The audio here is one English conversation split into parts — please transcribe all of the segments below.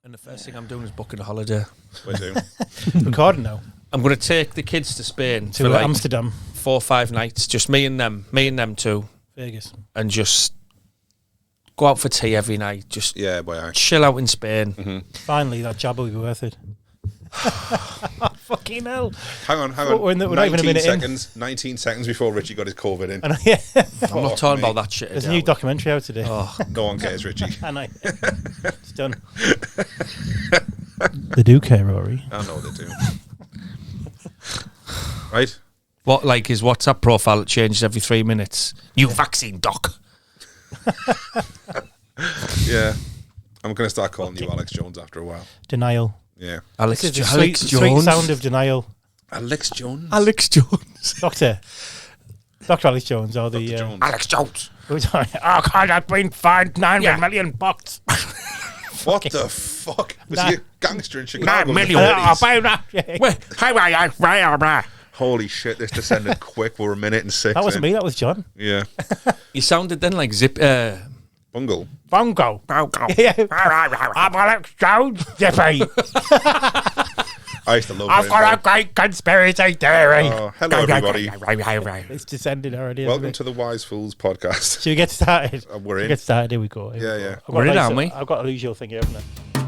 And the first thing I'm doing is booking a holiday. We're doing. Recording now. I'm going to take the kids to Spain To for like Amsterdam. 4 or 5 nights. Just me and them two. Vegas. And just go out for tea every night. Just chill out in Spain. Mm-hmm. Finally, that job will be worth it. Fucking hell. Hang on. We're not even a minute seconds, 19 seconds before Richie got his COVID in. I'm not talking about that shit. There's a new documentary out today. Oh. No one cares, Richie. I know. It's done. They do care, Rory. I know they do. Right? What, like his WhatsApp profile changes every 3 minutes? New vaccine, doc. Yeah. I'm going to start calling you Alex Jones after a while. Denial. Yeah. Alex Jones. Sweet sound of denial. Alex Jones. Alex Jones. Dr. Alex Jones or the... Jones. Alex Jones. Oh, God, I've been fined $9 million bucks. What the fuck? Was he a gangster in Chicago? 9 million. Holy shit, this descended quick. We're 1:06. That wasn't me, that was John. Yeah. You sounded then like Bungle. Bongo. Yeah. I'm Alex Jones, Zippy. I used to love I've got a great conspiracy theory. Hello, everybody. It's descended already. Welcome to the Wise Fools podcast. Should we get started? We're in. Get started. Here we go. Yeah. We're in, aren't we? I've got a usual thing here, haven't I?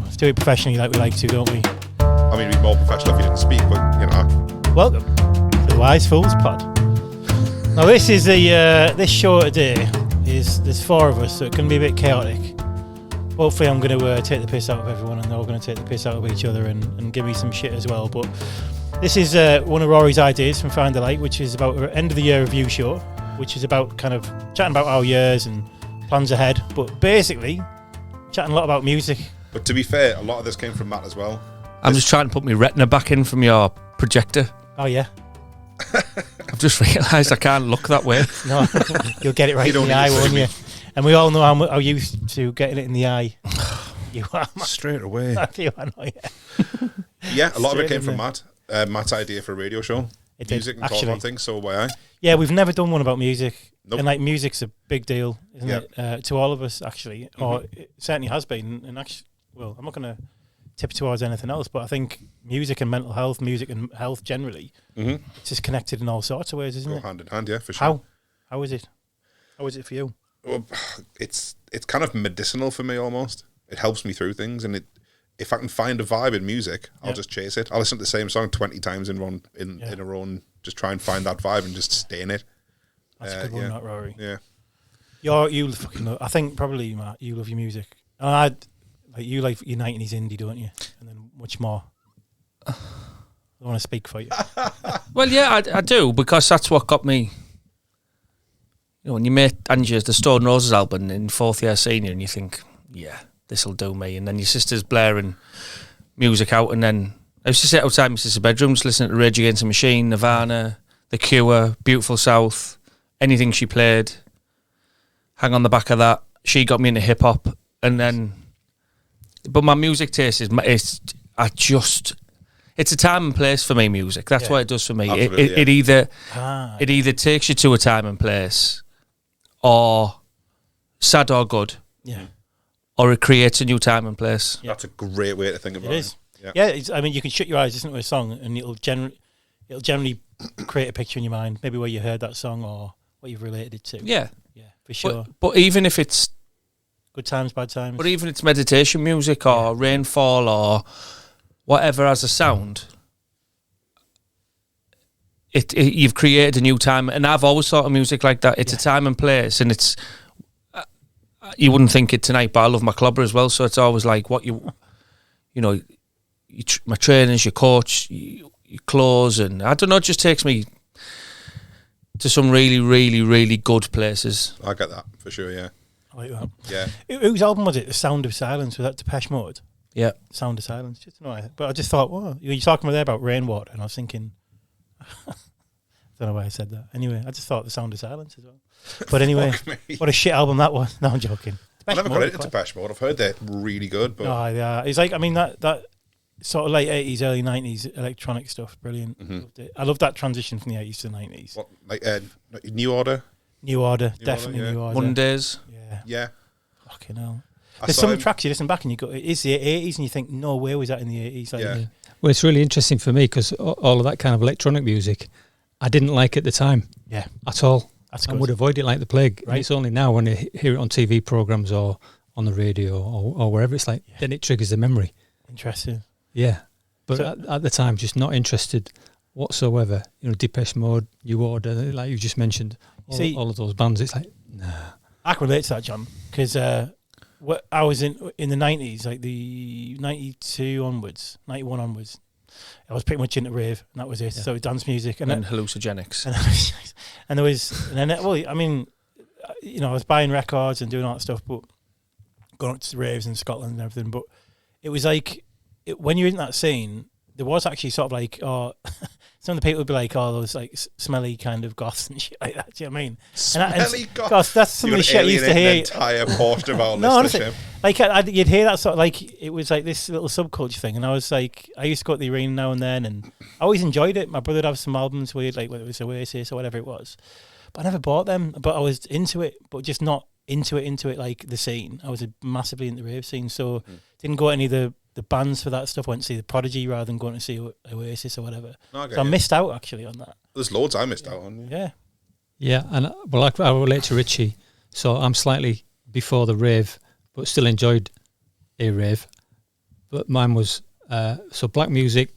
Let's do it professionally like we like to, don't we? I mean, it'd be more professional if you didn't speak, but, you know. Welcome to the Wise Fools pod. Now, this is this show today. There's 4 of us, so it can be a bit chaotic. Hopefully I'm going to take the piss out of everyone and they're all going to take the piss out of each other and give me some shit as well. But this is one of Rory's ideas from Find the Light, which is about our end of the year review show, which is about kind of chatting about our years and plans ahead, but basically chatting a lot about music. But to be fair, a lot of this came from Matt as well. I'm just trying to put my retina back in from your projector. Oh, yeah. I've just realised I can't look that way. No, you'll get it right in the eye, won't you? And we all know how used to getting it in the eye you are. Straight away. You are, no, yeah, a lot of it came from Matt. Matt's idea for a radio show. It music did, and talk on things, so why? Yeah, we've never done one about music. Nope. And like music's a big deal, isn't it? To all of us, actually. Mm-hmm. Or it certainly has been. And actually, well, I'm not going to tip towards anything else, but I think music and mental health, music and health generally, it's just connected in all sorts of ways, isn't it? Hand in hand, yeah, for sure. How is it? How is it for you? Well, it's kind of medicinal for me almost. It helps me through things, and if I can find a vibe in music, I'll just chase it. I'll listen to the same song 20 times in a row and just try and find that vibe and just stay in it. That's a good one, not Rory. Yeah. You fucking love, I think probably, Matt, you love your music. And you like your 90s indie, don't you? And then much more. I don't want to speak for you. Well, yeah, I do, because that's what got me. You know, when you make Angie's the Stone Roses album in 4th year senior, and you think, yeah, this'll do me, and then your sister's blaring music out, and then I used to sit outside my sister's bedroom just listening to Rage Against the Machine, Nirvana, The Cure, Beautiful South, anything she played, hang on the back of that. She got me into hip hop, and then, but my music taste it's a time and place for me. Music, that's what it does for me. It either takes you to a time and place, or sad or good, or it creates a new time and place. That's a great way to think about it. It is. Yeah, I mean, you can shut your eyes, listen to a song, and it'll generally create a picture in your mind, maybe where you heard that song or what you've related it to. Yeah, for sure. But even if it's good times, bad times. But even it's meditation music or rainfall or whatever as a sound, you've created a new time. And I've always thought of music like that. It's a time and place, and it's you wouldn't think it tonight, but I love my clubber as well. So it's always like what my trainers, your coach, your clothes, and I don't know. It just takes me to some really, really, really good places. I get that for sure. Yeah. I like that. Yeah. Whose album was it? The Sound of Silence. Was that Depeche Mode? Yeah. Sound of Silence. Just but I just thought, you're talking there about rainwater, and I was thinking, I don't know why I said that. Anyway, I just thought The Sound of Silence as well. But anyway, what a shit album that was. No, I'm joking. I never got into Depeche Mode. I've heard they're really good. But yeah. It's like, I mean, that sort of late 80s, early 90s electronic stuff, brilliant. Loved it. I love that transition from the 80s to the 90s. What, like New Order? New Order, definitely New Order. Mondays. Yeah. Fucking hell. There's some tracks you listen back and you go, it is the 80s, and you think, no, where was that in the 80s? Like, Yeah. Well, it's really interesting for me because all of that kind of electronic music, I didn't like at the time. Yeah. At all. That's I good. would avoid it like the plague. Right. And it's only now when I hear it on TV programs or on the radio or wherever, it's like, then it triggers the memory. Interesting. Yeah. But So- at the time, just not interested whatsoever. You know, Depeche Mode, New Order, like you just mentioned, all of those bands. It's like, nah. I can relate to that, John, because I was in the 90s, like the 92 onwards, 91 onwards. I was pretty much into rave, and that was it. Yeah. So dance music And hallucinogens. and there was, and then, well, I mean, you know, I was buying records and doing all that stuff, but going up to raves in Scotland and everything. But it was like, when you're in that scene, there was actually sort of like, some of the people would be like, those like smelly kind of goths and shit like that. Do you know what I mean? Smelly goth. Gosh, that's some of the shit I used to hear. An entire portion of our No, honestly, listenership. like you'd hear that sort of like it was like this little subculture thing, and I was like, I used to go to the arena now and then, and I always enjoyed it. My brother would have some albums weird, like whether it was Oasis or whatever it was, but I never bought them. But I was into it, but just not into it like the scene. I was massively into the rave scene, so didn't go to any of the bands for that stuff. Went to see the Prodigy rather than going to see Oasis or whatever. No, So I missed out actually on that. There's loads I missed out on. Yeah. Yeah, and well, I relate to Richie, so I'm slightly before the rave, but still enjoyed a rave. But mine was so black music,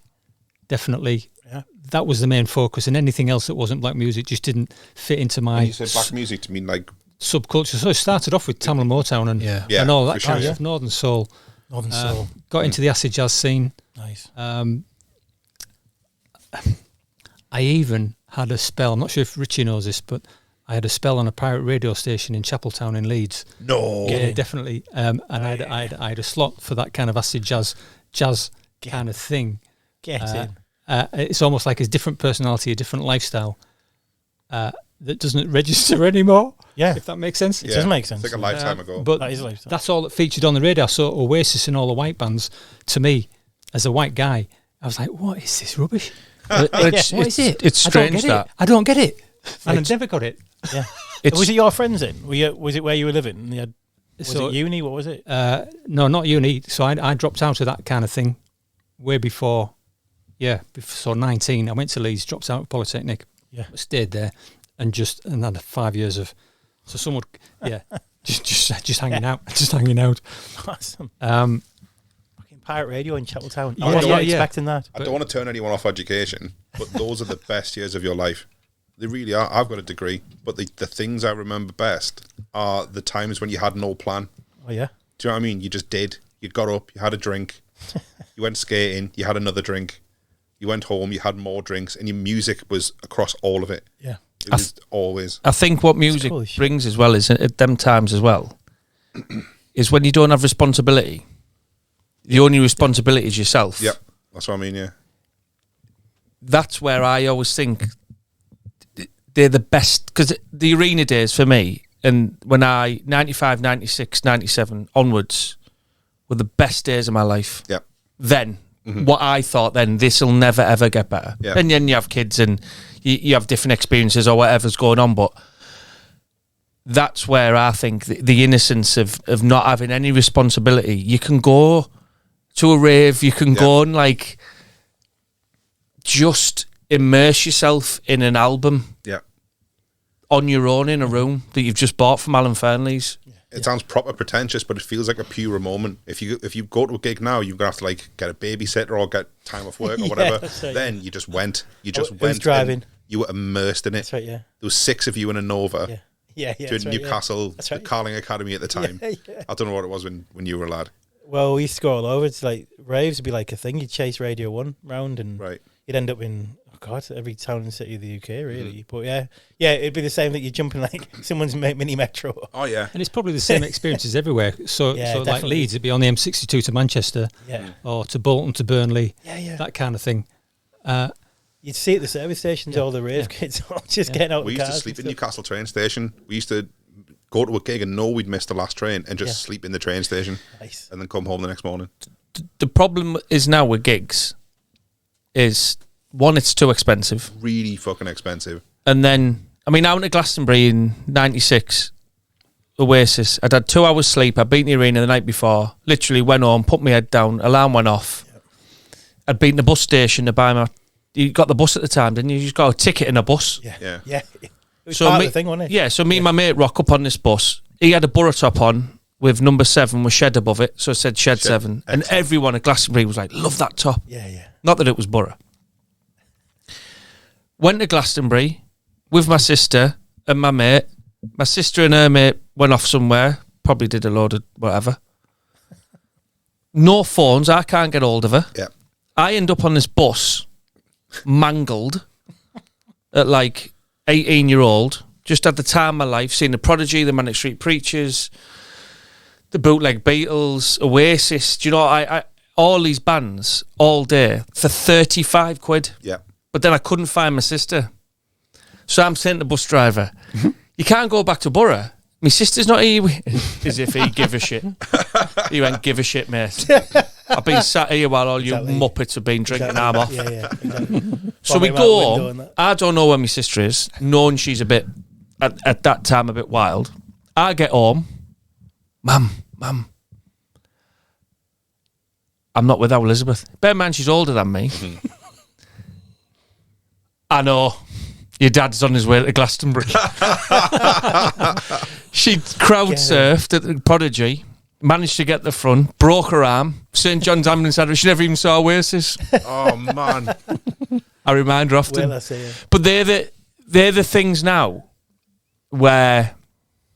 definitely. Yeah. That was the main focus, and anything else that wasn't black music just didn't fit into my When you said black music to mean like subculture. So I started off with Tamil Motown and Yeah, and all that for kind sure. of Northern Soul. Northern Soul. Got into the acid jazz scene. Nice. I even had a spell. I'm not sure if Richie knows this, but I had a spell on a pirate radio station in Chapeltown in Leeds. no. Yeah, definitely. And I had a slot for that kind of acid jazz kind of thing. Get in. It's almost like a different personality, a different lifestyle that doesn't register anymore. Yeah. If that makes sense. It does make sense. It's like a lifetime ago. But That is a lifestyle. that's all that featured on the radio. So Oasis and all the white bands, to me, as a white guy, I was like, what is this rubbish? It's, What is it? It's I don't strange get that. it. I don't get it. And I It's- never got it. Yeah. It's- Was it your friends then? Was it where you were living? And you had, was So- it uni? What was it? No, not uni. So I dropped out of that kind of thing way before. Yeah, so 19. I went to Leeds, dropped out of Polytechnic, Yeah. stayed there, and had 5 years of. So someone, just hanging out, just hanging out. Awesome. Um, Fucking pirate radio in Chapeltown. Yeah, I was not yeah. expecting that. I don't want to turn anyone off education, but those are the best years of your life. They really are. I've got a degree, but the things I remember best are the times when you had no plan. Oh yeah. Do you know what I mean? You just did. You got up, you had a drink, you went skating, you had another drink, you went home, you had more drinks, and your music was across all of it. Yeah. It was always. I think what music cool as shit. brings as well is at them times as well is when you don't have responsibility. The only responsibility is yourself. Yep. That's what I mean, yeah. That's where I always think they're the best, because the arena days for me, and when 95, 96, 97 onwards were the best days of my life. Yep. Then, what I thought then, this will never ever get better. Yeah. And then you have kids and you have different experiences or whatever's going on, but that's where I think the innocence of not having any responsibility. You can go to a rave, you can go and like just immerse yourself in an album Yeah. on your own in a room that you've just bought from Alan Fernley's. It sounds proper pretentious, but it feels like a purer moment. If you go to a gig now, you're gonna have to like get a babysitter or get time off work or Yeah, whatever. that's right, Then you just went. You just who's went. driving? and You were immersed in it. That's right. Yeah. There was 6 of you in a Nova Yeah. Yeah. Yeah. to that's right, yeah. Newcastle, That's the right. Carling Academy at the time. Yeah, yeah. I don't know what it was when you were a lad. Well, we used to go all over. It's like raves would be like a thing. You'd chase Radio 1 round and Right. you'd end up in, oh God, every town and city of the UK, really. But yeah, it'd be the same that you're jumping like someone's mini metro. Oh yeah. and it's probably the same experiences everywhere. So, Yeah, so like definitely. Leeds, it'd be on the M62 to Manchester Yeah. or to Bolton to Burnley, Yeah. that kind of thing. You'd see at the service stations all the rave kids all just getting out We of used to cars sleep in and stuff. Newcastle train station. We used to go to a gig and know we'd missed the last train and just Yeah. sleep in the train station Nice. and then come home the next morning. The problem is now with gigs is, one, it's too expensive. Really fucking expensive. And then, I mean, I went to Glastonbury in 96. Oasis. I'd had 2 hours sleep. I'd been in the arena the night before. Literally went home, put my head down, alarm went off. Yep. I'd been to the bus station to buy my... You got the bus at the time, didn't you? You just got a ticket in a bus. Yeah. It was so part of the thing, wasn't it? Yeah, so me and my mate rock up on this bus. He had a Borough top on with number 7 with shed above it, so it said shed 7. And everyone at Glastonbury was like, love that top. Yeah. Not that it was Borough. Went to Glastonbury with my sister and my mate. My sister and her mate went off somewhere, probably did a load of whatever. No phones, I can't get hold of her. Yeah. I end up on this bus, mangled, at like 18-year-old, just at the time of my life, seeing the Prodigy, the Manic Street Preachers, the Bootleg Beatles, Oasis, do you know, I all these bands all day for 35 quid. Yeah. But then I couldn't find my sister. So I'm saying to the bus driver, you can't go back to Borough. My sister's not here. As if he give a shit. He went, give a shit, mate. I've been sat here while all you muppets have been drinking. I'm off. Yeah, exactly. So we go home. I don't know where my sister is, knowing she's a bit, at that time, a bit wild. I get home. Mum. I'm not without Elizabeth. Bear in mind, she's older than me. I know. Your dad's on his way to Glastonbury. She crowd surfed at the Prodigy, managed to get the front, broke her arm. St John's ambulance had her. She never even saw Oasis. Oh, man. I remind her often. Well, I see you. But they're the things now where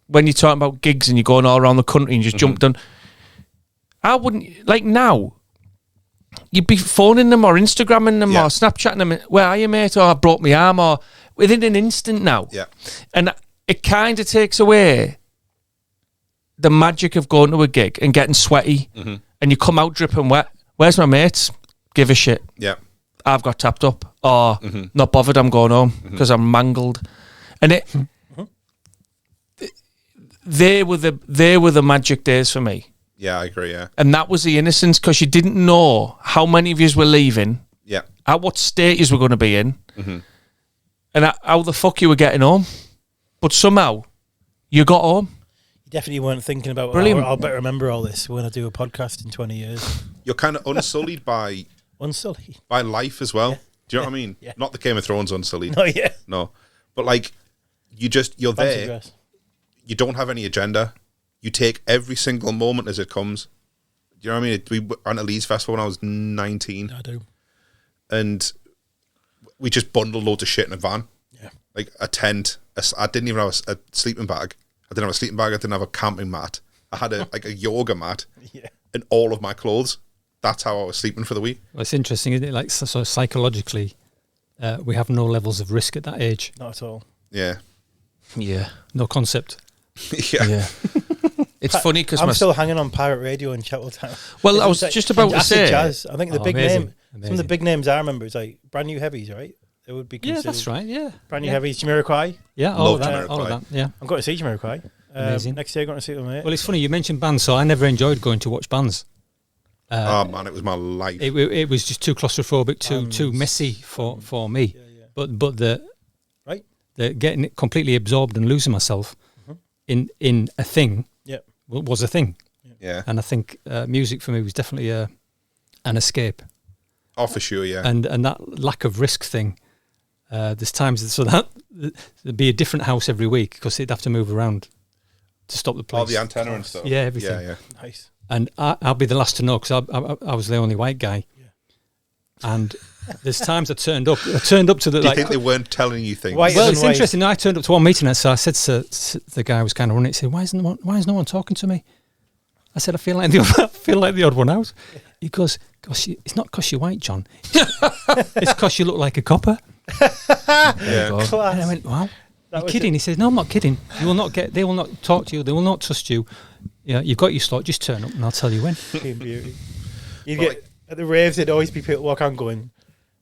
when you're talking about gigs and you're going all around the country and just jumped on. I wouldn't, like now, you'd be phoning them or Instagramming them or Snapchatting them. Where are you, mate? Or I broke my arm. Or within an instant now. Yeah. And it kind of takes away the magic of going to a gig and getting sweaty and you come out dripping wet. Where's my mates? Give a shit. Yeah. I've got tapped up. Or not bothered, I'm going home because I'm mangled. And they were the magic days for me. Yeah, I agree, yeah. And that was the innocence because you didn't know how many of yous were leaving. Yeah. At what state yous were going to be in. And how the fuck you were getting home. But somehow, you got home. You definitely weren't thinking about, Brilliant. I'll better remember all this when I do a podcast in 20 years. You're kind of unsullied by life as well. Yeah. Do you know what I mean? Yeah. Not the Game of Thrones unsullied. Oh, yeah. No. But like, you're Fancy there. dress. You don't have any agenda. You take every single moment as it comes. Do you know what I mean? We went to Leeds Festival when I was 19. I do. And we just bundled loads of shit in a van. Yeah. Like a tent. I didn't even have a sleeping bag. I didn't have a sleeping bag. I didn't have a camping mat. I had a yoga mat and all of my clothes. That's how I was sleeping for the week. Well, it's interesting, isn't it? Like, so psychologically, we have no levels of risk at that age. Not at all. Yeah. Yeah. No concept. Yeah. It's funny because I'm still hanging on pirate radio in Chatwell. Well, I was just about to say. Jazz. I think the big amazing, name. amazing. Some of the big names I remember is like Brand New Heavies, right? They would be considered. Yeah, that's right. Yeah. Brand New Heavies, Jamiroquai. Yeah, all Love of that. All of Jamiroquai. that. Yeah. I'm going to see Jamiroquai. Amazing. Next year, I'm going to see them, mate. Well, it's funny you mentioned bands, so I never enjoyed going to watch bands. Oh man, it was my life. It was just too claustrophobic, too messy for me. Yeah. But the getting it completely absorbed and losing myself in a thing was a thing. Yeah. And I think music for me was definitely an escape. Oh, for sure, yeah. And that lack of risk thing. There's times so that there'd be a different house every week because they'd have to move around to stop the place. All the antenna and stuff. Yeah, everything. Yeah. Nice. And I'll be the last to know because I was the only white guy. Yeah. And there's times I turned up to the. Do you think they weren't telling you things? White Well, and it's white. interesting. I turned up to one meeting, so I said to the guy who was kind of running it, he said, "Why is no one talking to me?" I said, "I feel like the odd one out." He goes, "Gosh, it's not because you're white, John. It's because you look like a copper." Yeah. Class. And I went, "Wow, That you're was kidding?" He says, "No, I'm not kidding. They will not talk to you. They will not trust you. Yeah, you've got your slot. Just turn up, and I'll tell you when." Fucking beauty. You get at the raves. There'd always be people walk on going,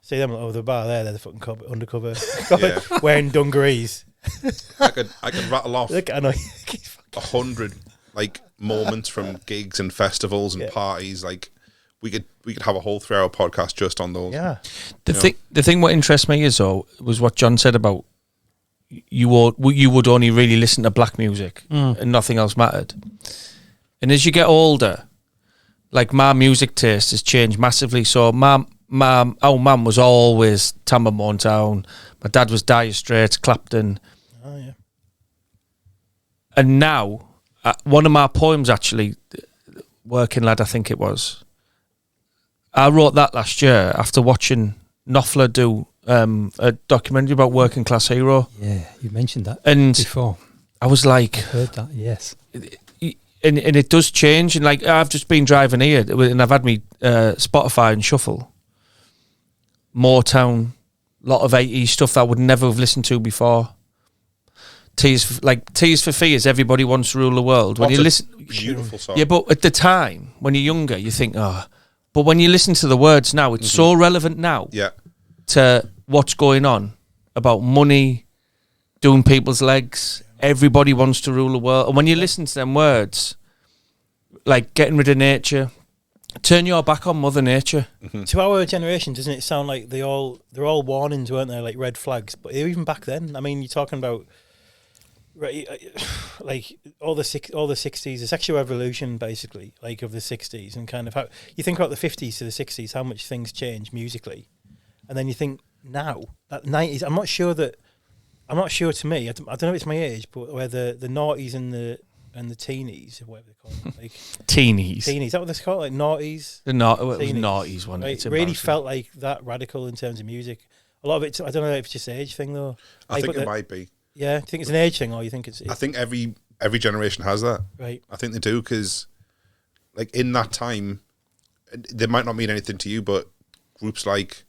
see them over the bar there. They're the fucking undercover, wearing dungarees. I could rattle off Look, I know. 100 like moments from gigs and festivals and parties. Like we could have a whole 3-hour podcast just on those. Yeah. The thing what interests me is though was what John said about you would only really listen to black music and nothing else mattered. And as you get older, like my music taste has changed massively. So our mum was always Tampa Motown. My dad was Dire Straits, Clapton. Oh yeah. And now, one of my poems actually, Working Lad, I think it was. I wrote that last year after watching Knopfler do a documentary about working class hero. Yeah, you mentioned that And before. I was like, I heard that, yes. and it does change. And like, I've just been driving here and I've had me Spotify and shuffle. Motown, lot of 80s stuff that I would never have listened to before. Tears for Fears, Everybody Wants to Rule the World. When What's you a listen, beautiful song. yeah, but at the time when you're younger, you think, oh, but when you listen to the words now, it's so relevant now to what's going on about money, doing people's legs. Everybody wants to rule the world, and when you listen to them words, like getting rid of nature, turn your back on Mother Nature. To our generation, doesn't it sound like they're all warnings, weren't they? Like red flags. But even back then, I mean, you're talking about. Right, like all the 60s, the sexual revolution, basically, like of the 60s, and kind of how you think about the 50s to the 60s, how much things change musically, and then you think now that 90s. I'm not sure. To me, I don't know if it's my age, but where the noughties and the teenies, or whatever they call them, like Teenies. is that what they call it? Like noughties. It was noughties one. Right? It really felt like that radical in terms of music. A lot of it. I don't know if it's just an age thing though. I think it might be. Yeah, do you think it's an age thing, or you think it's? I think every generation has that. Right. I think they do, because, like, in that time, they might not mean anything to you, but groups like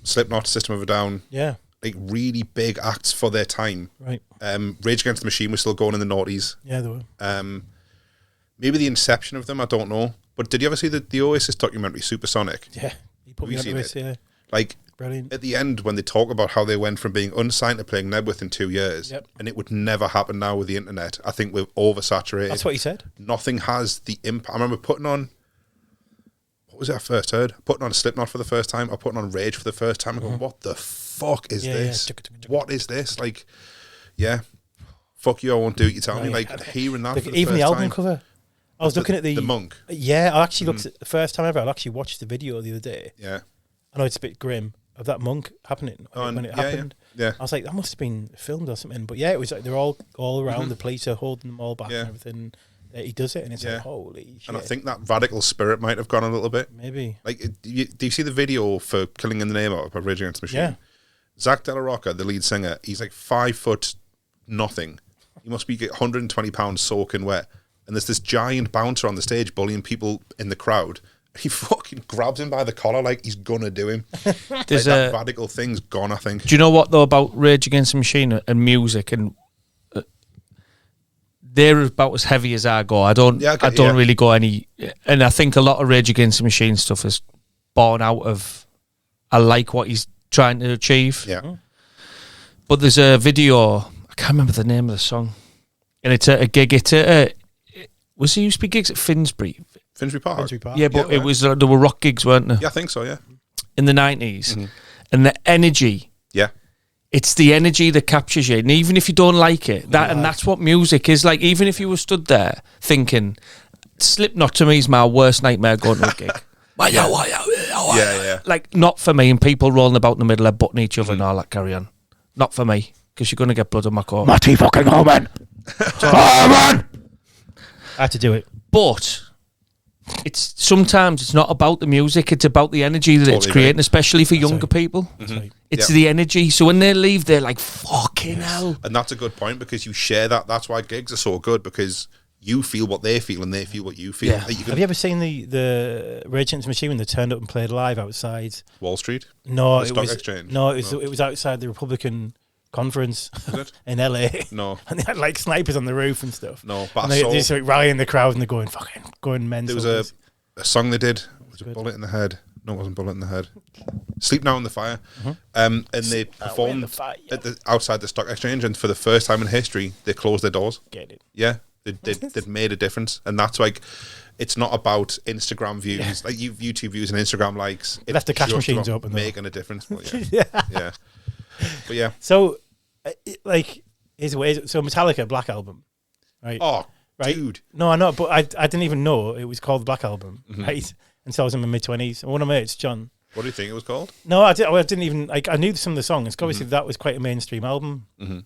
Slipknot, System of a Down, like really big acts for their time. Right. Rage Against the Machine was still going in the noughties. Yeah, they were. Maybe the inception of them, I don't know. But did you ever see the Oasis documentary, Supersonic? Yeah, you put Have me you on seen this. it? Yeah, Like, brilliant. at the end, when they talk about how they went from being unsigned to playing Nebworth in 2 years, and it would never happen now with the internet. I think we're oversaturated. That's what he said. Nothing has the impact. I remember putting on, what was it I first heard? Putting on Slipknot for the first time. I putting on Rage for the first time. I go, what the fuck is this? What is this? Like, fuck you, I won't do it, you tell me. Like, hearing that for the even first the album time. cover. I was looking at the Monk. Yeah, I actually looked at the first time ever. I actually watched the video the other day. Yeah. I know it's a bit grim of that monk happening when it happened. Yeah. I was like, that must have been filmed or something. But yeah, it was like they're all around. The police are holding them all back and everything. He does it, and it's like, holy shit. And I think that radical spirit might have gone a little bit. Maybe. Like, do you see the video for Killing in the Name of Rage Against the Machine? Yeah. Zach De La Rocca, the lead singer, he's like 5 foot nothing. He must be 120 pounds soaking wet. And there's this giant bouncer on the stage bullying people in the crowd. He fucking grabs him by the collar like he's gonna do him. There's that radical thing's gone, I think. Do you know what though about Rage Against the Machine and music, and they're about as heavy as I go. I don't really go any, and I think a lot of Rage Against the Machine stuff is born out of I like what he's trying to achieve. Yeah. But there's a video, I can't remember the name of the song, and it's at a gig. Was there used to be gigs at Finsbury? Finsbury Park. Yeah, but it was there were rock gigs, weren't there? Yeah, I think so. Yeah. In the 90s, and the energy. Yeah. It's the energy that captures you, and even if you don't like it, and that's what music is like. Even if you were stood there thinking, Slipknot to me is my worst nightmare going to a gig. Yeah. Like, not for me, and people rolling about in the middle of butting each other and all that carry on. Not for me, because you're going to get blood on my coat. Matty fucking Holman! Holman! I had to do it. But sometimes it's not about the music, it's about the energy that it's creating, especially for younger people. It's the energy. So when they leave, they're like, fucking hell. And that's a good point, because you share that. That's why gigs are so good, because you feel what they feel and they feel what you feel. Yeah. Have you ever seen the Rage Against the Machine when they turned up and played live outside Wall Street? No, the Stock Exchange? No, it was outside the Republican conference in LA. No. And they had like snipers on the roof and stuff. No, but and they just like rallying the crowd and they're going mental. There was a song they did. Was it Bullet in the Head? No, it wasn't Bullet in the Head. Sleep Now in the Fire. And they performed outside the Stock Exchange, and for the first time in history, they closed their doors. Get it? Yeah, they'd made a difference, and that's like, it's not about Instagram views, like YouTube views and Instagram likes. It left the cash machines open, making a difference. But yeah. But yeah. So here's the way. So Metallica Black Album, right? Oh, right? dude. No, I know, but I didn't even know it was called Black Album, right? Until I was in my mid-20s. And one of my mates, John. What do you think it was called? No, I didn't even, like, I knew some of the songs. Obviously, that was quite a mainstream album. And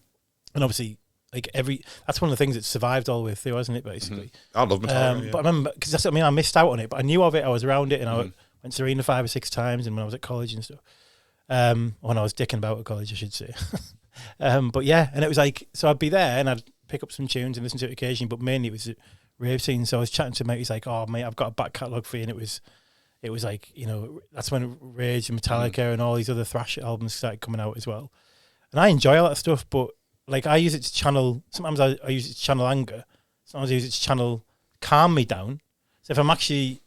obviously, like, that's one of the things that survived all the way through, hasn't it, basically? I love Metallica. But I remember, because that's what I mean, I missed out on it, but I knew of it, I was around it, and I went to Arena 5 or 6 times, and when I was at college and stuff. When I was dicking about at college, I should say. But yeah, and it was like, so I'd be there, and I'd pick up some tunes and listen to it occasionally, but mainly it was a rave scene, so I was chatting to a mate, he's like, oh, mate, I've got a back catalogue for you, and it was like, you know, that's when Rage and Metallica and all these other thrash albums started coming out as well. And I enjoy all that stuff, but like I use it to channel, sometimes I use it to channel anger, sometimes I use it to channel calm me down. So if I'm actually,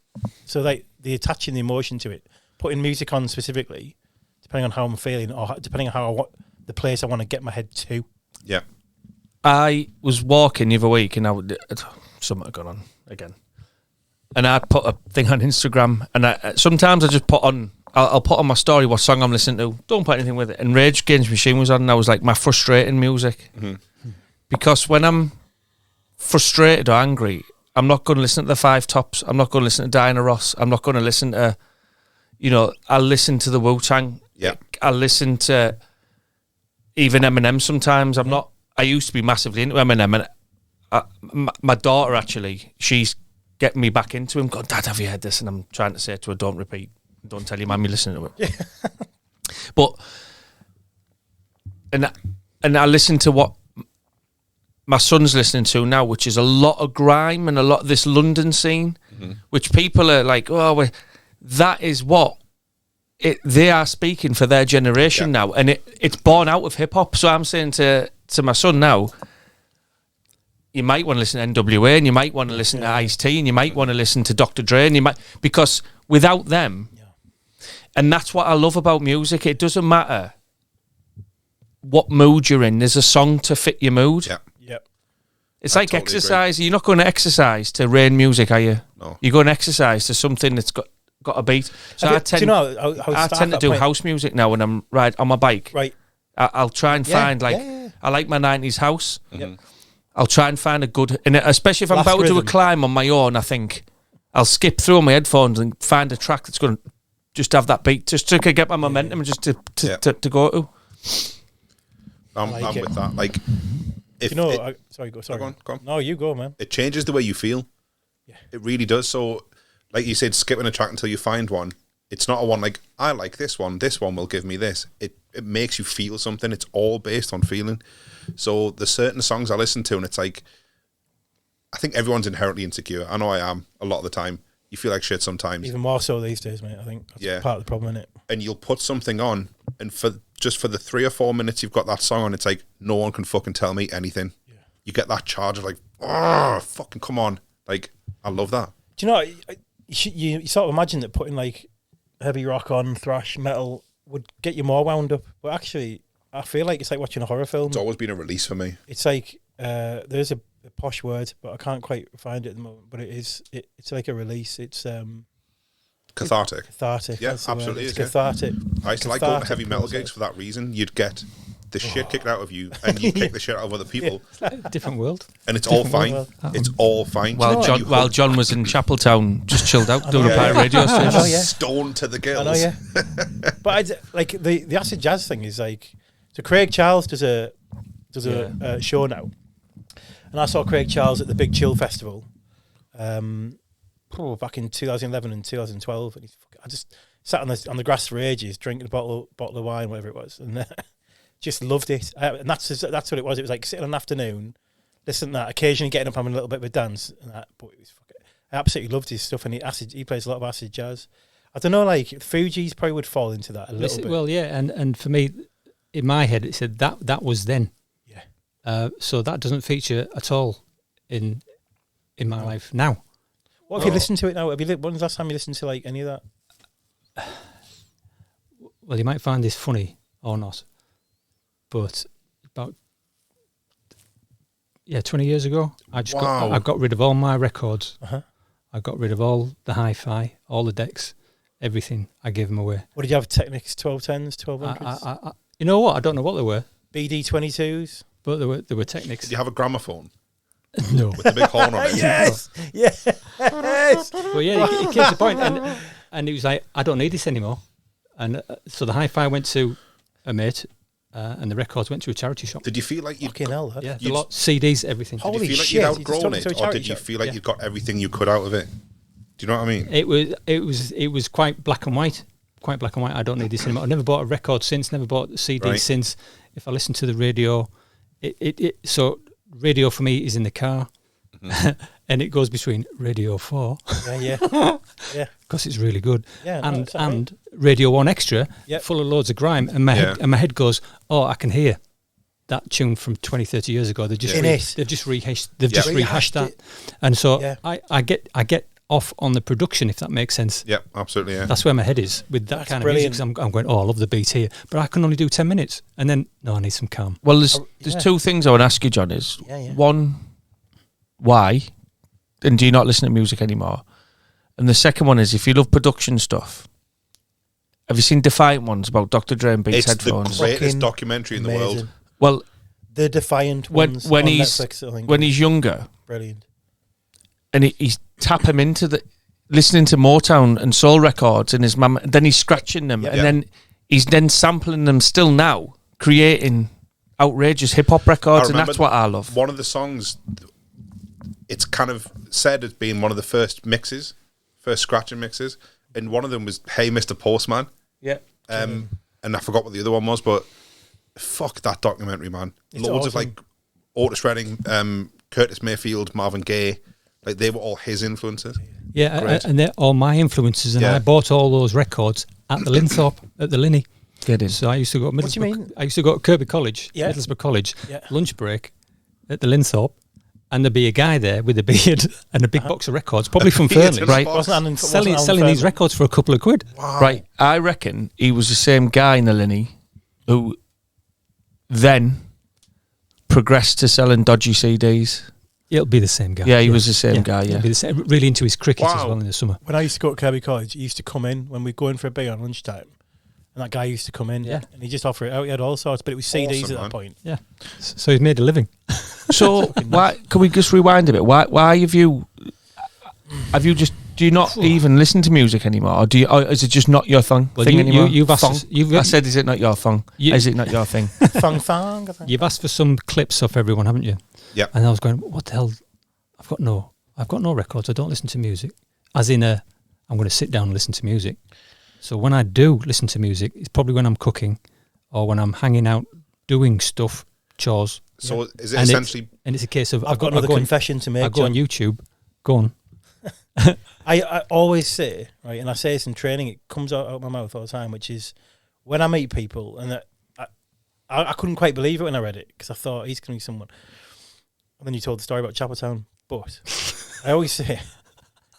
so like the attaching the emotion to it, putting music on specifically, depending on how I'm feeling or depending on how I want, the place I want to get my head to. Yeah. I was walking the other week and something had gone on again. And I put a thing on Instagram, and sometimes I just I'll put on my story what song I'm listening to. Don't put anything with it. And Rage Against the Machine was on, and I was like, my frustrating music. Because when I'm frustrated or angry, I'm not going to listen to the Five Tops. I'm not going to listen to Diana Ross. I'm not going to listen to, you know, I'll listen to the Wu-Tang. Yeah. I'll listen to even Eminem sometimes. I used to be massively into Eminem, and my daughter, actually, she's getting me back into him. Going, Dad, have you heard this? And I'm trying to say to her, don't repeat. Don't tell your mommy listening to it. Yeah. But, and I listen to what my son's listening to now, which is a lot of grime and a lot of this London scene, which people are like, oh, that is what they are speaking for their generation now. And it's born out of hip hop. So I'm saying to my son now, you might want to listen to NWA, and you might want to listen to Ice-T, and you might want to listen to Dr. Dre, and because without them, and that's what I love about music, it doesn't matter what mood you're in, there's a song to fit your mood. Yeah. It's like totally exercise. Agree. You're not going to exercise to rain music, are you? No. You're going to exercise to something that's got a beat. So I tend to do house music now when I'm on my bike. Right. I'll try and find I like my 90s house. I'll try and find a good, and especially if I'm about to do a climb on my own, I think I'll skip through my headphones and find a track that's going to just have that beat, just to get my momentum, just to go to. I'm with that. Like, if sorry, go on. Go on. No, you go, man. It changes the way you feel. Yeah, it really does. So, like you said, skipping a track until you find one. It's not a one like, I like this one. This one will give me this. It makes you feel something. It's all based on feeling. So there's certain songs I listen to, and it's like, I think everyone's inherently insecure. I know I am a lot of the time. You feel like shit sometimes. Even more so these days, mate. I think that's part of the problem, isn't it? And you'll put something on, and for the 3 or 4 minutes you've got that song on, it's like, no one can fucking tell me anything. Yeah. You get that charge of like, oh, fucking come on. Like, I love that. Do you know, you sort of imagine that putting like heavy rock on, thrash, metal would get you more wound up. But actually, I feel like it's like watching a horror film. It's always been a release for me. It's like, there's a posh word, but I can't quite find it at the moment. But it's like a release. It's cathartic. Cathartic. Yeah, absolutely. It's cathartic. I used to like going to heavy metal gigs for that reason. You'd get the shit kicked out of you, and you kick the shit out of other people. Different world. And it's all fine. It's all fine. While John was in Chapeltown, just chilled out doing a pirate radio station. Stoned to the gills. I know, yeah. But like the acid jazz thing is like, so Craig Charles does a show now, and I saw Craig Charles at the Big Chill Festival, back in 2011 and 2012, and I just sat on the grass for ages, drinking a bottle of wine, whatever it was, and just loved it. And that's what it was. It was like sitting on an afternoon, listening to that, occasionally getting up, having a little bit of a dance, and that. But it was I absolutely loved his stuff, and he plays a lot of acid jazz. I don't know, like Fugees probably would fall into that a little bit. Well, yeah, and for me, in my head, it said that was then. Yeah. So that doesn't feature at all in my life now. What have you listened to it now? When's the last time you listened to like any of that? Well, you might find this funny or not, but about 20 years ago, I got rid of all my records. I got rid of all the hi-fi, all the decks, everything. I gave them away. What did you have? Technics, 1210s, 1200s? You know what? I don't know what they were. BD-22s. But there were techniques. Did you have a gramophone No. with the big horn on it? Yes. Well, yeah, it came to the point, and he was like, I don't need this anymore. And so the hi-fi went to a mate, and the records went to a charity shop. Did you feel like you'd Fucking hell, Yeah, the lot, CDs, everything. Holy did you feel like shit, you'd you just outgrown took it it, to a or charity did you shop? feel like Yeah. you'd got everything you could out of it? Do you know what I mean? It was quite black and white. Quite black and white. I don't need this anymore. I've never bought a record since. Never bought a CD Right. since. If I listen to the radio, so radio for me is in the car, and it goes between Radio 4 Yeah. because it's really good, Yeah, no, and it's all right. Radio 1 Extra, Yep. full of loads of grime, and my head goes, oh, I can hear that tune from 20, 30 years ago. They've just Yeah. they've rehashed that, and so I get off on the production, if that makes sense. Yeah, absolutely. Yeah. That's where my head is with that That's kind brilliant. of music. 'Cause I'm going, oh, I love the beat here, but I can only do 10 minutes, and then no, I need some calm. Well, there's two things I would ask you, John. Is one, why, and do you not listen to music anymore? And the second one is, if you love production stuff, have you seen Defiant Ones about Dr. Dre and Beats It's headphones? the greatest Fucking documentary in the world. amazing. Well, The Defiant when ones when on he's Netflix, I think. when he's younger, Brilliant. and he's tap him into the listening to Motown and soul records, and his mum, then he's scratching them, and then he's then sampling them still now, creating outrageous hip hop records, and that's what I love. One of the songs, it's kind of said as being one of the first scratching mixes, and one of them was "Hey Mr. Postman." Yeah. And I forgot what the other one was, but fuck that documentary, man. It's Loads of awesome. like Otis Redding, Curtis Mayfield, Marvin Gaye, like they were all his influences. Yeah, Great. and they're all my influences, and Yeah. I bought all those records at the Linthorpe, at the Linny. Get in. So I used to go to What do you Middlesbrough. mean? I used to go to Kirby College, Yeah. Middlesbrough College, Yeah. lunch break at the Linthorpe, and there'd be a guy there with a beard and a big box of records, probably from beard Fernley, and a right? box. selling these records for a couple of quid. Wow. Right, I reckon he was the same guy in the Linny who then progressed to selling dodgy CDs. It'll be the same guy. Yeah, he was the same guy, yeah. He'll be the same, really into his cricket as Wow. well in the summer. When I used to go to Kirby College, he used to come in when we'd go in for a beer on lunchtime. And that guy used to come in, Yeah. and he just offer it out. He had all sorts, but it was CDs Awesome, at man. that point. Yeah. So he's made a living. So why can we just rewind a bit? Why have you just do you not even listen to music anymore, or do you? Or is it just not your thing anymore? You've asked. Thong? You've, I said, is it not your thing? Is it not your thing? Fang Fang, I think. You've asked for some clips off everyone, haven't you? Yeah. And I was going, what the hell? I've got no records. I don't listen to music. As in I'm going to sit down and listen to music. So when I do listen to music, it's probably when I'm cooking or when I'm hanging out doing stuff, chores. So is it And essentially? And it's a case of I've got another confession to make. I go on John. YouTube. Go on. I always say, right, and I say this in training, it comes out of my mouth all the time, which is when I meet people, and I couldn't quite believe it when I read it, because I thought he's going to be someone. And then you told the story about Chapeltown. But I always say,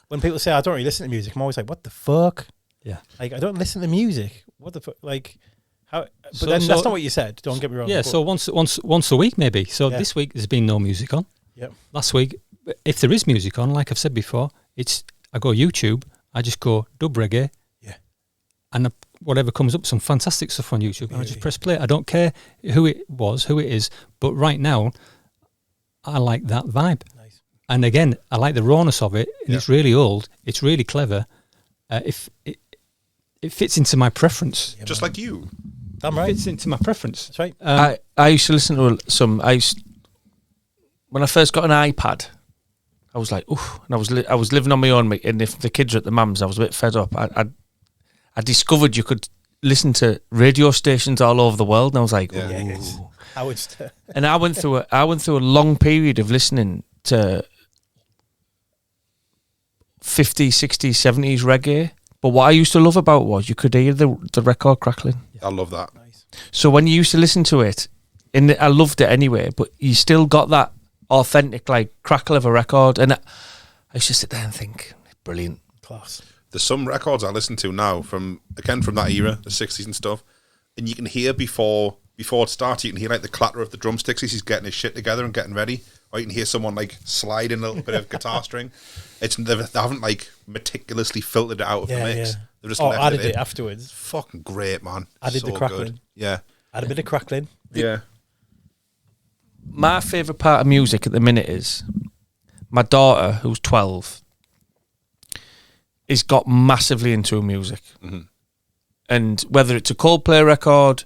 when people say I don't really listen to music, I'm always like, what the fuck? Yeah. Like, I don't listen to music. What the fuck? Like, how? But So- then so- that's not what you said. Don't get me wrong. Yeah, but- so once a week maybe. So Yeah. this week there's been no music on. Yep. Last week, if there is music on, like I've said before, I go YouTube. I just go dub reggae. Yeah. And whatever comes up, some fantastic stuff on YouTube, and I just Really? press play. I don't care who it is, but right now, I like that vibe. Nice. And again, I like the rawness of it. And it's really old. It's really clever. If it fits into my preference. Yeah, Just man. like you. Damn It right. fits into my preference. That's right. I used to listen to some. When I first got an iPad, I was like, oof, and I was living on my own, and if the kids were at the mum's, I was a bit fed up. I discovered you could listen to radio stations all over the world, and I was like, Yeah. ooh. Yes. I was. And I went through a long period of listening to 50s, 60s, 70s reggae. But what I used to love about it was you could hear the record crackling. I love that. Nice. So when you used to listen to it, and I loved it anyway, but you still got that authentic like crackle of a record. And I used to sit there and think, brilliant. Class. There's some records I listen to now from that era, the 60s and stuff, and you can hear before it starts, you can hear like the clatter of the drumsticks as he's getting his shit together and getting ready, or you can hear someone like sliding a little bit of guitar string. They haven't like meticulously filtered it out of the mix. Yeah. They've just Oh, left added it it in. afterwards. Fucking great, man. Added So the crackling. good. Yeah. Add a bit of crackling. Yeah. my favourite part of music at the minute is my daughter, who's 12, is got massively into music. Mm-hmm. And whether it's a Coldplay record,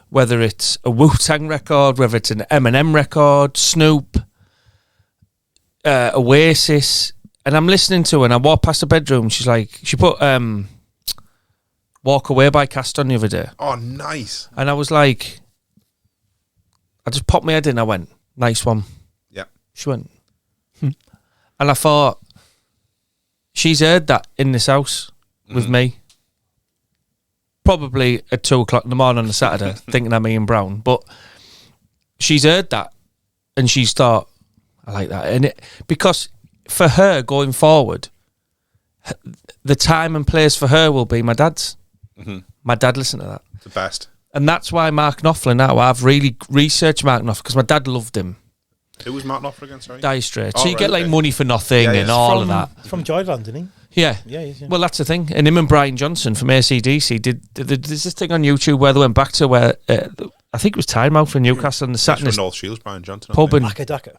whether it's a Wu-Tang record, whether it's an Eminem record, Snoop, Oasis, and I'm listening to her and I walk past the bedroom, she put Walk Away by Cast on the other day. Oh, nice. And I was like, I just popped my head in, I went, nice one. Yeah. She went, and I thought, she's heard that in this house with me. Probably at 2 o'clock in the morning on a Saturday, thinking I'm Ian Brown. But she's heard that and she's thought, I like that. And because for her going forward, the time and place for her will be my dad's. Mm-hmm. My dad listened to that. The best. And that's why Mark Knopfler now, I've really researched Mark Knopfler because my dad loved him. Who was Mark Knopfler again, sorry? Dire Straits. Oh, So you get like Money for Nothing Yeah, and yeah. all of that. From Joyland, isn't he? Yeah. Yeah, he is, yeah. Well, that's the thing. And him and Brian Johnson from AC/DC there's this thing on YouTube where they went back to where I think it was Time Out for Newcastle and the sat in From this North Shields, Brian Johnson. pub and Akadaka.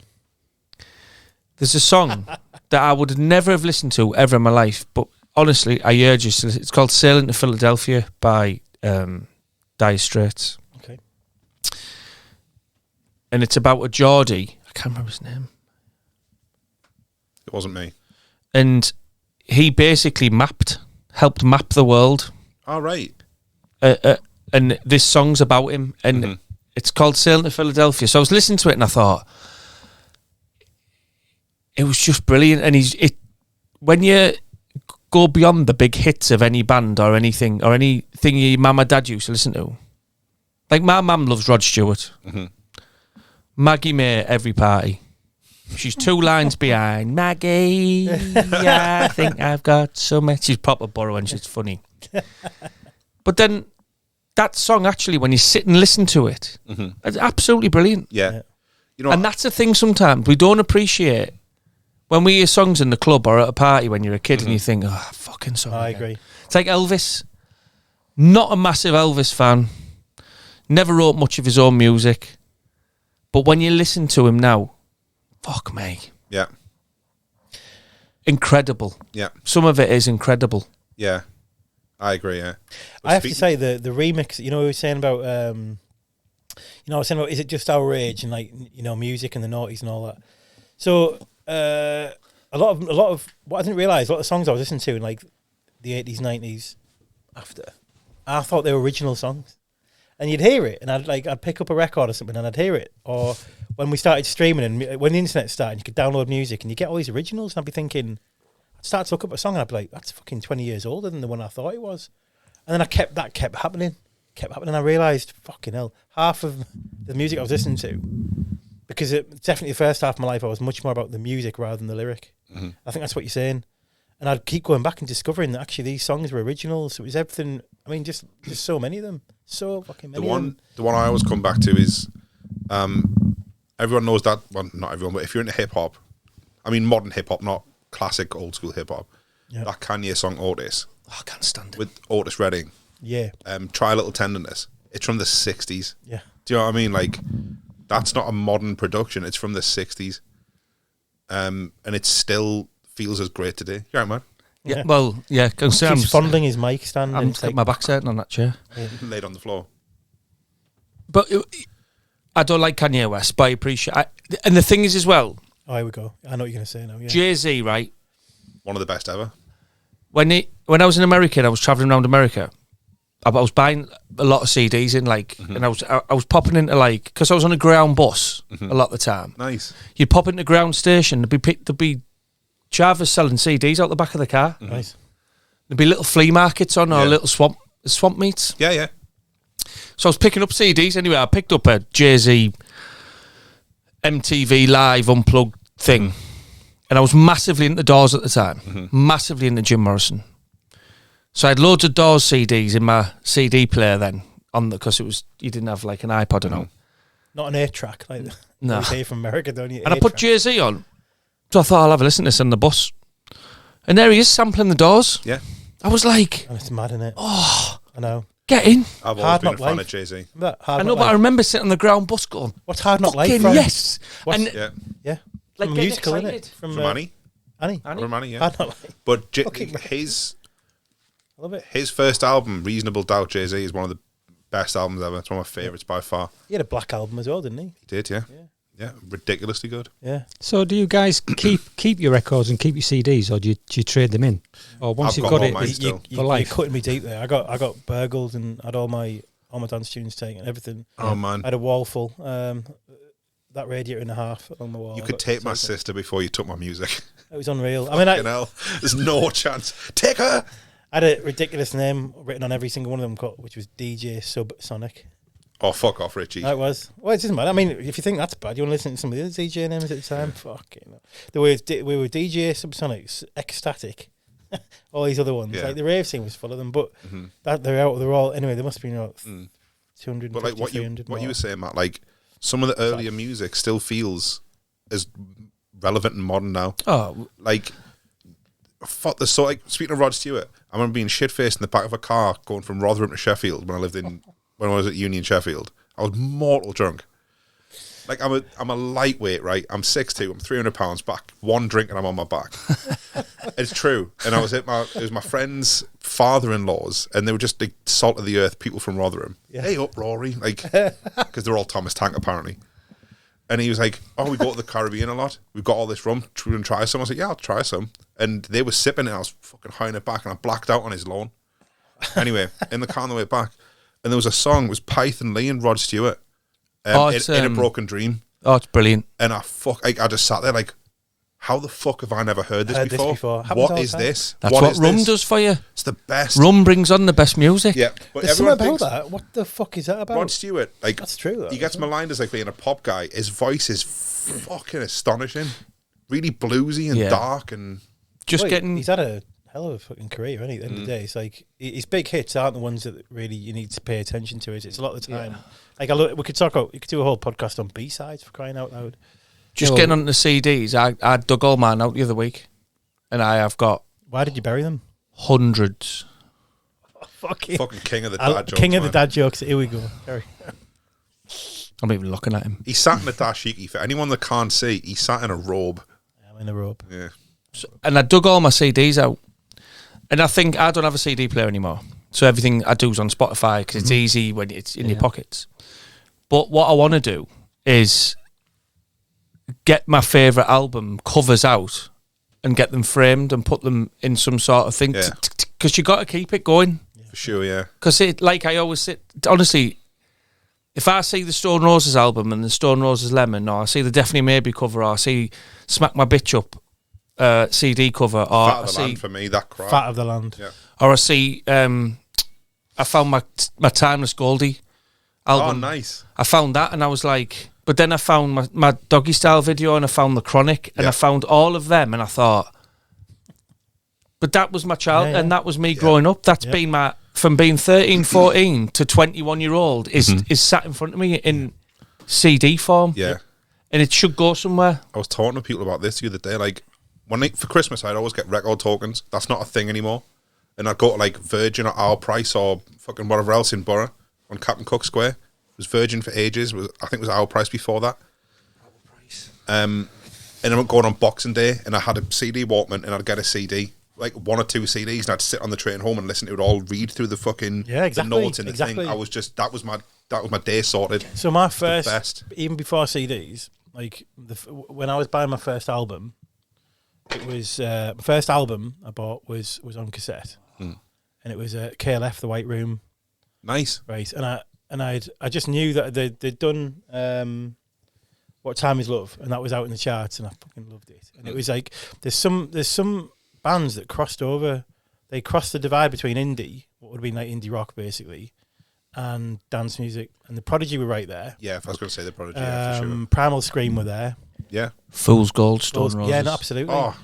there's a song that I would never have listened to ever in my life, but honestly, I urge you to listen. It's called Sailing to Philadelphia by Dire Straits. Okay. And it's about a Geordie. I can't remember his name. It wasn't me. And he basically helped map the world. All right. And this song's about him. And it's called Sailing to Philadelphia. So I was listening to it and I thought, it was just brilliant. And when you go beyond the big hits of any band or anything your mum or dad used to listen to, like my mum loves Rod Stewart. Mm-hmm. Maggie May, every party. She's 2 lines behind. Maggie, yeah, I think I've got so much. She's proper borrowing. She's funny. But then that song, actually, when you sit and listen to it, it's absolutely brilliant. Yeah. You know, And that's the thing sometimes. We don't appreciate when we hear songs in the club or at a party when you're a kid and you think, oh, fucking song. I again." agree. It's like Elvis. Not a massive Elvis fan. Never wrote much of his own music. But when you listen to him now, fuck me. Yeah. Incredible. Yeah. Some of it is incredible. Yeah. I agree, yeah. But I have to say the remix, you know, we were saying about, I was saying about, is it just our age and like, you know, music and the noughties and all that. So, a lot of what I didn't realise, a lot of songs I was listening to in like the 80s, 90s after, I thought they were original songs. And you'd hear it, and I'd pick up a record or something, and I'd hear it. Or when we started streaming, and when the internet started, you could download music, and you get all these originals. And I'd be thinking, I'd start to look up a song, and I'd be like, "That's fucking 20 years older than the one I thought it was." And then that kept happening. I realised, fucking hell, half of the music I was listening to, because it's definitely the first half of my life, I was much more about the music rather than the lyric. Mm-hmm. I think that's what you're saying. And I'd keep going back and discovering that actually these songs were originals. It was everything. I mean, just so many of them. So fucking many. The one I always come back to is, everyone knows that. Well, not everyone, but if you're into hip hop, I mean modern hip hop, not classic old school hip hop. Yep. That Kanye song Otis Oh, I can't stand it. with Otis Redding. Yeah. Try a Little Tenderness. It's from the 60s. Yeah. Do you know what I mean? Like, that's not a modern production. It's from the 60s. And it still feels as great today. You're right, man. Yeah, well, yeah. Cause Keeps fondling his mic stand. I'm and it's got like, my back setting on that chair. Laid on the floor. But I don't like Kanye West, but I appreciate. And the thing is, as well, oh, here we go. I know what you're going to say now. Yeah. Jay-Z, right? One of the best ever. When I was in America, and I was traveling around America. I was buying a lot of CDs in and I was popping into because I was on a ground bus a lot of the time. Nice. You'd pop into the ground station. There'd be Jarvis selling CDs out the back of the car. Nice. There'd be little flea markets on or Yeah. little swamp meets. Yeah, yeah. So I was picking up CDs anyway. I picked up a Jay-Z MTV Live Unplugged thing. And I was massively into Doors at the time. Massively into Jim Morrison. So I had loads of Doors CDs in my CD player then, because you didn't have like an iPod and all. Not an 8-track. Like No. you hear from America, don't you? And I put Jay-Z on. So I thought I'll have a listen to this on the bus. And there he is sampling the Doors. Yeah. I was like, And it's mad, isn't it? Oh. I know. Get in. I've always Hard been a Knock fan Life. of Jay-Z. I know, but I remember sitting on the ground bus going, What's Hard Knock Life fucking from? yes. What's- And Yeah. Yeah. like From getting musical, isn't excited. it? From Annie. Annie. From Annie, yeah. Hard Knock Life. But Fucking- his I love it. his first album, Reasonable Doubt, Jay-Z, is one of the best albums ever. It's one of my favourites by far. He had a Black album as well, didn't he? He did, yeah. Yeah, ridiculously good. Yeah. So do you guys keep your records and keep your CDs, or do you trade them in? Or once I've you've got got all it, mine you- still. You, for you're life. cutting me deep there. I got burgled and had all my dance tunes taken, everything. Oh, man. I had a wall full. That radiator and a half on the wall. You I could got take my taken. sister before you took my music. It was unreal. I mean, Fucking hell. There's no chance. Take her! I had a ridiculous name written on every single one of them, which was DJ Subsonic. Oh, fuck off, Richie. That was. Well, it doesn't matter. I mean, if you think that's bad, you want to listen to some of the other DJ names at the time? Fucking hell. We were DJ Subsonics, Ecstatic, all these other ones. Yeah. Like the rave scene was full of them, but Mhm. they're all, anyway, there must be 200, But like what 300 you more. were saying, Matt, like some of the earlier music still feels as relevant and modern now. Oh, Like, fuck, there's so like speaking of Rod Stewart, I remember being shit faced in the back of a car going from Rotherham to Sheffield when I was at uni in Sheffield. I was mortal drunk. Like I'm a lightweight, right? I'm 6'2", I'm 300 pounds back. One drink and I'm on my back. It's true. And I was it was my friend's father-in-laws, and they were just like salt of the earth people from Rotherham. Yeah. Hey up, Rory, like because they're all Thomas Tank apparently. And he was like, "Oh, we go to the Caribbean a lot. We've got all this rum. Should we try some?" I was like, "Yeah, I'll try some." And they were sipping it. I was fucking high it back, and I blacked out on his lawn. Anyway, in the car on the way back, and there was a song. It was Python Lee and Rod Stewart. In a Broken Dream. oh, it's brilliant. And I just sat there like, how the fuck have I never heard this before? Happens all What the is time. this? That's what is rum this? does for you. It's the best. Rum brings on the best music. Yeah, but There's something everyone about thinks that. What the fuck is that about? Rod Stewart, like That's true, though, he gets isn't it? maligned as like being a pop guy. His voice is fucking astonishing, really bluesy and Yeah. dark, and Just Well, getting. He's had a hell of a fucking career, hasn't he? At the end of the day, it's like his big hits aren't the ones that really you need to pay attention to. It's a lot of the time. Like we could talk about. You could do a whole podcast on B-sides for crying out loud. Just getting onto the CDs. I dug all mine out the other week, and I have got Why did you bury them? hundreds. Fucking king of the dad jokes. king of the man. dad jokes. Here we go. Sorry. I'm even looking at him. He sat in a dashiki. For anyone that can't see, he sat in a robe. I'm in the robe. Yeah, And I dug all my CDs out. And I think I don't have a CD player anymore. So everything I do is on Spotify because it's easy when it's in your pockets. But what I want to do is get my favourite album covers out and get them framed and put them in some sort of thing. Yeah. Because you got to keep it going. for sure. Yeah, Because like I always say, honestly, if I see the Stone Roses album and the Stone Roses Lemon, or I see the Definitely Maybe cover, or I see Smack My Bitch Up CD cover, or Fat I of the see, land for me. That crap. Fat of the land. Yeah. or I see, I found my Timeless Goldie album. Oh, nice. I found that, and I was like, but then I found my Doggy Style video, and I found the Chronic, and Yeah. I found all of them, and I thought, but that was my child, Yeah. and that was me growing up. That's been my, from being 13, 14 to 21-year-old is sat in front of me in CD form. Yeah. And it should go somewhere. I was talking to people about this the other day. Like, for Christmas, I'd always get record tokens. That's not a thing anymore. And I'd go to like Virgin or Our Price or fucking whatever else in Borough on Captain Cook Square. It was Virgin for ages. I think it was Our Price before that. And I went going on Boxing Day, and I had a CD Walkman, and I'd get a CD, like one or two CDs, and I'd sit on the train home and listen to it all, read through the fucking the notes and the thing. I was just that was my day sorted. So my best. first, even before CDs, like when I was buying my first album, it was the first album I bought was on cassette, and it was KLF, The White Room, Nice. right? And I just knew that they'd done What Time Is Love, and that was out in the charts, and I fucking loved it. And it was like there's some bands that crossed over. They crossed the divide between indie, what would have been like indie rock basically, and dance music. And the Prodigy were right there. Yeah, if I was going to say the Prodigy, yeah, for sure. Primal Scream were there. Yeah. Fool's Gold, Stone Roses. Yeah, no, absolutely. Oh,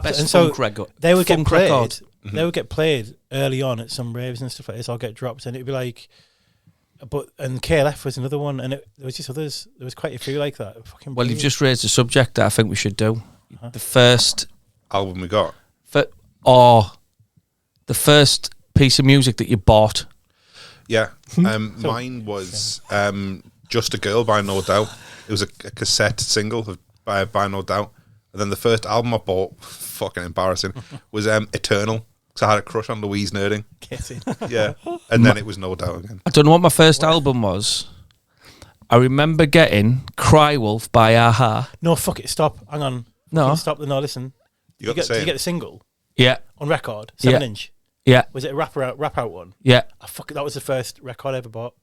Best And so funk record. they would get funk played. record. They would get played early on at some raves and stuff like this. I'll get dropped, and it'd be like, and KLF was another one, and there was just others. There was quite a few like that. Fucking Well, brilliant. you've just raised a subject that I think we should do. The first, album we got. or the first piece of music that you bought. Yeah. Mine was Just a Girl by No Doubt. It was a cassette single by No Doubt. And then the first album I bought, fucking embarrassing, was Eternal. Because I had a crush on Louise Nerding. Yeah. And then it was No Doubt again. I don't know what my first album was. I remember getting Cry Wolf by Aha. No, fuck it. Stop. Hang on. No. Stop. No, listen. You Did you get the single Yeah. on record? 7-inch? Yeah. Was it a rap out one? Yeah. Oh, fuck it. That was the first record I ever bought.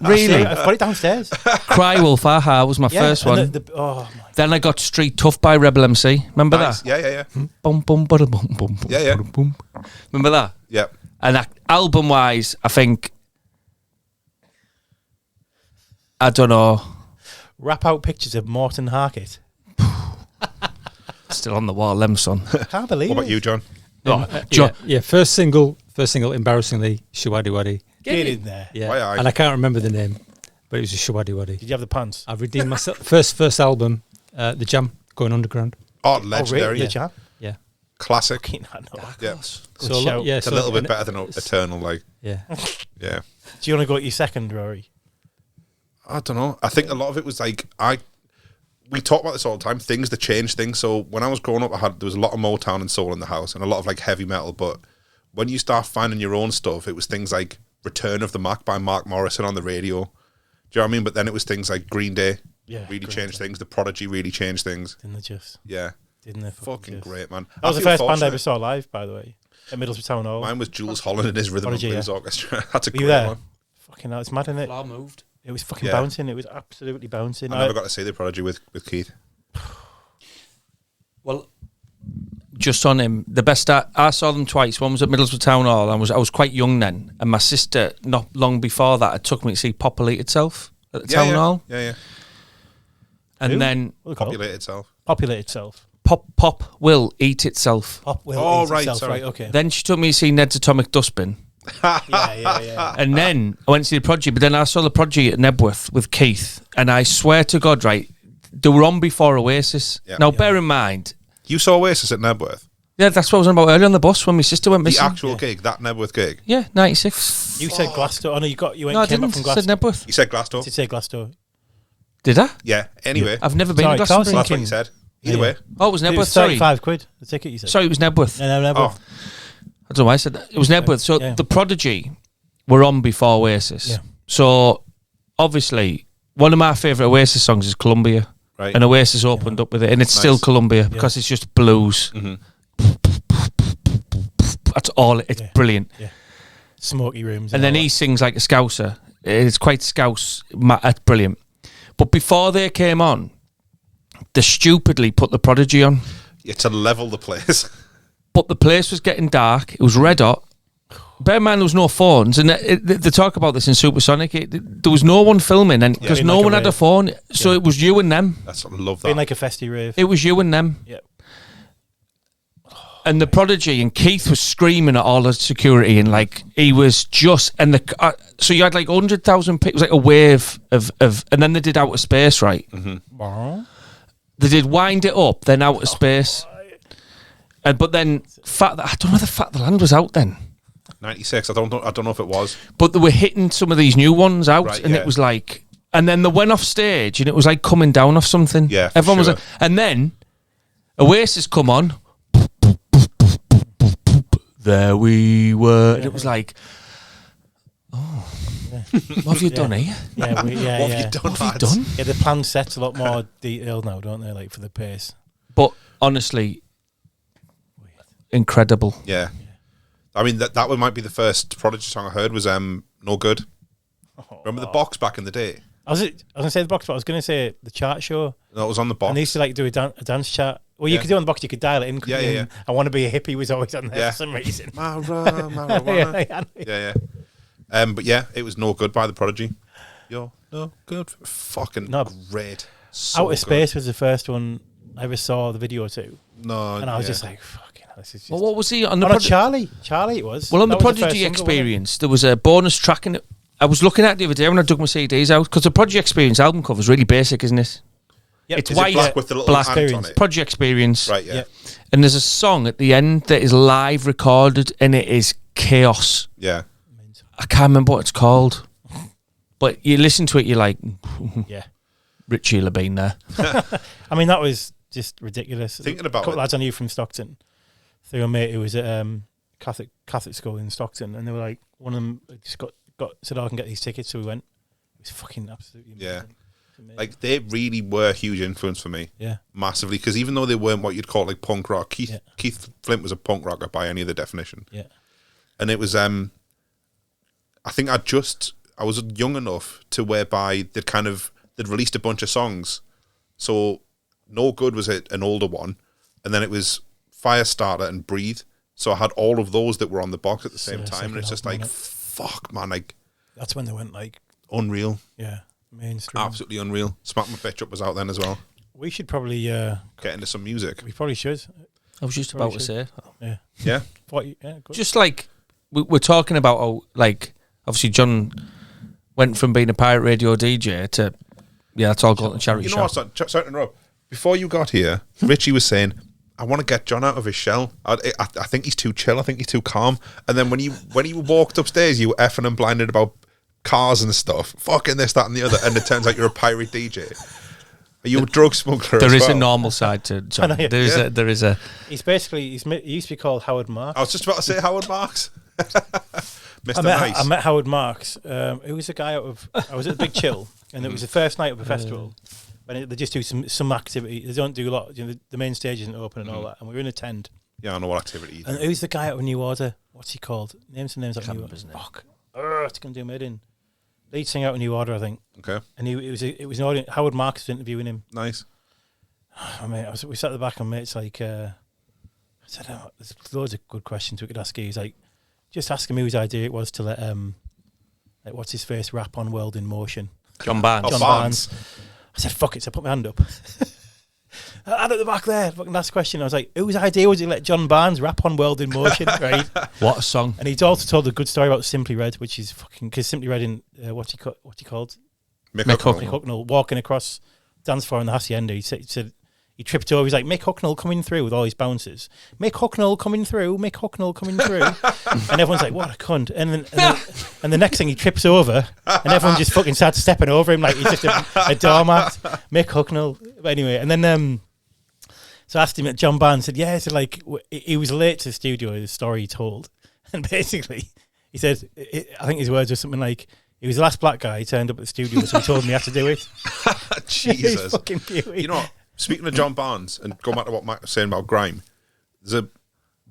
Really? I've got it downstairs. Cry Wolf, Aha was my first one. Oh, my. Then I got Street Tough by Rebel MC. Remember that? Yeah. Bum, bum, bada, bum, bum, bum, Yeah. bada, bum. Remember that? Yeah. And that, album-wise, I think... I don't know. Rap out pictures of Morton Harkett. Still on the wall, them son. Can't believe What it. about you, John? John. Yeah, first single, embarrassingly, Shawadi Wadi. Get in there. Yeah, Why I? and I can't remember the name, but it was a Shawadi Wadi. Did you have the pants? I've redeemed myself. First album, The Jam, Going Underground. Oh, legendary. Really? The Jam? Yeah. Classic. Fucking hell, no. Yeah. So shout. yeah, It's a little bit better than Eternal, like. Yeah. Yeah. Do you want to go at your second, Rory? I don't know. I think a lot of it was like we talk about this all the time. Things that change things. So when I was growing up, there was a lot of Motown and soul in the house, and a lot of like heavy metal. But when you start finding your own stuff, it was things like "Return of the Mac" by Mark Morrison on the radio. Do you know what I mean? But then it was things like Green Day. Yeah, really Green changed Day. things. The Prodigy really changed things. Didn't they just? Yeah, Didn't they? fucking just? great, man. That was I the feel first band I fortunate. ever saw live, by the way, at Middlesbrough Town Hall. Mine was Jules Holland and his Rhythm and Prodigy, Blues yeah. Orchestra. That's a Were great you there? one. Fucking hell, it's mad, isn't it? Floor moved. It was fucking Yeah. bouncing. It was absolutely bouncing. I never got to see the Prodigy with Keith. Well, just on him, the best I saw them twice. One was at Middlesbrough Town Hall. I was quite young then, and my sister, not long before that, had took me to see Populate Itself at the Town Hall. Yeah. And Who? then What are they called? Populate itself. Populate itself. Pop will eat itself. Pop will Oh, eat right, itself. sorry. Right, okay. Then she took me to see Ned's Atomic Dustbin. yeah. And then I went to see the Prodigy, but then I saw the Prodigy at Nebworth with Keith, and I swear to God, right, they were on before Oasis. Yeah. Now, bear in mind, You saw Oasis at Nebworth? yeah, that's what I was on about earlier on the bus when my sister went The missing. actual gig, that Nebworth gig? Yeah, 96. You said Glasgow. Oh no, you went. No, I came back didn't. from I said Glasgow. Nebworth. You said Glasgow? Did you say Glasgow? Did I? Yeah, anyway. I've never been Sorry, to Carl's Glastonbury. That's what you said. Either way. Oh, it was It Nebworth, was sorry. 35 quid. The ticket you said. Sorry, it was Nebworth. No, never. Oh, I don't know why I said that. It was Nebworth. So Yeah. the Prodigy were on before Oasis. Yeah. So obviously, one of my favourite Oasis songs is Columbia. right. And Oasis opened up with it. And it's still Nice. Columbia because it's just blues. Mhm. That's all. It's Yeah. brilliant. Smoky rooms. And then all he sings like a Scouser. It's quite Scouse. That's brilliant. But before they came on, they stupidly put the Prodigy on. Yeah, to level the place. But the place was getting dark. It was red hot. Bear in mind, there was no phones. And they talk about this in Supersonic. There was no one filming and because Being no like a one had a rave. phone. So it was you and them. I love Being that. like a festy rave. It was you and them. Yeah. And the Prodigy and Keith was screaming at all the security and like he was just and the so you had like 100,000 people. It was like a wave of and then they did Outer Space, right? Mm-hmm. They did Wind It Up, then Outer Space, and but then I don't know if Fat the Land was out then, 96. I don't know if it was. but they were hitting some of these new ones out, Right, and yeah. it was like, and then they went off stage and it was like coming down off something. Yeah, for everyone was sure. like, and then Oasis come on. There we were. And it was like, what have you done here? Yeah, What have you done, What have you lads? done? Yeah, the plan set's a lot more detailed now, don't they? Like for the pace. But honestly, incredible. Yeah. I mean, that might be the first Prodigy song I heard was No Good. Remember the box back in the day? I was gonna say the box, but I was gonna say the chart show. No, it was on the box. And they used to like do a dance chart. Well, you Yeah. could do it on the box. You could dial it in. couldn't Yeah, you? yeah, And I want to be a hippie was always on there Yeah. for some reason. Marijuana. yeah. Yeah. But yeah, it was No Good by the Prodigy. You're no good. Fucking No. great. So Outer good. Space was the first one I ever saw the video to, No. and I was yeah. just like, "Fucking hell, this is just." Well, what was he on the Oh, no, Prodigy? Charlie, it was. Well, on That the was first Prodigy single, wasn't it? Experience, there was a bonus track in it. I was looking at it the other day when I dug my CDs out because the Prodigy Experience album cover is really basic, isn't it? Yep. It's Is white, it black with the little black ant on Experience. it? Prodigy Experience, Right, yeah. Yeah. and there's a song at the end that is live recorded, and it is chaos. Yeah. I can't remember what it's called. But you listen to it, you're like, Yeah. Richie will have been there. I mean, that was just ridiculous. Thinking about a couple it. lads I knew from Stockton, through a mate who was at Catholic school in Stockton, and they were like, one of them just got said, "I can get these tickets," so we went. It was fucking absolutely amazing. Yeah. Amazing. Like, they really were a huge influence for me. Yeah. Massively. Because even though they weren't what you'd call like punk rock, Keith Yeah. Keith Flint was a punk rocker by any other definition. Yeah. And it was, I think I was young enough to whereby they'd released a bunch of songs. So No Good was an older one. And then it was Firestarter and Breathe. So I had all of those that were on the box at the same time. And it's just like, fuck, man, like, That's when they went like, unreal. yeah, mainstream. Absolutely unreal. Smack My Bitch Up was out then as well. We should probably Get into some music. we probably should. I was just about to say. Yeah. Yeah? Yeah, good. Just like, we're talking about, like, obviously John went from being a pirate radio DJ to, that's all going to charity You know shop. what? Sorry to interrupt. Before you got here, Richie was saying, I want to get John out of his shell. I think he's too chill. I think he's too calm. And then when you walked upstairs, you were effing and blinded about cars and stuff. Fucking this, that, and the other. And it turns out you're a pirate DJ. Are you a drug smuggler There as is well? a normal side to John. I know, yeah. There is a. He's basically he used to be called Howard Marks. I was just about to say Howard Marks. Mr. I Nice. met Howard Marks. Who was a guy out of? I was at the Big Chill, and it was the first night of a festival. And they just do some activity. They don't do a lot. You know, the main stage isn't open and all that. And we were in a tent. Yeah, I know what activity you do. And who's the guy out of New Order? What's he called? Names like New Order. isn't it? Fuck. It's going to do me in. Lead singer out of New Order, I think. Okay, And it was an audience. Howard Marks was interviewing him. nice. I mean, we sat at the back and mates like, I said, there's loads of good questions we could ask you. He's like, just ask him whose idea it was to let like what's his face rap on World in Motion. John Barnes. John Barnes. I said, fuck it, so I put my hand up. Hand at the back there, fucking last question. I was like, whose idea was it to let John Barnes rap on World in Motion, right? What a song. And he's also told a good story about Simply Red, which is fucking, because Simply Red in, what's he called? Mick Mick Hucknall. Hucknall, walking across dance floor in the Hacienda. He said he tripped over. He's like, Mick Hucknall coming through with all his bouncers. Mick Hucknall coming through. Mick Hucknall coming through. And everyone's like, what a cunt. And the next thing he trips over, and everyone just fucking starts stepping over him like he's just a doormat. Mick Hucknall. But anyway, and then so I asked him at John Barnes, said, yeah, so like he was late to the studio, the story he told. And basically, he said, I think his words were something like, he was the last black guy. He turned up at the studio, so he told me he had to do it. Jesus. He's fucking beauty. You know what? Speaking of John Barnes, and going back to what Mike was saying about grime, there's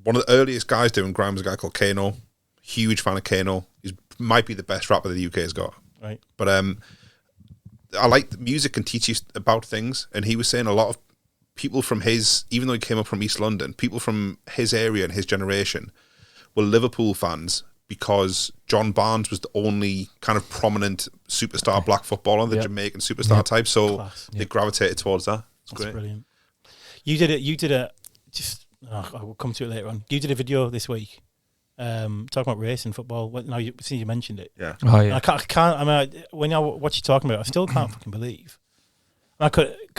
one of the earliest guys doing grime was a guy called Kano. Huge fan of Kano. He might be the best rapper the UK has got. Right. But I like the music can teach you about things, and he was saying a lot of people from his, even though he came up from East London, people from his area and his generation were Liverpool fans because John Barnes was the only kind of prominent superstar black footballer, the Jamaican superstar type. So Class. they gravitated towards that. It's That's great. brilliant. You did a just. I will come to it later on. You did a video this week, talking about race and football. Now since you mentioned it, Yeah. Oh, And yeah. I can't. I mean, when I what you're talking about, I still can't fucking believe.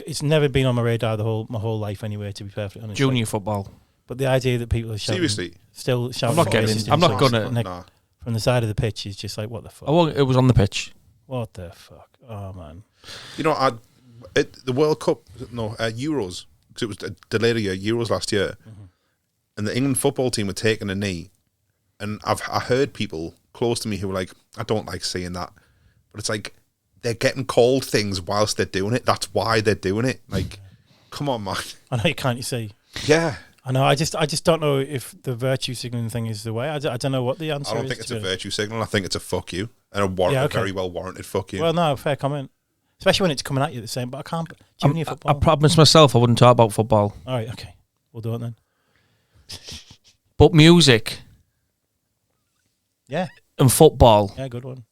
It's never been on my radar my whole life anyway. To be perfectly honest, Junior football. But the idea that people are shouting, Seriously? still shouting, I'm not getting racist in- I'm not insults gonna- from the- Nah. from the side of the pitch is just like, what the fuck? It was on the pitch. What the fuck? Oh man. You know, the World Cup, Euros, because it was delayed a year, Euros last year, and the England football team were taking a knee, and I heard people close to me who were like, I don't like seeing that, but it's like, they're getting called things whilst they're doing it. That's why they're doing it. Like, come on, man. I know you can't. You see. Yeah. I know. I just don't know if the virtue signaling thing is the way. I don't know what the answer is. I don't think it's to a it. virtue signal. I think it's a fuck you, and a very well warranted fuck you. Well, no, fair comment. Especially when it's coming at you the same. But I can't. Junior I football. promised myself I wouldn't talk about football. All right. Okay. We'll do it then. But music Yeah. and football Yeah. Good one.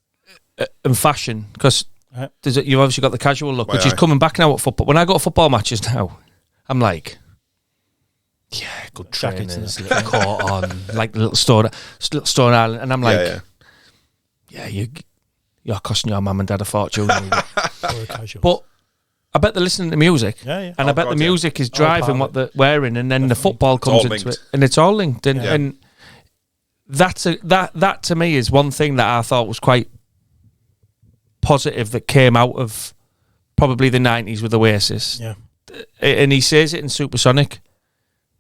and fashion, because Right. you've obviously got the casual look, Well, which is aye. coming back now at football. When I go to football matches now, I'm like, yeah, good Jackets trainers, and little coat on, like little Stone Island, and I'm like, yeah, you're costing your mum and dad a fortune. Or a casual. But I bet they're listening to music, yeah. Yeah. and I bet God, the yeah. music is part driving of what it. they're wearing, and then the Definitely. football comes all into linked. it, and it's all linked. And, Yeah. and that to me is one thing that I thought was quite positive that came out of probably the 90s with Oasis. Yeah. And he says it in Supersonic.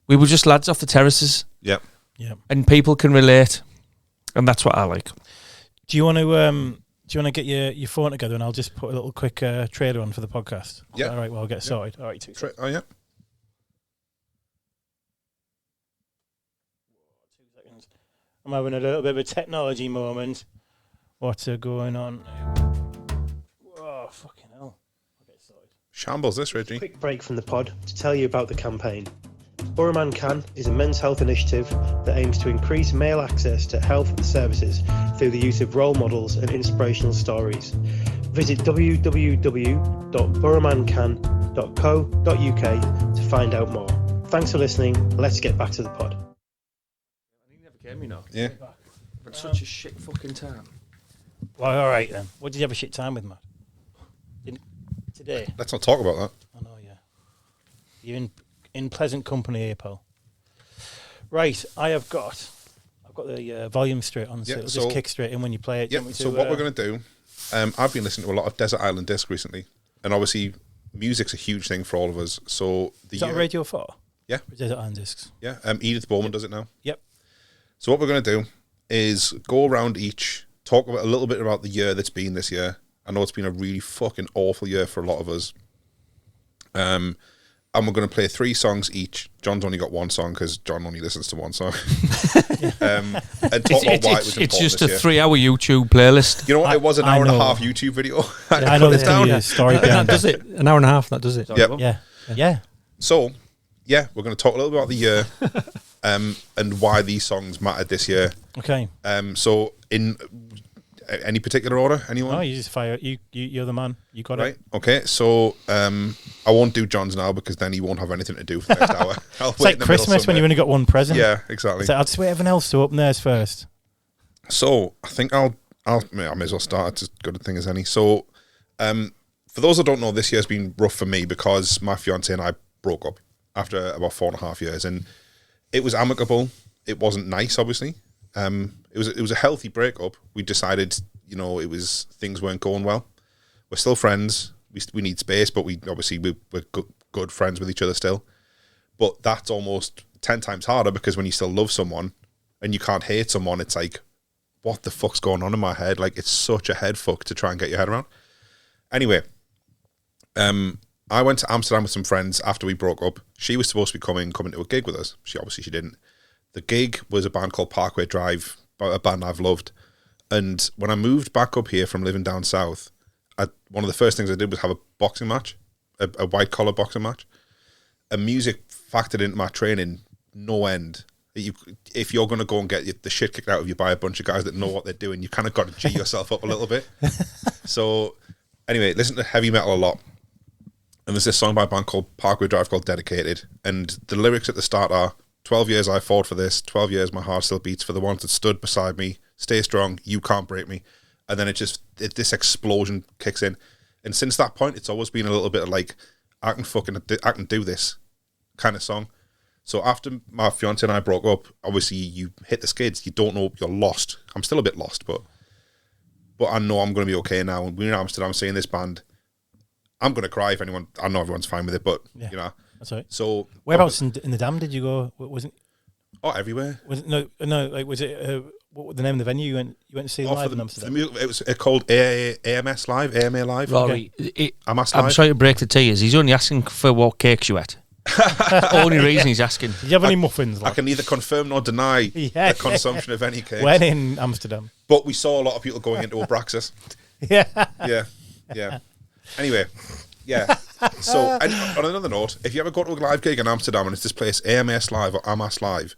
We were just lads off the terraces. Yep. Yeah. And people can relate. And that's what I like. Do you want to get your phone together and I'll just put a little quick trailer on for the podcast? Yeah. All right, well, I'll get started. All right, Oh, yeah. 2 seconds. I'm having a little bit of a technology moment. What's going on? Oh, fucking hell. I'll get started. Shambles this, Richie. Quick break from the pod to tell you about the campaign. Borough Can is a men's health initiative that aims to increase male access to health services through the use of role models and inspirational stories. Visit www.boroughmancan.co.uk to find out more. Thanks for listening. Let's get back to the pod. He never came, you know. Yeah. I've had such a shit fucking time. Well, all right then. What did you have a shit time with, Matt? Today? Let's not talk about that. I know, yeah. You're in pleasant company here, pal. Right, I've got the volume straight on, so it'll just kick straight in when you play it. Yeah, so what we're going to do, I've been listening to a lot of Desert Island Disc recently, and obviously music's a huge thing for all of us. So is that Radio 4? Yeah. Desert Island Discs? Yeah, Edith Bowman does it now. Yep. So what we're going to do is go around each, talk about a little bit about the year that's been this year. I know it's been a really fucking awful year for a lot of us. And we're going to play 3 songs each. John's only got 1 song because John only listens to 1 song. And talk about why it was important. It's just a 3-hour YouTube playlist. You know what? It was an hour and a half YouTube video. I know this down. Story that does it. An hour and a half. That does it. Yep. Yeah. So, yeah, we're going to talk a little bit about the year and why these songs mattered this year. Okay. So, in any particular order, anyone? Oh, you just fire. You're the man. You got right. it. Okay. So, I won't do John's now because then he won't have anything to do for the next hour. It's like Christmas when you've only got one present. Yeah, exactly. So I'll just wait everyone else to open theirs first. So I think I may as well start. It's as good a thing as any. So, for those that don't know, this year's been rough for me because my fiance and I broke up after about 4.5 years, and it was amicable. It wasn't nice, obviously. It was a healthy breakup. We decided, things weren't going well. We're still friends. We need space, but we're good friends with each other still. But that's almost 10 times harder because when you still love someone and you can't hate someone, it's like, what the fuck's going on in my head? Like, it's such a head fuck to try and get your head around. Anyway, I went to Amsterdam with some friends after we broke up. She was supposed to be coming to a gig with us. She didn't. The gig was a band called Parkway Drive, a band I've loved. And when I moved back up here from living down south, one of the first things I did was have a boxing match, a white-collar boxing match. And music factored into my training no end. If you're going to go and get the shit kicked out of you by a bunch of guys that know what they're doing, you kind of got to G yourself up a little bit. So, anyway, listen to heavy metal a lot. And there's this song by a band called Parkway Drive called Dedicated. And the lyrics at the start are, 12 years I fought for this, 12 years my heart still beats for the ones that stood beside me. Stay strong, you can't break me. And then this explosion kicks in. And since that point, it's always been a little bit of like, I can do this kind of song. So after my fiance and I broke up, obviously you hit the skids. You don't know, you're lost. I'm still a bit lost, but I know I'm going to be okay now. And we're in Amsterdam seeing this band. I'm going to cry if anyone, I know everyone's fine with it, but That's right. So whereabouts in the Dam did you go? Wasn't? Oh, everywhere. Was it no? Like was it? What was the name of the venue you went to see live in Amsterdam? It was called AMS Live, AMA Live. Rory, okay. I'm sorry to break the to you. He's only asking for what cakes you ate. Only reason he's asking. Did you have any muffins? I can neither confirm nor deny the consumption of any cakes. When in Amsterdam. But we saw a lot of people going into Abraxas. Yeah. Anyway, yeah. So, and on another note, if you ever go to a live gig in Amsterdam and it's this place, AMS Live or AMAS Live,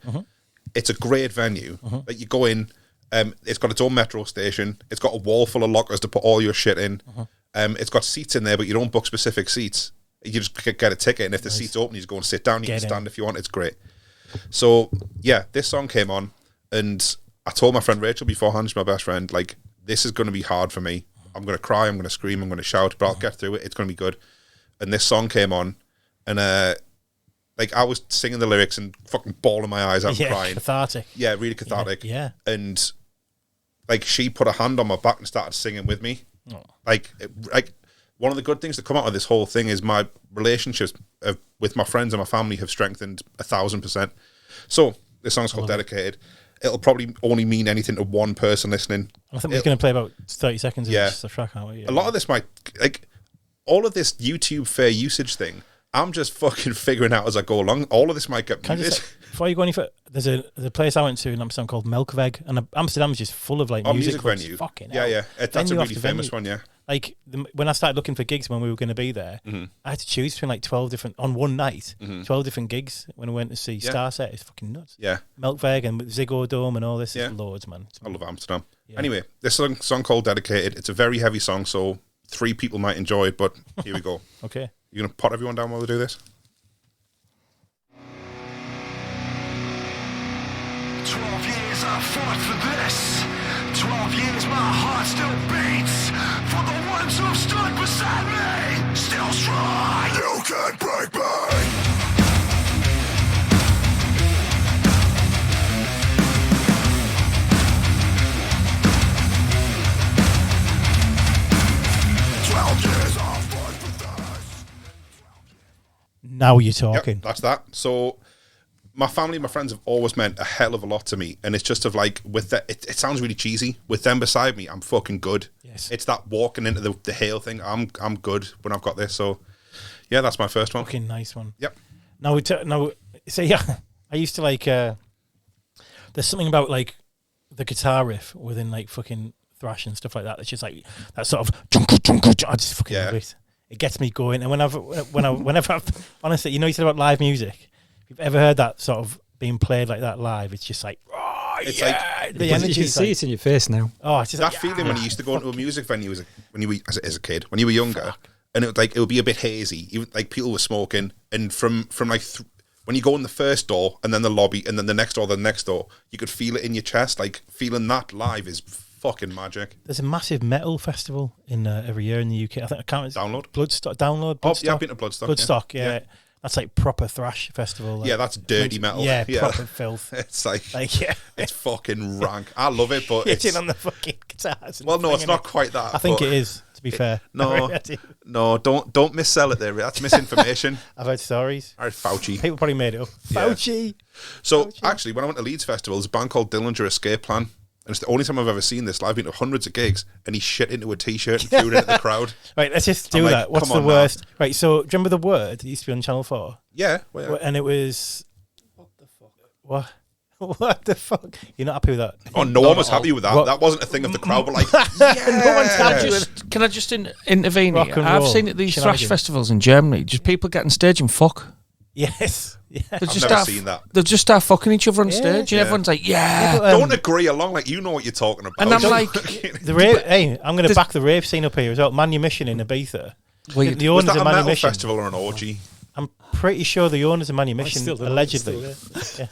it's a great venue. Like you go in, it's got its own metro station. It's got a wall full of lockers to put all your shit in. It's got seats in there, but you don't book specific seats. You just get a ticket, and if the seat's open, you just go and sit down. You can stand if you want. It's great. So, yeah, this song came on, and I told my friend Rachel beforehand, she's my best friend, like, this is going to be hard for me. I'm going to cry, I'm going to scream, I'm going to shout, but I'll get through it. It's going to be good. And this song came on, and like I was singing the lyrics and fucking bawling my eyes out and crying. Cathartic. Yeah, really cathartic. Yeah. And like she put a hand on my back and started singing with me. Oh. Like one of the good things that come out of this whole thing is my relationships with my friends and my family have strengthened 1,000%. So this song's called Dedicated. It'll probably only mean anything to one person listening. I think we're going to play about 30 seconds of the track, aren't we? Yeah. A lot of this might, like, all of this YouTube fair usage thing, I'm just fucking figuring out as I go along. All of this might get muted. Before you go any further, there's a place I went to in Amsterdam called Melkweg, and Amsterdam's just full of like music venue. Fucking hell. Yeah. That's a really famous one, yeah. Like when I started looking for gigs when we were going to be there, I had to choose between like 12 different on one night, 12 different gigs when I went to see Starset. It's fucking nuts. Yeah, Melkweg and Ziggo Dome and all this. Is loads, man. I love Amsterdam. Yeah. Anyway, this song called Dedicated. It's a very heavy song, so 3 people might enjoy it. But here we go. Okay, you gonna pot everyone down while we do this? 12 years I fought for this. 12 years my heart still beats. For the ones who've stood beside me, still strong. You can't break me. now you're talking. Yep, that's that. So my family, my friends have always meant a hell of a lot to me, and it's just of like with that. It sounds really cheesy. With them beside me, I'm fucking good. Yes, it's that walking into the hail thing. I'm good when I've got this. So yeah, that's my first one. Fucking nice one. Yep. Now see, yeah, I used to like. There's something about like the guitar riff within like fucking thrash and stuff like that. It's just like that sort of. I just fucking love it. It gets me going, and whenever I've honestly, you said about live music. If you've ever heard that sort of being played like that live, it's just like, it's like the energy. You can see it in your face now. Oh, it's just that feeling when you used to go into a music venue when you were as a kid, when you were younger, and it would be a bit hazy. Even like people were smoking, and from like when you go in the first door and then the lobby and then the next door, you could feel it in your chest. Like feeling that live is fucking magic. There's a massive metal festival in every year in the UK. I think I can't. Download. Bloodstock. Oh, yeah, I've been to Bloodstock. Bloodstock, yeah. That's like proper thrash festival. Like, yeah, that's dirty metal. Yeah, proper filth. It's like it's fucking rank. I love it, but it's hitting on the fucking guitars. Well, no, it's not quite that. I think it is. To be fair, no, don't missell it there. That's misinformation. I've heard stories. All right, Fauci. People probably made it up. Fauci. So actually, when I went to Leeds Festival, there's a band called Dillinger Escape Plan. And it's the only time I've ever seen this live. I've been to hundreds of gigs, and he shit into a t-shirt and threw it into the crowd. Right, let's just do that. What's the worst? Now. Right, so do you remember The Word? It used to be on Channel 4. Yeah. And it was... What the fuck? What the fuck? You're not happy with that? Oh, no one was happy with that. What? That wasn't a thing of the crowd, but like, no one's happy with it. Can I just intervene here? I've seen at these thrash festivals in Germany, just people get on stage and fuck. Yes. Yeah. I've never seen that. They'll just start fucking each other on stage, and everyone's like, don't agree along, like, you know what you're talking about. And I'm like, hey, I'm going to back the rave scene up here as well. Manumission in Ibiza. The owners of Manumission festival or an orgy? I'm pretty sure the owners of Manumission, allegedly. Yeah.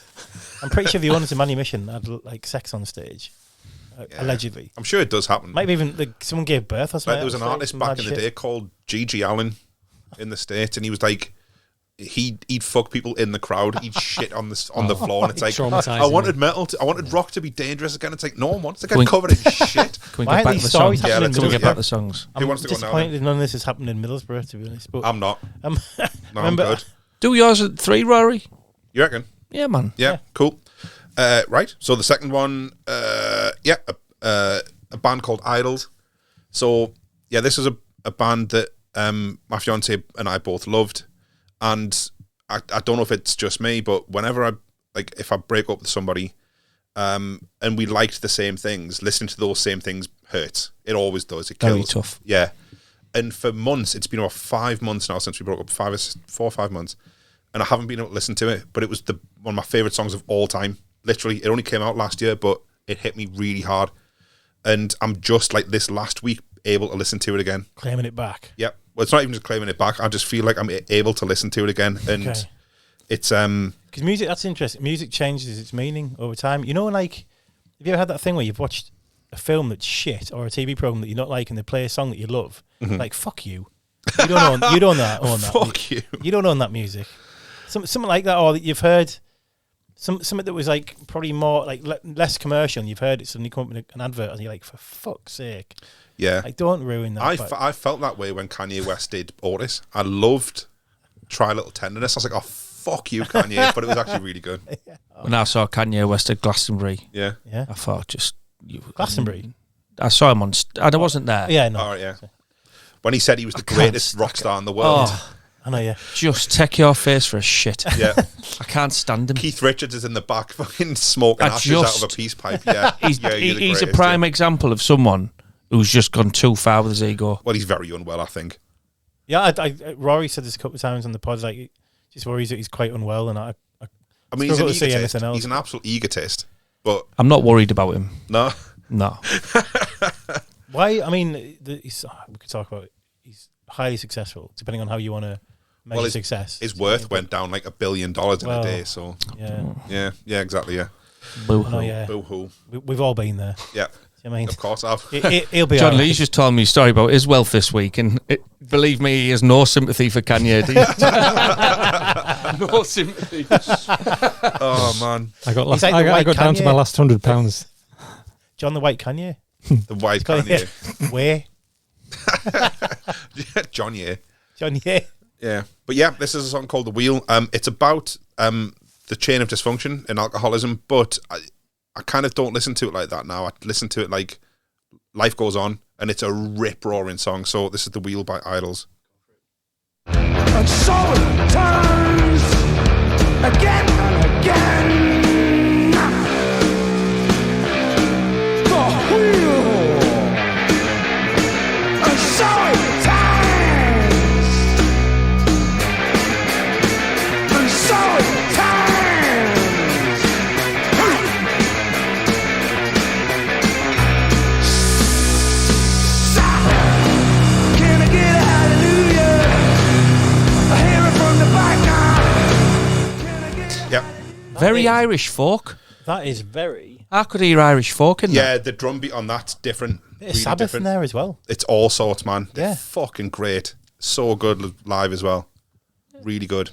I'm pretty sure the owners of Manumission had like sex on stage. Allegedly. I'm sure it does happen. Maybe even someone gave birth or something. There was an artist back in the day called Gigi Allen in the States, and he was like, he'd fuck people in the crowd. He'd shit on the floor, and it's like, I wanted I wanted rock to be dangerous again. It's like, no one wants to get covered in shit. Can we get back to the songs? Yeah, let's get back to the songs. Who wants to go now? I'm disappointed none of this has happened in Middlesbrough, to be honest. But I'm not. No, I'm good. Do yours at 3, Rory? You reckon? Yeah, man. Yeah. Cool. Right. So the second one, a band called Idols. So yeah, this is a band that my fiance and I both loved. And I don't know if it's just me, but whenever if I break up with somebody, and we liked the same things, listening to those same things hurts. It always does. It kills. Very tough. Yeah. And for months, it's been about 5 months now since we broke up, 4 or 5 months, and I haven't been able to listen to it. But it was one of my favorite songs of all time. Literally, it only came out last year, but it hit me really hard. And I'm just like this last week able to listen to it again, claiming it back. Yep. Well, it's not even just claiming it back. I just feel like I'm able to listen to it again, and it's because music. That's interesting. Music changes its meaning over time. Like, have you ever had that thing where you've watched a film that's shit or a TV program that you don't like, and they play a song that you love? Mm-hmm. Like, fuck you. You don't own that. Fuck you. You don't own that music. something like that, or that you've heard something that was like probably more like less commercial, and you've heard it suddenly come up in an advert, and you're like, for fuck's sake, Yeah. like don't ruin that. I felt that way when Kanye West did Otis. I loved Try a Little Tenderness. I was like, oh, fuck you, Kanye, but it was actually really good. When I saw Kanye West at Glastonbury, Yeah. I thought Glastonbury. I saw him on. I wasn't there. Yeah, no. All right, yeah. When he said he was the greatest rock star in the world. Oh, I know, yeah. just take your face for a shit. Yeah. I can't stand him. Keith Richards is in the back fucking smoking ashes out of a peace pipe. Yeah. He's you're the a greatest, prime example of someone who's just gone too far with his ego. Well, he's very unwell, I think. Yeah, Rory said this a couple of times on the pod, like, he just worries that he's quite unwell, and I mean, he's an struggle to see egotist. anything else. He's an absolute egotist. But I'm not worried about him. no. No. Why? I mean, we could talk about it. He's highly successful, depending on how you want to measure success. His worth went down like $1 billion in a day. So Yeah. yeah, exactly. Yeah. Oh, yeah. Boo hoo. We've all been there. Yeah. I mean, Of course I've. he'll be John all right. Lee's just told me a story about his wealth this week, and believe me, he has no sympathy for Kanye. No sympathy. Oh man, I got He's like the I white got down to Kanye. my last £100. John the White Kanye. the white Kanye. Where? John, yeah. John, yeah. Yeah, but yeah, this is a song called "The Wheel." It's about the chain of dysfunction and alcoholism, but I kind of don't listen to it like that now. I listen to it like life goes on, and it's a rip-roaring song. So this is "The Wheel" by Idols. And so it turns again and again. The wheel. And so it turns. And so it turns. Can I get a hallelujah? I hear it from the back now. Can I get a Yep. Very Irish folk. That is very. I could hear Irish folk in Yeah, the drum beat on that's different. Bit of Sabbath different. in there as well. It's all sorts, man. They're Yeah. fucking great. So good live as well. Really good.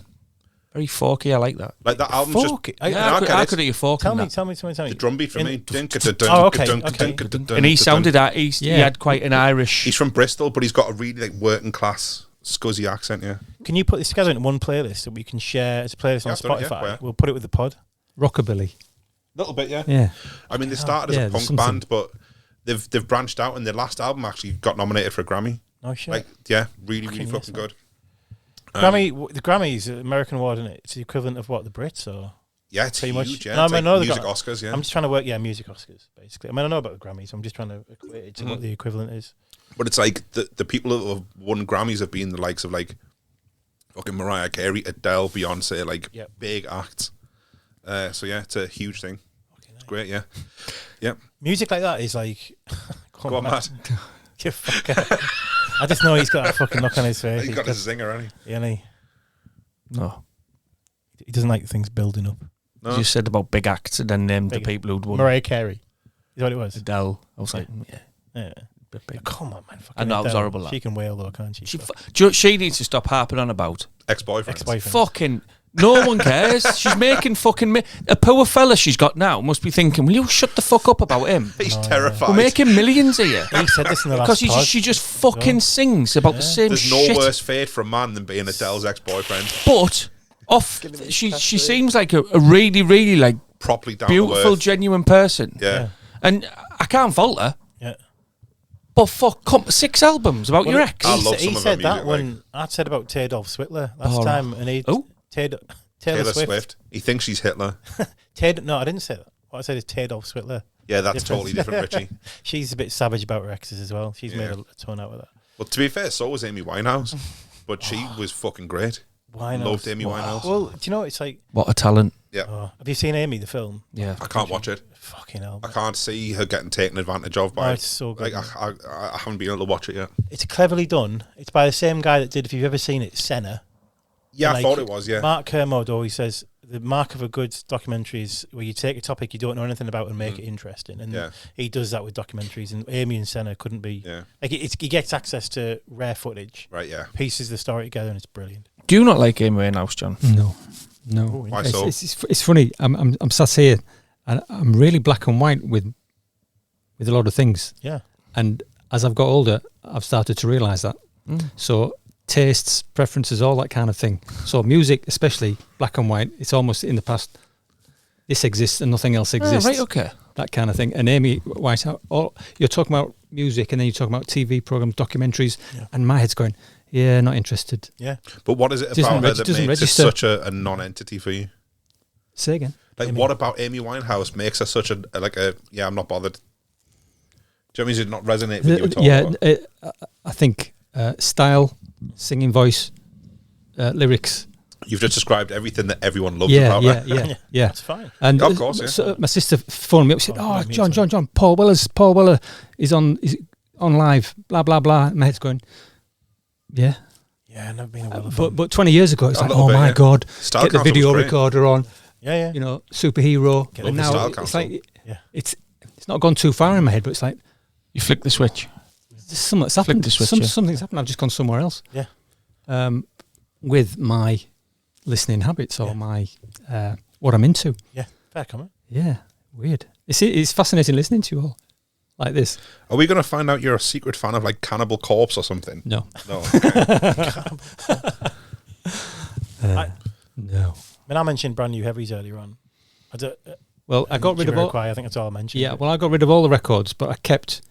Very folky. I like that. Like that album's Folk. just. Yeah, I could hear folk Tell in me, that. tell me. The drum beat for me. Oh, okay, okay. And he sounded that he had quite an Irish. He's from Bristol, but he's got a really like working class scuzzy accent. Yeah. Can you put this together in one playlist that we can share as a playlist on I've done it, Spotify? yeah. We'll put it with the pod. Rockabilly. Little bit, yeah. Yeah. I mean, they started as Yeah, a there's punk something. band, but they've branched out, and their last album actually got nominated for a Grammy. No shit. Like, yeah, really Fucking fucking yes, good. The Grammys, American award, isn't it? It's the equivalent of what, the Brits, or Yeah, it's pretty huge. much. Yeah, No, it's I mean, like I know they music got- Oscars. Yeah, I'm just trying to work. Yeah, music Oscars, basically. I mean, I know about the Grammys. I'm just trying to equate it to what the equivalent is. but it's like the people who have won Grammys have been the likes of like fucking Mariah Carey, Adele, Beyonce, like Yep. big acts. So yeah, it's a huge thing. It's great. Yeah, yeah. Music like that is like. Go on, Matt. You fucker. I just know he's got a fucking look on his face. He's got a zinger, hasn't he? Yeah, No. he doesn't like things building up. No. You said about big acts and then named Big- the people who'd won. Mariah Carey. Is what it was. Adele. I was like, yeah. Yeah. Bit big. Come on, man. Fucking I know, it was Adele. horrible, that. She can wail though, can't she? She needs to stop harping on about. Ex-boyfriend. Ex-boyfriend. Fucking. No one cares. She's making fucking. A poor fella she's got now must be thinking, will you shut the fuck up about him? He's terrified. We're making millions here. He said this in the last Because pod. she just fucking sings about the same There's no shit. worse fate for a man than being Adele's ex-boyfriend. But she seems like a really, really like Properly down beautiful, to earth. genuine person. Yeah. And I can't fault her. Yeah. But fuck, 6 albums about your ex. I love He some of said her that music, when I said about Taylor Swiftler last Oh, time, and he who? Taylor Taylor Swift. Swift. He thinks she's Hitler. No, I didn't say that. What I said is Taylor Swiftler. Yeah, that's Different. totally different, Richie. She's a bit savage about her exes as well. She's made Yeah. a ton out of that. Well, to be fair, so was Amy Winehouse. But she was fucking great. Winehouse. Loved Amy Winehouse. Well, do you know it's like? What a talent. Yeah. Have you seen Amy the film? Yeah. I can't watch it. Fucking hell. I can't see her getting taken advantage of by No, it's so good. Like, I haven't been able to watch it yet. It's cleverly done. It's by the same guy that did, if you've ever seen it, Senna. Yeah, I Like, thought it was, yeah. Mark Kermode always says the mark of a good documentary is where you take a topic you don't know anything about and make it interesting. And Yeah. he does that with documentaries. And Amy and Senna couldn't be. Yeah. Like he gets access to rare footage, Right, yeah. pieces the story together, and it's brilliant. Do you not like Amy Winehouse, John? No. Why so? It's funny. I'm sat here, and I'm really black and white with a lot of things. Yeah. And as I've got older, I've started to realise that. So tastes, preferences, all that kind of thing. So music, especially black and white, it's almost in the past. This exists and nothing else exists. Right, okay. That kind of thing. And Amy Winehouse, you're talking about music, and then you're talking about TV programs, documentaries, and my head's going, yeah, not interested. Yeah. But what is it Doesn't about her that doesn't makes it register. such a non-entity for you? Say again. Like, what about Amy Winehouse makes her such a I'm not bothered? Do you know what I mean? Does it not resonate with you at all? Yeah, I think style, singing voice, lyrics. You've just described everything that everyone loves Yeah, about her. yeah. That's fine. And Of course, yeah. so my sister phoned me up, said, Oh, me John, too. Paul Weller is on live, blah, blah, blah. My head's going, yeah. Yeah, never been a Weller But 20 years ago, it's A like, little oh bit, my yeah. God, Style get the Council video was great. recorder on, Yeah. you know, superhero. Get And the now Style it's Council. like, Yeah. it's not gone too far in my head, but it's like, You flick the switch. there's something that's happened. the switch, yeah. Something's happened. I've just gone somewhere else. Yeah. With my listening habits or my what I'm into. Yeah. Fair comment. Yeah, weird. It's fascinating listening to you all like this. Are we going to find out you're a secret fan of like Cannibal Corpse or something? No, No. Okay. no. I mean, I mentioned brand new heavies earlier on. Well, I got rid of all. I think that's all I mentioned. Yeah, well, I got rid of all the records, but I kept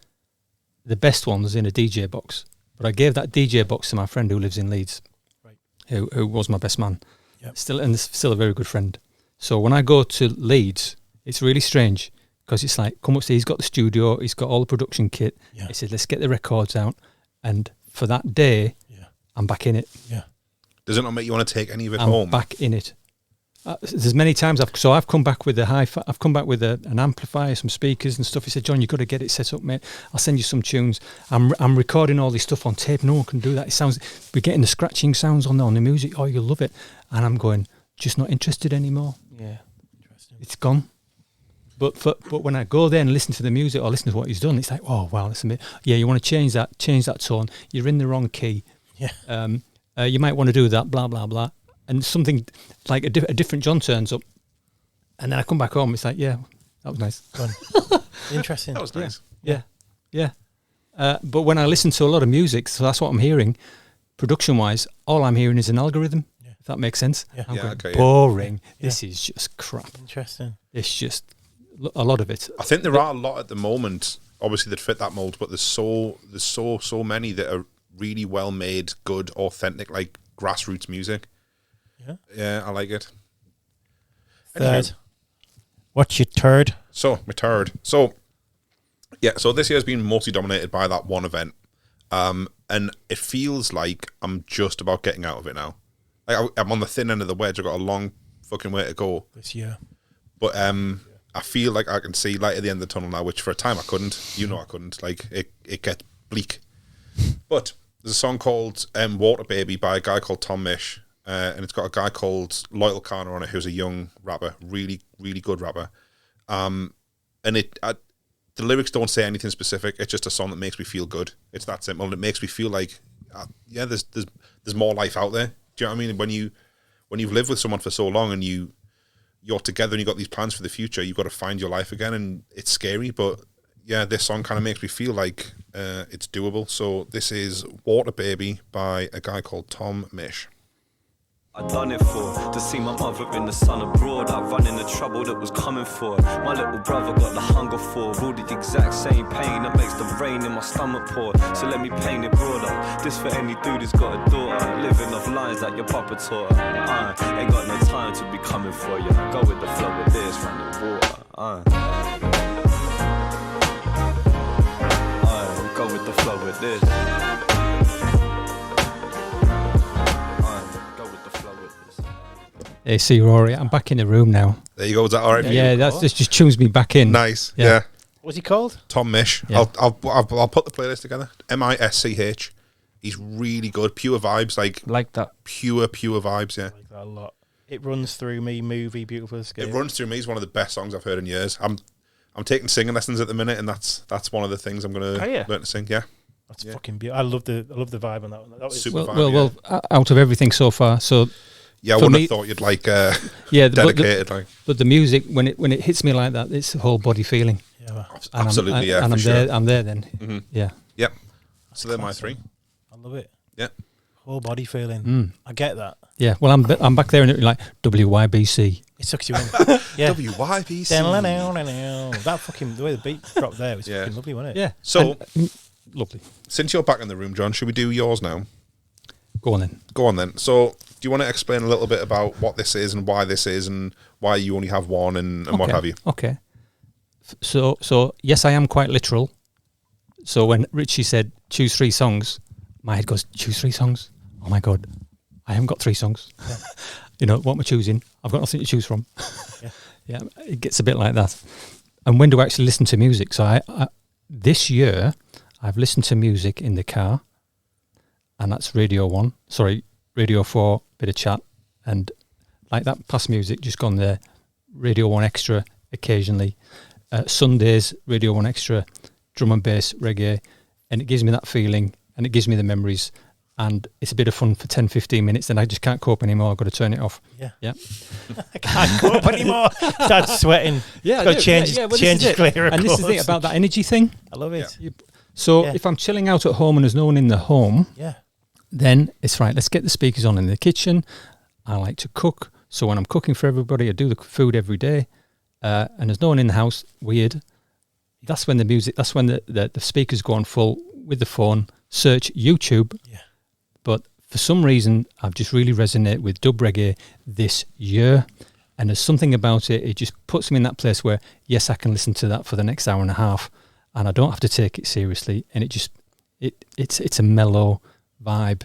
the best ones in a DJ box. But I gave that DJ box to my friend who lives in Leeds, Right. who was my best man. Yep. Still a very good friend. So when I go to Leeds, it's really strange because it's like, come upstairs, he's got the studio, he's got all the production kit. Yeah. He said, let's get the records out. And for that day, Yeah. I'm back in it. Yeah. Does it not make you want to take any of it I'm home? back in it. There's many times I've come back with I've come back with an amplifier, some speakers and stuff. He said, John, you've got to get it set up, mate. I'll send you some tunes. I'm recording all this stuff on tape. No one can do that. It sounds, we're getting the scratching sounds on the music. Oh, you'll love it. And I'm going, just not interested anymore. Yeah. Interesting. It's gone. But when I go there and listen to the music or listen to what he's done, it's like, oh wow, that's a bit. Yeah, you want to change that tone. You're in the wrong key. Yeah. You might want to do that. Blah blah blah. And something like a different John turns up, and then I come back home. It's like, yeah, that was nice. Gone. Interesting. That was nice. Yeah. But when I listen to a lot of music, so that's what I'm hearing. Production-wise, all I'm hearing is an algorithm. Yeah. If that makes sense. Yeah. I'm Yeah, going, okay, yeah. boring. Yeah. This is just crap. Interesting. It's just a lot of it. I think there are a lot at the moment, obviously, that fit that mold, but there's so many that are really well made, good, authentic, like grassroots music. Yeah. Yeah, I like it. Third. Anywho, What's your third? So, my third. So this year's been mostly dominated by that one event. And it feels like I'm just about getting out of it now. Like I'm on the thin end of the wedge. I've got a long fucking way to go. This year. But I feel like I can see light at the end of the tunnel now, which for a time I couldn't. You know I couldn't. Like, it gets bleak. But there's a song called Water Baby by a guy called Tom Misch. And it's got a guy called Loyal Kana on it, who's a young rapper, really, really good rapper. And the lyrics don't say anything specific. It's just a song that makes me feel good. It's that simple. And it makes me feel like, there's more life out there. Do you know what I mean? When you've lived with someone for so long and you're together and you've got these plans for the future, you've got to find your life again, and it's scary. But yeah, this song kind of makes me feel like it's doable. So this is Water Baby by a guy called Tom Misch. I done it for to see my mother in the sun abroad. I run in the trouble that was coming for. My little brother got the hunger for all the exact same pain that makes the rain in my stomach pour. So let me paint it broader. This for any dude who's got a daughter, living off lines like your papa taught her. I ain't got no time to be coming for you. Go with the flow with this, run the water. Go with the flow with this. Hey, see, Rory, I'm back in the room now. There you go. Is that all right? for you? Yeah, that's just tunes me back in. Nice. Yeah. Yeah. What's he called? Tom Misch. Yeah. I'll put the playlist together. Misch. He's really good. Pure vibes, Like that. pure vibes. Yeah. I like that a lot. It Runs Through Me, movie, Beautiful Escape. It Runs Through Me is one of the best songs I've heard in years. I'm taking singing lessons at the minute, and that's one of the things I'm going to Oh, yeah. learn to sing. Yeah. That's fucking beautiful. I love the vibe on that one. That was Super vibe, well, out of everything so far, so yeah, I for wouldn't me- have thought you'd like yeah, dedicated. Like but the music when it hits me like that, it's the whole body feeling. yeah, well, And absolutely, I'm, yeah, and for I'm sure. there. I'm there then. Mhm. Yeah. Yep. So they're my three. I love it. Yeah. Whole body feeling. Mm. I get that. Yeah. Well, I'm back there and it's like WYBC. It sucks you in. Yeah. WYBC. That fucking the way the beat dropped there was Yeah. fucking lovely, wasn't it? Yeah. So Lovely. since you're back in the room, John, should we do yours now? Go on then. Go on then. So, do you want to explain a little bit about what this is and why this is and why you only have one and what have you? Okay. So yes, I am quite literal. So when Richie said choose 3 songs, my head goes, choose 3 songs? Oh my God, I haven't got 3 songs. You know, what am I choosing? I've got nothing to choose from. Yeah, it gets a bit like that. And when do I actually listen to music? So I this year, I've listened to music in the car, and that's Radio 1. Sorry, Radio 4, bit of chat, and like that past music, just gone there. Radio 1 Extra occasionally. Sundays, Radio 1 Extra, drum and bass, reggae, and it gives me that feeling, and it gives me the memories, and it's a bit of fun for 10, 15 minutes, then I just can't cope anymore. I've got to turn it off. Yeah. I can't cope anymore. Start sweating. Yeah, Got to change this clear. And this is the thing about that energy thing. I love it. So Yeah. if I'm chilling out at home and there's no one in the home, Yeah. then it's right, let's get the speakers on in the kitchen. I like to cook. So when I'm cooking for everybody, I do the food every day. And there's no one in the house, weird. That's when the music, that's when the speakers go on full with the phone, search YouTube. Yeah. But for some reason, I've just really resonated with dub reggae this year. And there's something about it, it just puts me in that place where, yes, I can listen to that for the next hour and a half and I don't have to take it seriously. And it just, it's a mellow vibe.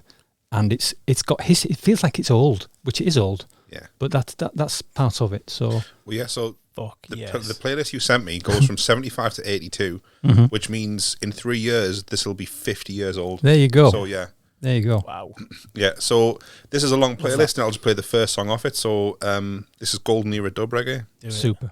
And it feels like it's old, which it is old. Yeah. But that's part of it. So Well, yeah, so the yes. playlist you sent me goes from 75 to 82, which means in 3 years, this will be 50 years old. there you go. So, yeah. There you go. Wow. Yeah, so this is a long playlist, and I'll just play the first song off it. So this is Golden Era Dub Reggae. Do it. Super.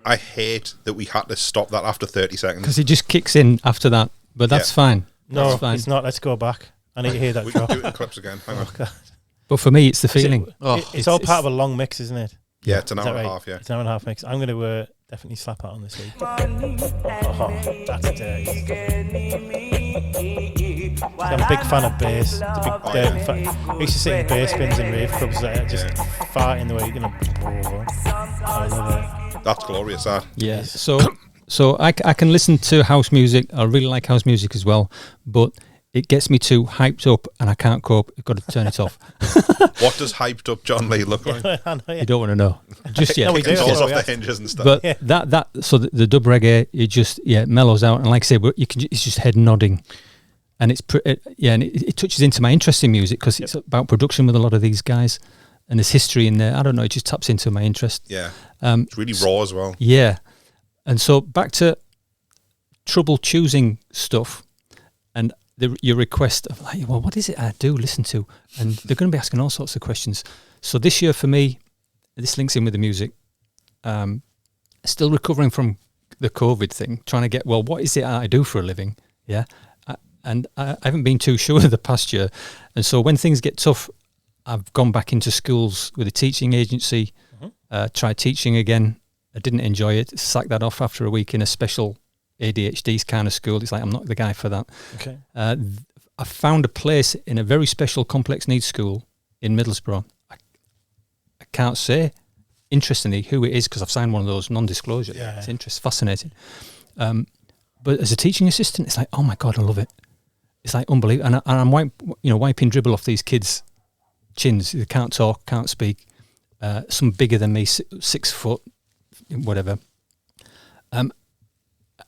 I hate that we had to stop that after 30 seconds. Because it just kicks in after that. But that's Yeah. fine. No, That's fine. it's not. Let's go back. I need to hear that We can drop. do it in clips again. Hang on. But for me, it's the feeling. It's all part of a long mix, isn't it? Yeah, it's an Is hour that and a right? half, yeah. It's an hour and a half mix. I'm going to definitely slap that on this week. Oh, that's dirty. I'm a big fan of bass. It's a big dirty fan. I used to sit in bass bins in rave clubs that just fart in the way you're going to. I love it. That's glorious, that. Yeah. So I can listen to house music. I really like house music as well. But it gets me too hyped up and I can't cope. I've got to turn it off. What does hyped up John Lee look like? I know, yeah. You don't want to know. Just yet. No, we Kicking do. doors Yeah, off we the have. hinges and stuff. But Yeah. so the dub reggae, it just mellows out, and like I say, it's just head nodding, and it touches into my interest in music because it's about production with a lot of these guys, and there's history in there. I don't know, it just taps into my interest. Yeah. It's really raw as well. Yeah, and so back to trouble choosing stuff, and your request of like, well, what is it I do listen to? And they're going to be asking all sorts of questions. So this year for me, this links in with the music. Still recovering from the COVID thing, trying to get, well, what is it I do for a living? Yeah. And I haven't been too sure the past year. And so when things get tough, I've gone back into schools with a teaching agency, tried teaching again. I didn't enjoy it. Sacked that off after a week in a special ADHD kind of school. It's like, I'm not the guy for that. Okay. I found a place in a very special complex needs school in Middlesbrough. I can't say, interestingly, who it is because I've signed one of those non-disclosure. Yeah. It's fascinating. But as a teaching assistant, it's like, oh my God, I love it. It's like unbelievable. And I'm wiping dribble off these kids' chins. They can't talk, can't speak. Some bigger than me, 6 foot, whatever.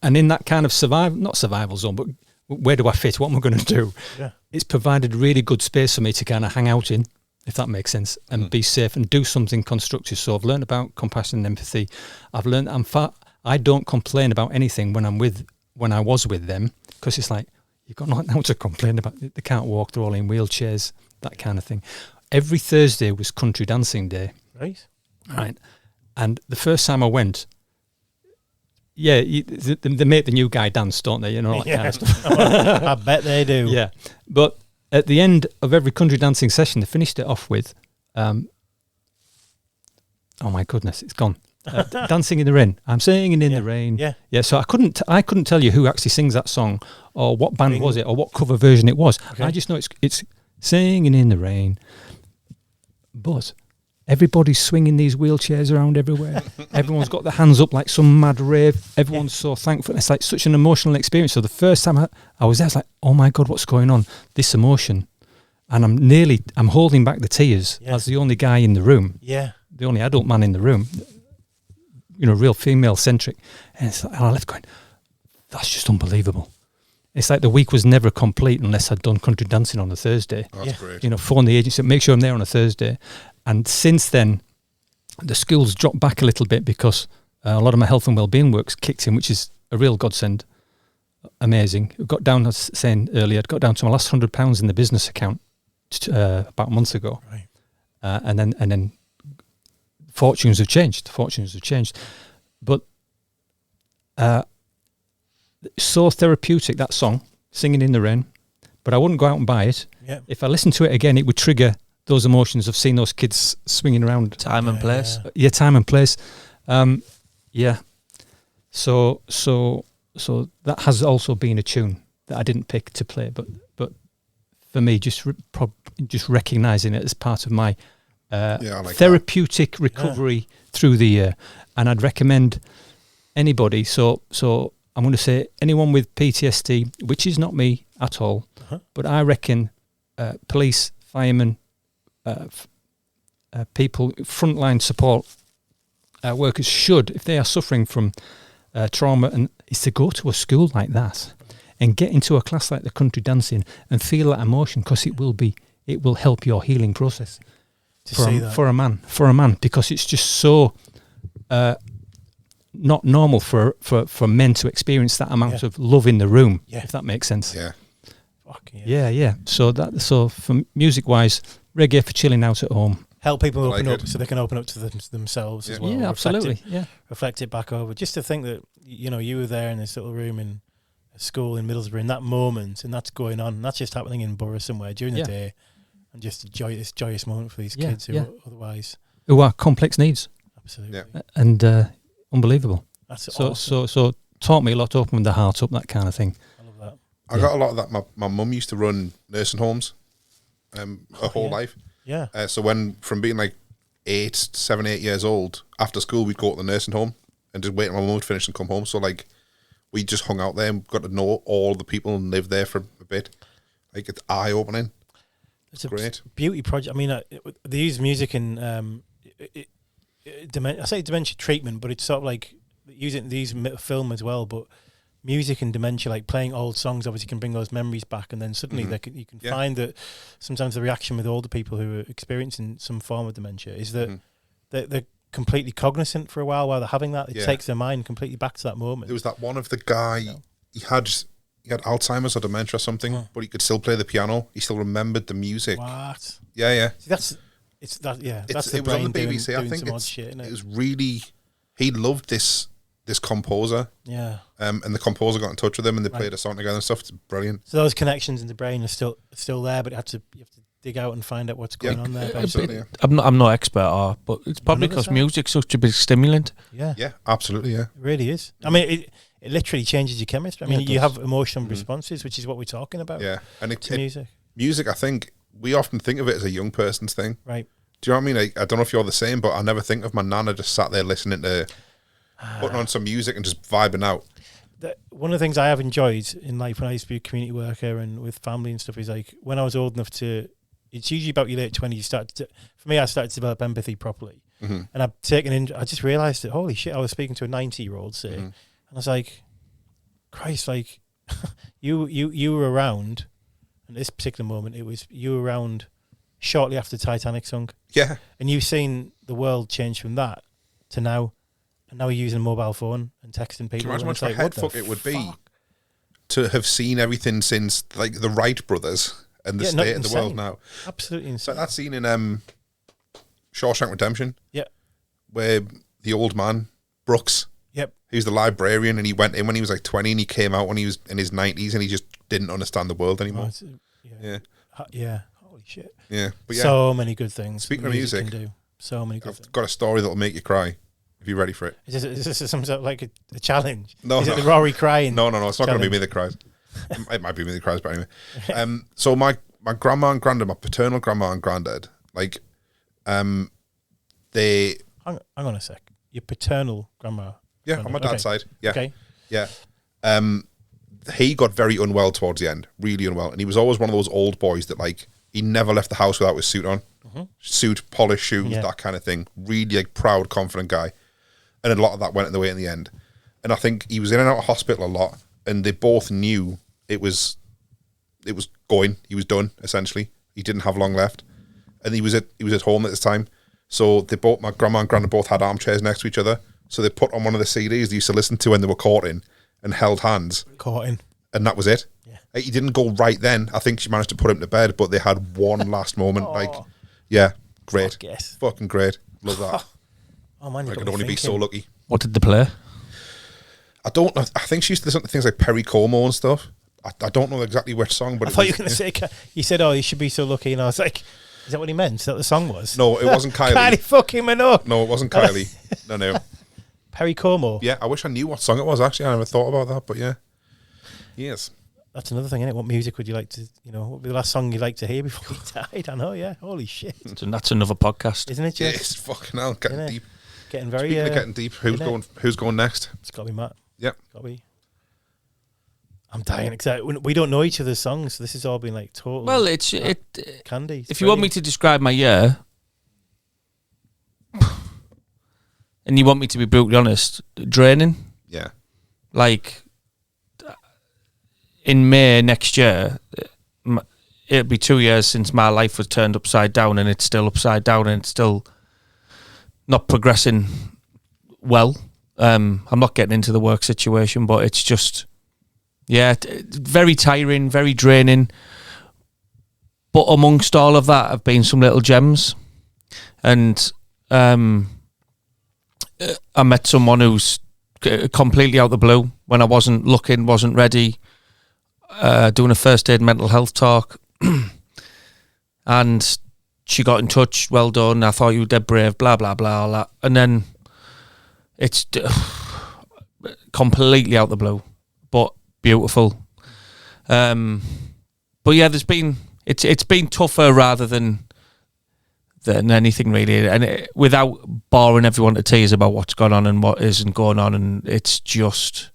And in that kind of not survival zone, but where do I fit? What am I going to do? Yeah. It's provided really good space for me to kind of hang out in, if that makes sense, and be safe and do something constructive. So I've learned about compassion and empathy. I've learned I don't complain about anything when I was with them, because it's like, you've got nothing now to complain about. They can't walk, they're all in wheelchairs, that kind of thing. Every Thursday was country dancing day. Right. And the first time I went, they make the new guy dance, don't they? You know, all that kind of stuff. I bet they do. Yeah. But at the end of every country dancing session, they finished it off with, oh my goodness, it's gone. Dancing in the Rain. I'm singing in the rain. Yeah. So I couldn't tell you who actually sings that song, or what band was it, or what cover version it was. Okay. I just know it's singing in the rain. But everybody's swinging these wheelchairs around everywhere. Everyone's got their hands up like some mad rave. Everyone's so thankful. It's like such an emotional experience. So the first time I was there, I was like, oh my God, what's going on? This emotion. And I'm holding back the tears as the only guy in the room. Yeah. The only adult man in the room. You know, real female centric. And I left going, that's just unbelievable. It's like the week was never complete unless I'd done country dancing on a Thursday. Oh, that's great. You know, phone the agency, make sure I'm there on a Thursday. And since then, the school's dropped back a little bit because a lot of my health and wellbeing work's kicked in, which is a real godsend. Amazing. I got down, I was saying earlier, I'd got down to my last £100 in the business account about a month ago. Right. And then fortunes have changed. But so therapeutic, that song, Singing in the Rain, but I wouldn't go out and buy it. Yep. If I listened to it again, it would trigger those emotions of seeing those kids swinging around. Time and place. Yeah, time and place. So that has also been a tune that I didn't pick to play, but for me, just recognising it as part of my therapeutic recovery through the year. And I'd recommend anybody, so I'm going to say anyone with PTSD, which is not me at all, but I reckon police, firemen, people, frontline support workers should, if they are suffering from trauma, and is to go to a school like that and get into a class like the country dancing and feel that emotion, because it will help your healing process for a man, because it's just so not normal for men to experience that amount of love in the room, if that makes sense. Yeah. So for music wise, reggae for chilling out at home. Help people open up so they can open up to themselves as well. Yeah, absolutely. Reflect it back over. Just to think that, you know, you were there in this little room in a school in Middlesbrough in that moment, and that's going on, and that's just happening in Borough somewhere during the day, and just this joyous moment for these kids who are complex needs. Absolutely. And unbelievable. That's so taught me a lot, opened the heart up, that kind of thing. I love that. I got a lot of that. My mum used to run nursing homes her whole life. Yeah. So from being like 7, 8 years old, after school we'd go to the nursing home and just wait till my mum would finish and come home. So like we just hung out there and got to know all the people and lived there for a bit. Like, it's eye opening. It's great beauty project. I mean, they use music in I say dementia treatment, but it's sort of like using these film as well. But music and dementia, like playing old songs, obviously can bring those memories back, and then suddenly you can find that sometimes the reaction with older people who are experiencing some form of dementia is that they're completely cognizant for a while they're having that. It takes their mind completely back to that moment. There was that one of the guy, he had Alzheimer's or dementia or something, but he could still play the piano. He still remembered the music. What? Yeah. See, that's the it was on brain the BBC. doing I think some odd shit, isn't it? It was really, he loved this composer. Yeah. And the composer got in touch with him and they played a song together and stuff. It's brilliant. So those connections in the brain are still there, but you have to dig out and find out what's going on there. Absolutely. Yeah. I'm not expert, but it's probably because music's such a big stimulant. Yeah. Yeah, absolutely, yeah. It really is. I mean, it literally changes your chemistry. I mean, you have emotional responses, which is what we're talking about. Yeah. And music. Music, I think, we often think of it as a young person's thing. Right. Do you know what I mean? I don't know if you're the same, but I never think of my nana just sat there listening to, putting on some music and just vibing out. One of the things I have enjoyed in life when I used to be a community worker and with family and stuff is like when I was old enough to, it's usually about your late 20s, for me, I started to develop empathy properly. Mm-hmm. And I just realised that, holy shit, I was speaking to a 90-year-old, say, and I was like, Christ, like you were around at this particular moment. You were around shortly after Titanic sunk. Yeah. And you've seen the world change from that to now, and now you're using a mobile phone and texting people. Can you imagine how much of a like, head fuck it would be to have seen everything since like the Wright brothers and the state of the world now? Absolutely So insane. that scene in Shawshank Redemption, Yeah. where the old man Brooks, Yep. he was the librarian, and he went in when he was like 20, and he came out when he was in his 90s, and he just didn't understand the world anymore. Yeah. Yeah. Holy shit. Yeah, but yeah. So many good things. Speaking of music, can do. So many good I've things. got a story that'll make you cry if you're ready for it. Is this some sort of like a challenge? No, Is no. it the Rory crying? No, it's not going to be challenge? me that cries. It might be me that cries, but anyway. So my grandma and granddad, my paternal grandma and granddad, like, they... Hang on a sec. Your paternal grandma. Yeah, on my dad's side. Yeah. Okay. Yeah. He got very unwell towards the end, really unwell. And he was always one of those old boys that, like, he never left the house without his suit on. Suit, polished shoes, that kind of thing. Really, like, proud, confident guy. And a lot of that went in the way in the end. And I think he was in and out of hospital a lot. And they both knew it was going. He was done, essentially. He didn't have long left. And he was at home at this time. So they both, my grandma and granddad both had armchairs next to each other. So they put on one of the CDs they used to listen to when they were courting and held hands. Courting. And that was it. Yeah. He didn't go right then. I think she managed to put him to bed, but they had one last moment. Like, yeah, great. Fuck yes. Fucking great. Love that. Oh man, I could only be so lucky. What did they play? I don't know. I think she used to listen to things like Perry Como and stuff. I don't know exactly which song, but I thought you were going to say, you said, oh, you should be so lucky. And I was like, is that what he meant? Is that what the song was? No, it wasn't Kylie. Kylie fucking Minogue. No, it wasn't Kylie. No. Perry Como. Yeah, I wish I knew what song it was, actually. I never thought about that, but yeah. Yes. That's another thing, isn't it? What music would you like to, what would be the last song you'd like to hear before you died? I know, yeah. Holy shit. And that's another podcast. Isn't it, Jeff? Yes, fucking hell, getting Isn't it? deep. Getting very... Speaking of getting deep, who's going next? It's got to be Matt. Yep. Got to be. I'm dying because we don't know each other's songs. So this has all been like total. Well, it's candy. It's if you want me to describe my year, and you want me to be brutally honest, draining. Yeah. Like in May next year, it'll be 2 years since my life was turned upside down, and it's still upside down, and it's still not progressing well. I'm not getting into the work situation, but it's just. Yeah, very tiring, very draining. But amongst all of that have been some little gems. And I met someone who's completely out the blue when I wasn't looking, wasn't ready, doing a first aid mental health talk. And she got in touch, well done, I thought you were dead brave, blah, blah, blah, all that. And then it's completely out the blue. But beautiful. But yeah, it's been tougher rather than anything really, and without boring everyone to tears about what's gone on and what isn't going on, and it's just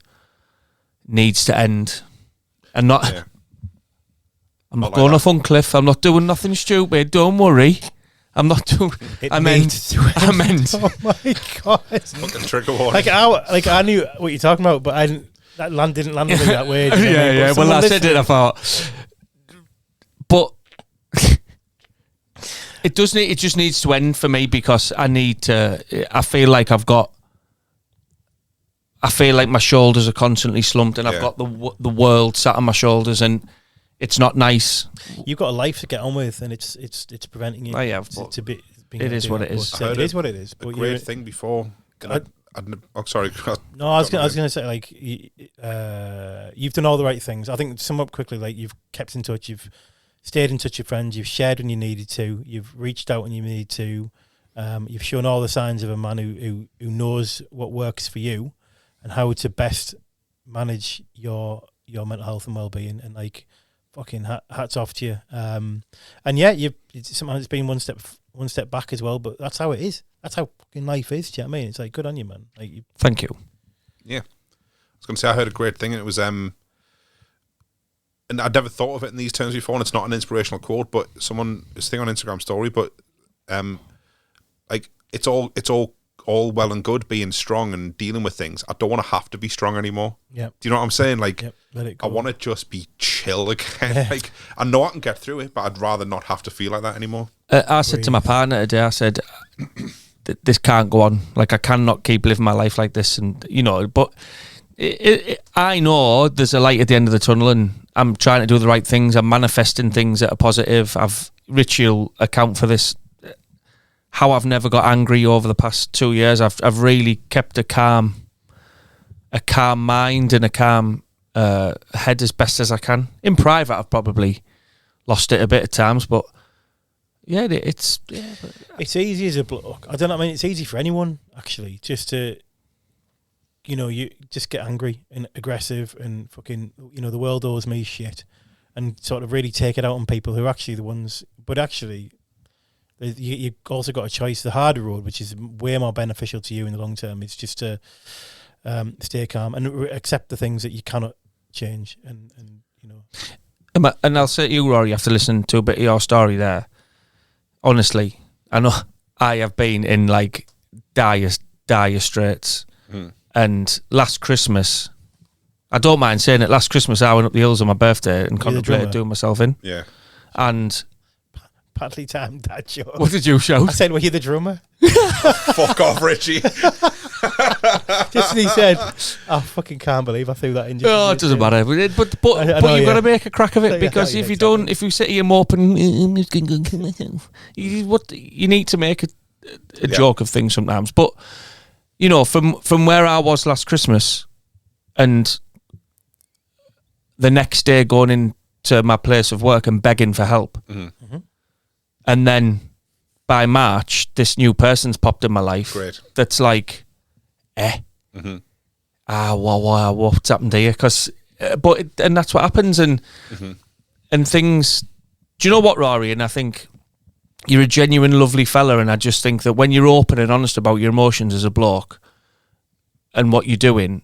needs to end. And not I'm not going off on cliff, I'm not doing nothing stupid, don't worry. I'm not doing I meant Oh my god. Fucking trigger warning. I knew what you're talking about, but I didn't. That didn't land with me that way. Yeah. Well, I said it. I thought, but it does need. It just needs to end for me because I need to. I feel like my shoulders are constantly slumped, and I've got the world sat on my shoulders, and it's not nice. You've got a life to get on with, and it's preventing you. I have. To be. It is what it is. It is what it is. A great thing before. Sorry. No, I was going to say, like, you've done all the right things. I think to sum up quickly, like, you've kept in touch, you've stayed in touch with friends, you've shared when you needed to, you've reached out when you needed to, you've shown all the signs of a man who knows what works for you and how to best manage your mental health and well-being, and like, fucking hats off to you. And yeah, sometimes it's been one step back as well, but that's how it is. That's how fucking life is. Do you know what I mean? It's like, good on you, man. Like, thank you. Yeah, I was going to say I heard a great thing, and it was and I'd never thought of it in these terms before. And it's not an inspirational quote, but someone this thing on Instagram story, but like it's all all well and good being strong and dealing with things. I don't want to have to be strong anymore. Yeah. Do you know what I'm saying? Like, Let it go. I want to just be chill again. Like, I know I can get through it, but I'd rather not have to feel like that anymore. I said to my partner today, I said, this can't go on. Like, I cannot keep living my life like this. And, you know, but I know there's a light at the end of the tunnel, and I'm trying to do the right things. I'm manifesting things that are positive. Richie will account for this. How I've never got angry over the past 2 years. I've really kept a calm mind and a calm head as best as I can. In private, I've probably lost it a bit at times, but it's easy as a bloke. I don't know. I mean, it's easy for anyone actually, just to, you know, you just get angry and aggressive and fucking, you know, the world owes me shit, and sort of really take it out on people who are actually the ones. But actually, you've also got a choice. The harder road, which is way more beneficial to you in the long term, is just to stay calm and accept the things that you cannot change. And you know. And I'll say to you, Rory, you have to listen to a bit of your story there. Honestly, I know I have been in like dire straits. And last Christmas, I don't mind saying it, last Christmas I went up the hills on my birthday and contemplated doing myself in. Yeah. And badly timed that joke. What did you shout? I said, were you the drummer? Fuck off, Richie. Just as he said, I fucking can't believe I threw that in. Oh, it doesn't matter. But you've got to make a crack of it, because if you don't, if you sit here moping, I'm just going to kill myself. You need to make a joke of things sometimes. But, you know, from where I was last Christmas and the next day going into my place of work and begging for help. And then by March, this new person's popped in my life. Great. That's like, what's happened to you? And that's what happens. And things, do you know what, Rory? And I think you're a genuine, lovely fella. And I just think that when you're open and honest about your emotions as a bloke and what you're doing,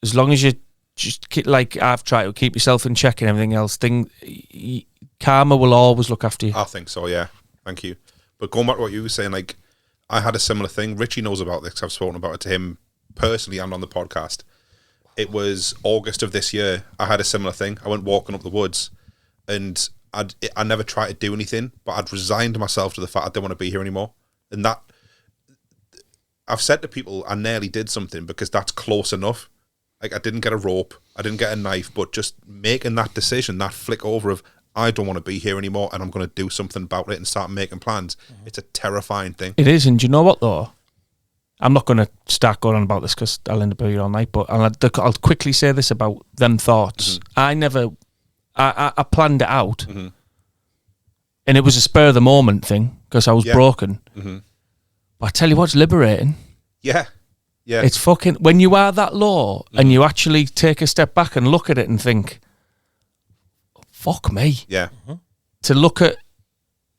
as long as you just keep, like I've tried to keep yourself in check and everything else, karma will always look after you. I think so, yeah. Thank you. But going back to what you were saying, like, I had a similar thing. Richie knows about this. I've spoken about it to him personally and on the podcast. It was August of this year. I had a similar thing. I went walking up the woods, and I never tried to do anything, but I'd resigned myself to the fact I didn't want to be here anymore. And that, I've said to people, I nearly did something because that's close enough. Like, I didn't get a rope, I didn't get a knife, but just making that decision, that flick over of, I don't want to be here anymore and I'm going to do something about it and start making plans. It's a terrifying thing. It is, and do you know what though? I'm not going to start going on about this because I'll end up here all night, but I'll quickly say this about them thoughts. I planned it out, and it was a spur of the moment thing because I was broken. But I tell you what's liberating. Yeah. It's fucking, when you are that low and you actually take a step back and look at it and think, fuck me. Yeah. To look at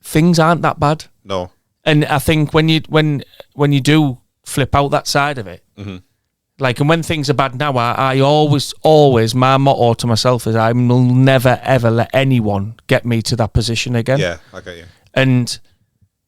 things aren't that bad. No. And I think when you do flip out that side of it, like, and when things are bad now, I always, my motto to myself is I will never, ever let anyone get me to that position again. Yeah, I get you. And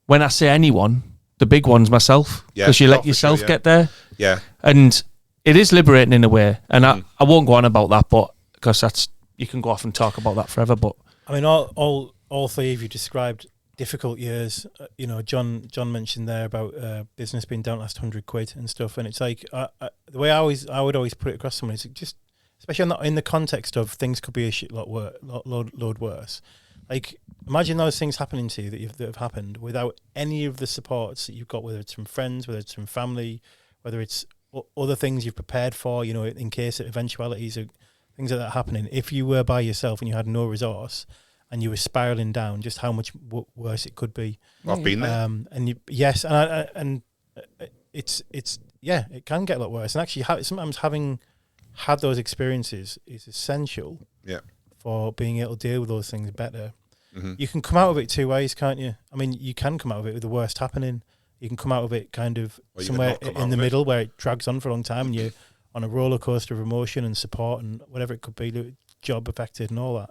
when I say anyone, the big one's myself, because you let yourself get there. Yeah. And it is liberating in a way. And I won't go on about that, but because that's, you can go off and talk about that forever. But I mean, all three of you described difficult years. You know, John mentioned there about business being down last £100 and stuff. And it's like, the way I would always put it across someone is just, especially in the context of things could be a shit load worse. Like, imagine those things happening to you that have happened without any of the supports that you've got, whether it's from friends, whether it's from family, whether it's other things you've prepared for, you know, in case of eventualities or things like that happening. If you were by yourself and you had no resource and you were spiraling down, just how much worse it could be. I've been there. It can get a lot worse. And actually, sometimes having had those experiences is essential. Yeah. For being able to deal with those things better. You can come out of it two ways, can't you? I mean, you can come out of it with the worst happening. You can come out of it kind of somewhere in the middle where it drags on for a long time and you're on a roller coaster of emotion and support and whatever it could be, job affected and all that.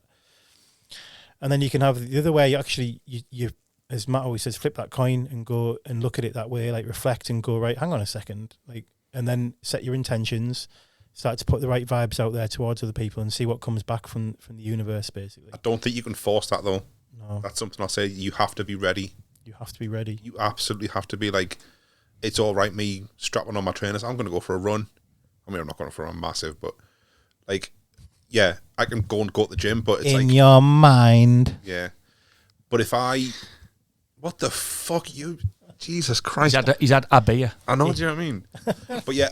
And then you can have the other way, you as Matt always says, flip that coin and go and look at it that way, like reflect and go, right, hang on a second, like, and then set your intentions, start to put the right vibes out there towards other people and see what comes back from the universe, basically. I don't think you can force that, though. No. That's something I'll say. You have to be ready. You have to be ready. You absolutely have to be like, it's all right, me strapping on my trainers, I'm going to go for a run. I mean, I'm not going for a run massive, but like, yeah, I can go to the gym, but it's in your mind. Yeah. But if what the fuck, you, Jesus Christ. He's had a beer. I know, do you know what I mean? But yeah,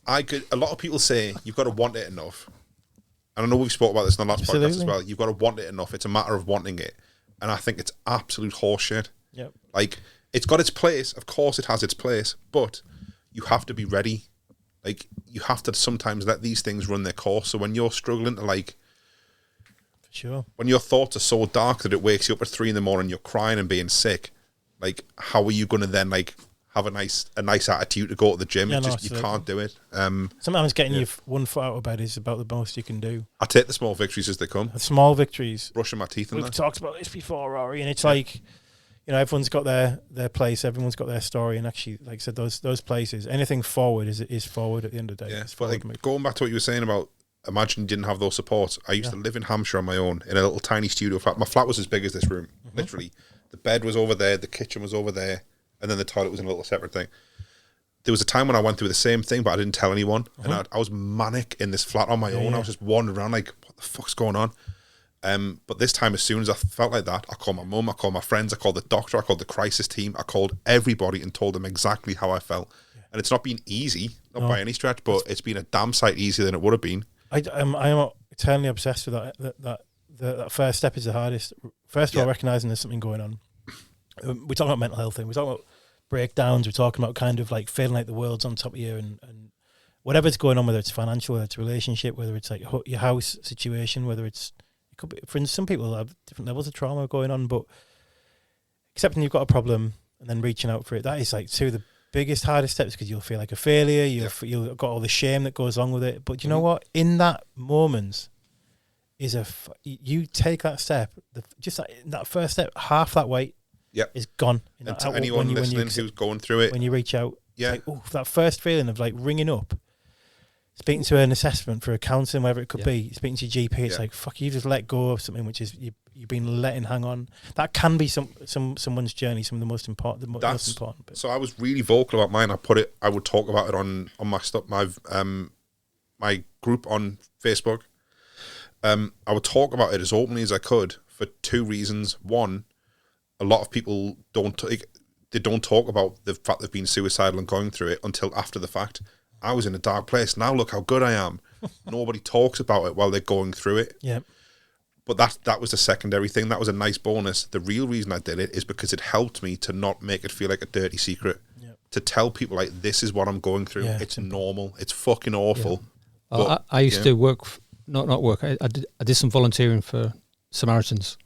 a lot of people say you've got to want it enough. And I know we've spoke about this in the last podcast as well. You've got to want it enough. It's a matter of wanting it. And I think it's absolute horseshit. Yep. Like, it's got its place. Of course it has its place. But you have to be ready. Like, you have to sometimes let these things run their course. So when you're struggling to, like... For sure. When your thoughts are so dark that it wakes you up at 3 a.m, you're crying and being sick, like, how are you going to then, like, have a nice attitude to go to the gym? Yeah, you can't do it. Sometimes getting your one foot out of bed is about the most you can do. I take the small victories as they come. The small victories. Brushing my teeth and We've talked about this before, Rory, and it's like... You know, everyone's got their place, everyone's got their story, and actually, like I said, those places, anything forward is forward at the end of the day. Yeah, but like, going back to what you were saying about, imagine you didn't have those supports. I used to live in Hampshire on my own, in a little tiny studio flat. My flat was as big as this room, literally. The bed was over there, the kitchen was over there, and then the toilet was in a little separate thing. There was a time when I went through the same thing, but I didn't tell anyone, and I was manic in this flat on my own. I was just wandering around like, what the fuck's going on? But this time, as soon as I felt like that, I called my mum, I called my friends, I called the doctor, I called the crisis team, I called everybody and told them exactly how I felt. And it's not been easy, not by any stretch, but it's been a damn sight easier than it would have been. I'm eternally obsessed with that first step is the hardest. First of all, recognizing there's something going on. We're talking about mental health thing. We're talking about breakdowns. We're talking about kind of like feeling like the world's on top of you and whatever's going on, whether it's financial, whether it's a relationship, whether it's like your house situation, whether it's... Could be, for some people have different levels of trauma going on, but accepting you've got a problem and then reaching out for it, that is like two of the biggest, hardest steps, because you'll feel like a failure, you've got all the shame that goes along with it. But you know what? In that moment is you take that step, just that first step, half that weight is gone. And to anyone listening who's going through it, when you reach out, like, that first feeling of like ringing up, speaking to an assessment for a counselling, whatever it could be, speaking to your GP, it's like, fuck, you just let go of something which is you've been letting hang on. That can be someone's journey, some of the most important. Most important bit. So I was really vocal about mine. I would talk about it on my stuff, my group on Facebook. I would talk about it as openly as I could for two reasons. One, a lot of people don't talk about the fact they've been suicidal and going through it until after the fact. I was in a dark place. Now look how good I am. Nobody talks about it while they're going through it. Yeah. But that was the secondary thing. That was a nice bonus. The real reason I did it is because it helped me to not make it feel like a dirty secret. Yep. To tell people, like, this is what I'm going through. Yeah, it's normal. It's fucking awful. Yeah. But, I used to work, not work. I did some volunteering for Samaritans.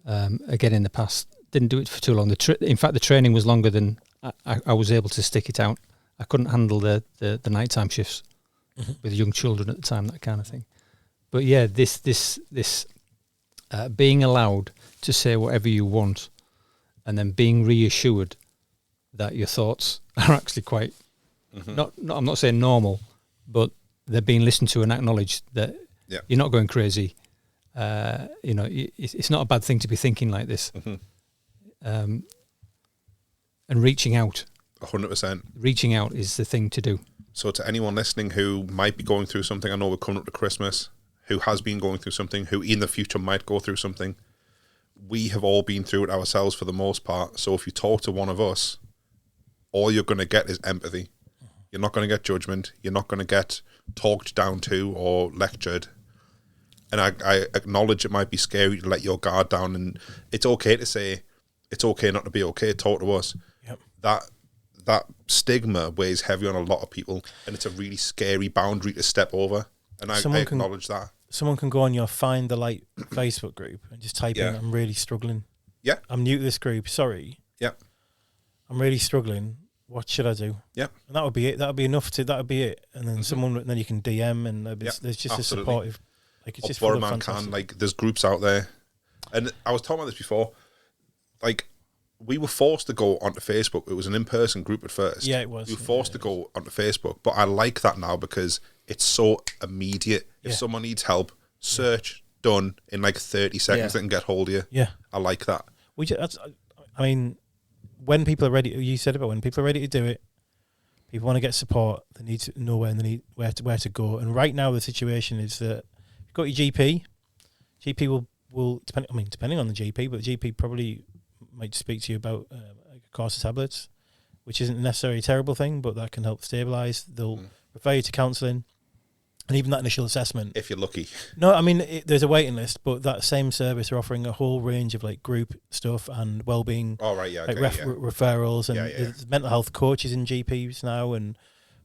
Again, in the past. Didn't do it for too long. In fact, the training was longer than I was able to stick it out. I couldn't handle the nighttime shifts with young children at the time, that kind of thing. But yeah, this being allowed to say whatever you want, and then being reassured that your thoughts are actually quite not I'm not saying normal, but they're being listened to and acknowledged, that you're not going crazy. It's not a bad thing to be thinking like this, and reaching out. 100%. Reaching out is the thing to do. So to anyone listening who might be going through something, I know we're coming up to Christmas, who has been going through something, who in the future might go through something, we have all been through it ourselves for the most part. So if you talk to one of us, all you're going to get is empathy. You're not going to get judgment. You're not going to get talked down to or lectured. And I acknowledge it might be scary to let your guard down, and it's okay to say it's okay not to be okay. Talk to us. Yep. That stigma weighs heavy on a lot of people, and it's a really scary boundary to step over. And I acknowledge that. Someone can go on your Find the Light Facebook group and just type in, I'm really struggling. Yeah. I'm new to this group. Sorry. Yeah. I'm really struggling. What should I do? Yeah. And that would be it. That would be enough that would be it. And then then you can DM, and there's just a supportive. Like, it's just man can, like, there's groups out there. And I was talking about this before. like, we were forced to go onto Facebook. It was an in-person group at first. Yeah, it was. We were forced to go onto Facebook, but I like that now because it's so immediate. If Yeah. someone needs help, search, done, in like 30 seconds, they can get hold of you. Yeah. I like that. I mean, when people are ready, you said about when people are ready to do it, people want to get support, they need to know where to go. And right now the situation is that you've got your GP will depending on the GP, but the GP probably might speak to you about a course of tablets, which isn't necessarily a terrible thing, but that can help stabilise. They'll refer you to counselling, and even that initial assessment. If you're lucky. No, I mean, there's a waiting list, but that same service are offering a whole range of like group stuff and well-being, Oh, right, yeah. like Okay, referrals, and there's mental health coaches in GPs now and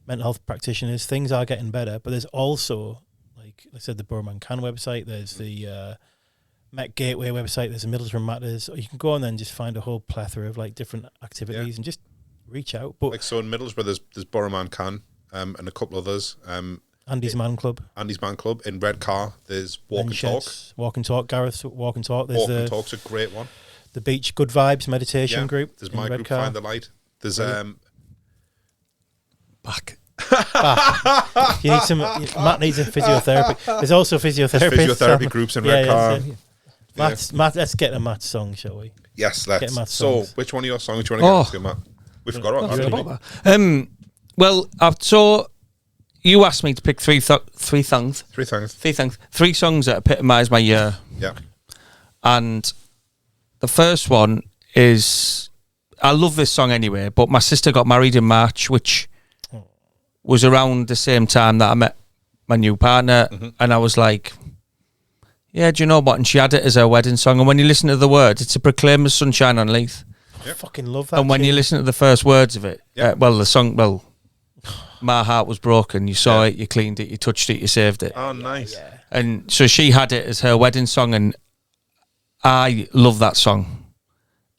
mental health practitioners. Things are getting better, but there's also, like I said, the Borough Can website, there's the Met Gateway website, there's the Middlesbrough Matters. Or you can go on there and just find a whole plethora of like different activities and just reach out. But like, so in Middlesbrough, there's Borough Can and a couple others. Andy's Man Club. Andy's Man Club. In Redcar, there's Walk and Talk. Walk and Talk, Gareth's Walk and Talk. There's Walk and Talk's a great one. The Beach Good Vibes meditation group. There's my group, Find the Light. There's Back. You need some. Matt needs a physiotherapy. There's also physiotherapy. There's physiotherapy groups in Redcar. Matt, let's get a Matt song, shall we? Yes, let's. Get Matt's So, songs. which one of your songs do you want to get to, Matt? We forgot about that. Well, so you asked me to pick three songs that epitomise my year. Yeah. And the first one is, I love this song anyway, but my sister got married in March, which was around the same time that I met my new partner, and I was like, yeah, do you know what? And she had it as her wedding song, and when you listen to the words, it's a Proclaimers Sunshine on Leith. I fucking love that. And when you listen to the first words of it, the song, my heart was broken. You saw it, you cleaned it, you touched it, you saved it. Oh, nice. Yeah. And so she had it as her wedding song, and I love that song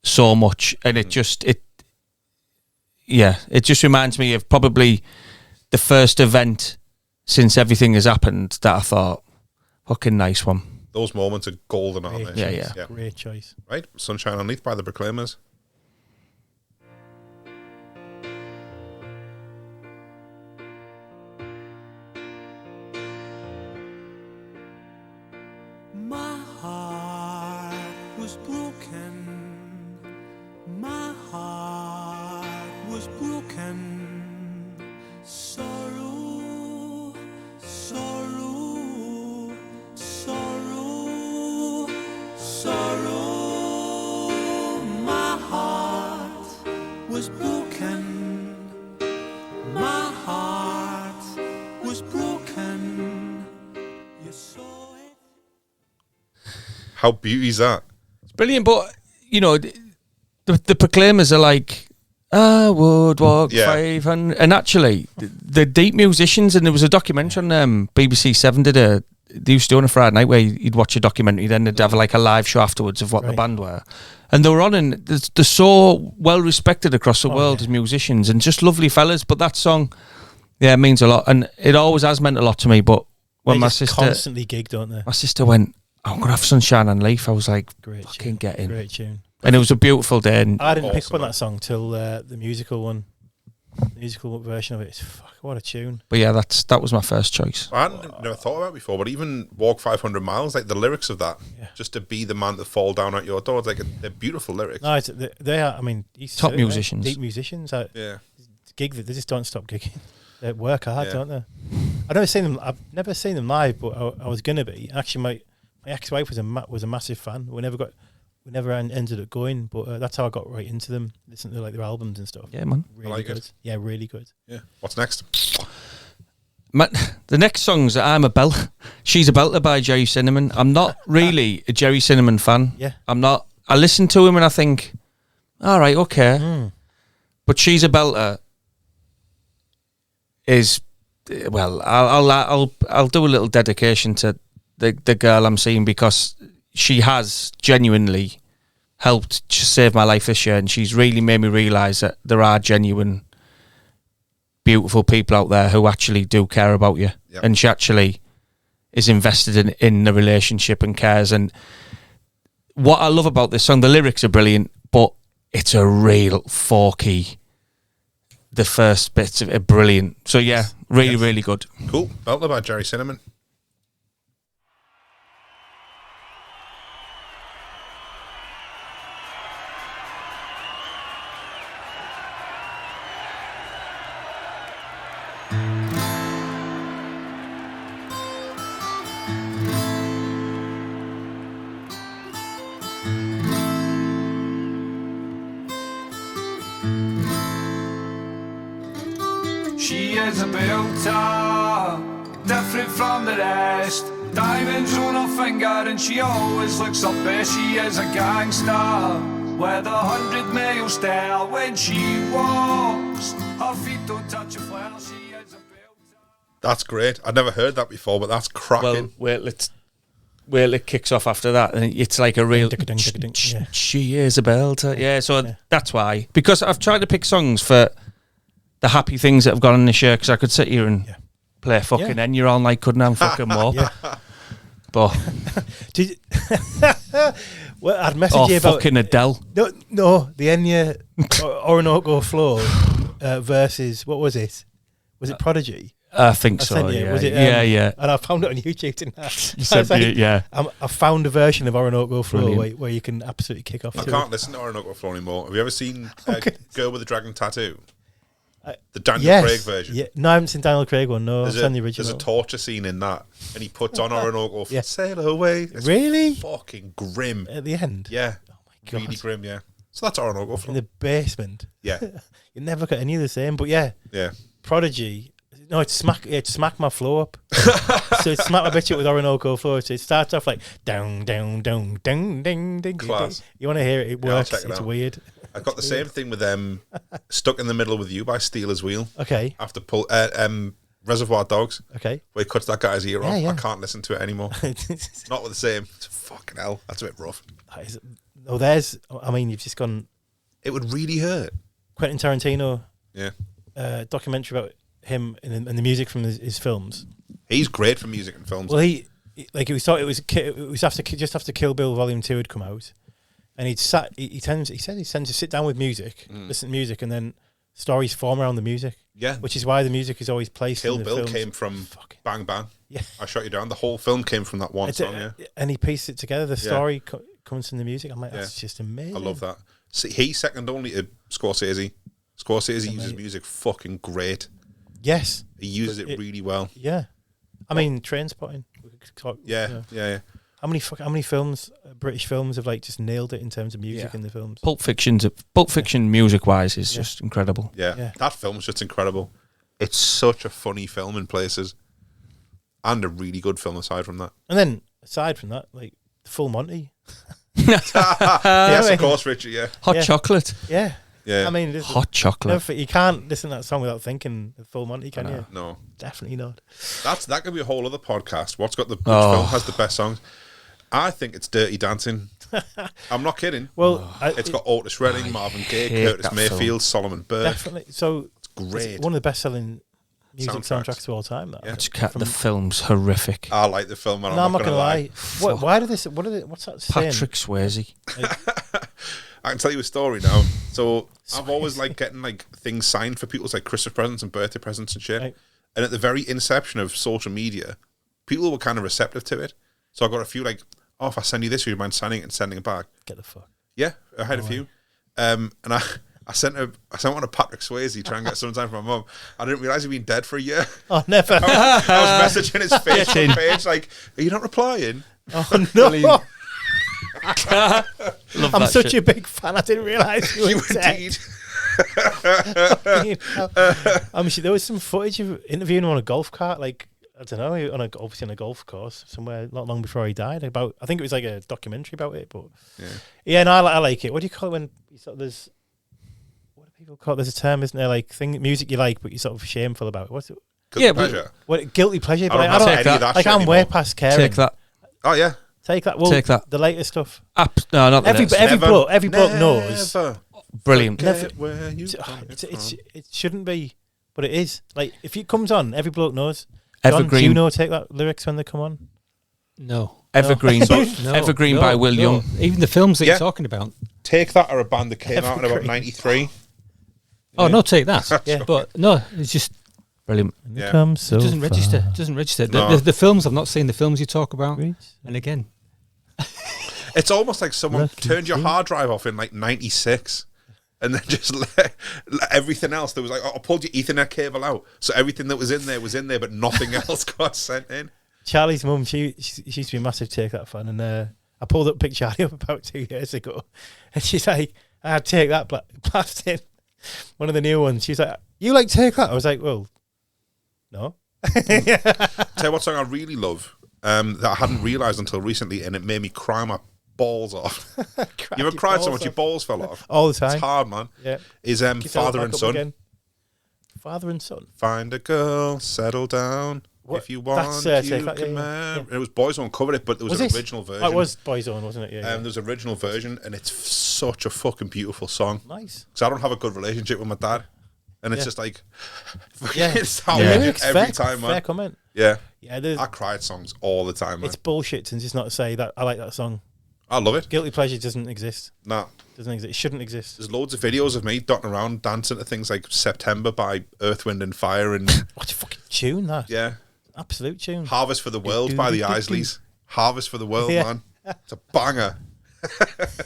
so much. And it just reminds me of probably the first event since everything has happened that I thought, fucking nice one. Those moments are golden, aren't they? Yeah. Great choice. Right, Sunshine on Leith by the Proclaimers. My heart was broken. My heart was broken. Sorrow, sorrow, sorrow, sorrow. My heart was broken. My heart was broken. You saw it. How beauty is that? It's brilliant, but, you know, the Proclaimers are like, I would walk 500. And actually, the deep musicians, and there was a documentary on BBC 7 they used to do on a Friday night where you'd watch a documentary, then they'd have like a live show afterwards of what the band were. And they were on, and they're so well respected across the world as musicians, and just lovely fellas. But that song, it means a lot, and it always has meant a lot to me. But when They my just sister constantly gig, don't they? my sister went, I'm gonna have Sunshine on Leith, I was like, Great fucking tune. get in. Great tune. And it was a beautiful day. And I didn't pick up on that song till the musical one. The musical version of it. Fuck, what a tune. But yeah, that was my first choice. I hadn't never thought about it before, but even Walk 500 Miles, like the lyrics of that, just to be the man to fall down at your door, it's like they're beautiful lyrics. No, they are, I mean, Top musicians. Deep musicians. Yeah. Gig, they just don't stop gigging. They work hard, Yeah. don't they? I've never seen them live, but I was going to be. Actually, my ex-wife was a massive fan. We never ended up going, but that's how I got right into them. Listen to like their albums and stuff. Yeah, man. Really like good. it. Yeah, really good. Yeah. What's next? The next song's I'm a Belt. She's a Belter by Jerry Cinnamon. I'm not really a Jerry Cinnamon fan. Yeah. I'm not. I listen to him and I think, all right, okay. But She's a Belter is, well, I'll do a little dedication to the girl I'm seeing, because she has genuinely helped to save my life this year, and she's really made me realise that there are genuine, beautiful people out there who actually do care about you. Yep. And she actually is invested in the relationship and cares. And what I love about this song, the lyrics are brilliant, but it's a real forky. The first bits of it are brilliant. So yeah, really, really good. Cool. Belter by Jerry Cinnamon. She is a builder, different from the rest. Diamonds on her finger and she always looks her best. She is a gangster with 100 mile stare. When she walks, her feet don't touch a floor. She is a builder. That's great. I'd never heard that before, but that's cracking. Well, it kicks off after that, and it's like a real. Yeah. She is a belter. Yeah, so that's why. Because I've tried to pick songs for the happy things that have gone on this year, because I could sit here and play fucking End Your All Night, couldn't I? Fucking more. But Did well, I'd message you about fucking Adele. No, the Enya Orinoco Flow versus what was it? Was it Prodigy? I think I so. sent you. Yeah, Was it, yeah. And I found it on YouTube, didn't I? You said yeah. I found a version of Orinoco Flow Brilliant. where you can absolutely kick off. I to can't it. listen to Orinoco Flow anymore. Have you ever seen Okay. Girl with a Dragon Tattoo? The Daniel Craig version. Yeah, no, I haven't seen Daniel Craig one. No, I've seen the original. There's a torture scene in that, and he puts on Orinoco Flow. Yeah. Sail away. It's Really? fucking grim. At the end. Yeah. Oh my god. Really grim, yeah. So that's Orinoco In Flow. the basement. Yeah. You never got any of the same, but yeah. Yeah. Prodigy. No, it smacked my flow up. So it smacked my bitch up with Orinoco Flow. So it starts off like down, down, down, ding, ding, ding. Class. You want to hear it? It Yeah, I'll works. check it It's out. weird. I got the same thing with Stuck in the Middle with You by Steelers Wheel. Okay. After Reservoir Dogs, Okay. where he cuts that guy's ear off. Yeah. I can't listen to it anymore. Not with the same. It's fucking hell. That's a bit rough. You've just gone It would really hurt. Quentin Tarantino Yeah. documentary about him and the music from his films. He's great for music and films. Well, it was after Kill Bill Volume 2 had come out, and he tends to sit down with music, listen to music, and then stories form around the music. Yeah. Which is why the music is always placed. Kill in the Bill films. came from Bang Bang. Yeah. I Shot You Down. The whole film came from that one song, yeah. And he pieced it together. The story comes from the music. I'm like, that's just amazing. I love that. See, he's second only to Scorsese. Scorsese uses music fucking great. Yes. He uses it really well. Yeah. I mean, Trainspotting. Yeah. How many films, British films, have like just nailed it in terms of music in the films? Pulp Fiction music wise is just incredible. Yeah. That film's just incredible. It's such a funny film in places, and a really good film aside from that. And then aside from that, like Full Monty. Yes, of course, Richie. Yeah. Hot chocolate. Yeah. Yeah. I mean, Hot chocolate. you can't listen to that song without thinking of Full Monty, can you? No. Definitely not. That could be a whole other podcast. Which film has the best songs? I think it's Dirty Dancing. I'm not kidding. Well, it's got Otis Redding, Marvin Gaye, Curtis Mayfield, Solomon Burke. Definitely. So it's great. It's one of the best-selling music soundtracks of all time. That. Yeah. The film's horrific. I like the film, and No, I'm not going to lie. Why do this? What's that saying? Patrick Swayze. I can tell you a story now. So I've always liked getting like things signed for people's like Christmas presents and birthday presents and shit. Right. And at the very inception of social media, people were kind of receptive to it. So I got a few like, oh, if I send you this, would you mind signing it and sending it back? Get the fuck. Yeah, I had a few. And I sent one to Patrick Swayze trying to get some time from my mum. I didn't realise he'd been dead for a year. Oh, never. I was messaging his Facebook page like, are you not replying? Oh no. I'm such shit. a big fan. I didn't realise you were dead. I'm sure there was some footage of interviewing him on a golf cart, like I don't know, obviously on a golf course somewhere not long before he died. I think it was like a documentary about it, but no, I like it. What do you call it when you sort of what do people call it? There's a term, isn't there? Like music you like, but you're sort of shameful about it. What's it? Guilty pleasure. Guilty pleasure. But I don't have any of that shit I'm way anymore. past caring. Take that. Oh yeah. Take that. Well, Take that. The latest stuff. No, not the Every next. bloke knows. Brilliant. Where you it shouldn't be, but it is. Like if it comes on, every bloke knows. Evergreen. John, do you know take that lyrics when they come on? No. Evergreen. No, Evergreen no, by Will no. Young. Even the films that Yeah. you're talking about. Take That are a band that came out in about 93. Oh, no, Take That. Yeah. But no, it's just Brilliant. Yeah. Come so it doesn't register. far. It doesn't register. No. The films, I've not seen the films you talk about. Reach. And again, It's almost like someone Lucky turned your you. hard drive off in like 96 and then just let everything else. There was like, I pulled your Ethernet cable out. So everything that was in there, but nothing else got sent in. Charlie's mum, she used to be a massive Take That fan, and I pulled up Pick Charlie up about 2 years ago, and she's like, I had Take That blasting, one of the new ones. She's like, you like Take That? I was like, well, no. Tell you what song I really love that I hadn't realised until recently, and it made me cry my balls off. You ever cried so much your balls fell off? All the time. It's hard, man. Yeah. Is Kick it Father back and up Son. again. Father and Son. Find a girl, settle down. What? If you want, That's, you Take That, can yeah. marry. It was Boyzone covered it, but there was an it? original version. Oh, it was Boyzone, wasn't it? Yeah. There was an original version, and it's such a fucking beautiful song. Nice. Because I don't have a good relationship with my dad, and it's Yeah. just like, Yeah. it's how Yeah. I Lyrics, every fair, time, man. fair comment. Yeah, Yeah, there's, I cry at songs all the time, man. it's bullshit to just not say that I like that song. I love it. Guilty pleasure doesn't exist. Nah, Doesn't exist. It shouldn't exist. there's loads of videos of me dotting around dancing to things like September by Earth, Wind and Fire, and What a fucking tune that. yeah, Absolute tune. Harvest for the World by the Isleys. Harvest for the World, Yeah. man. It's a banger.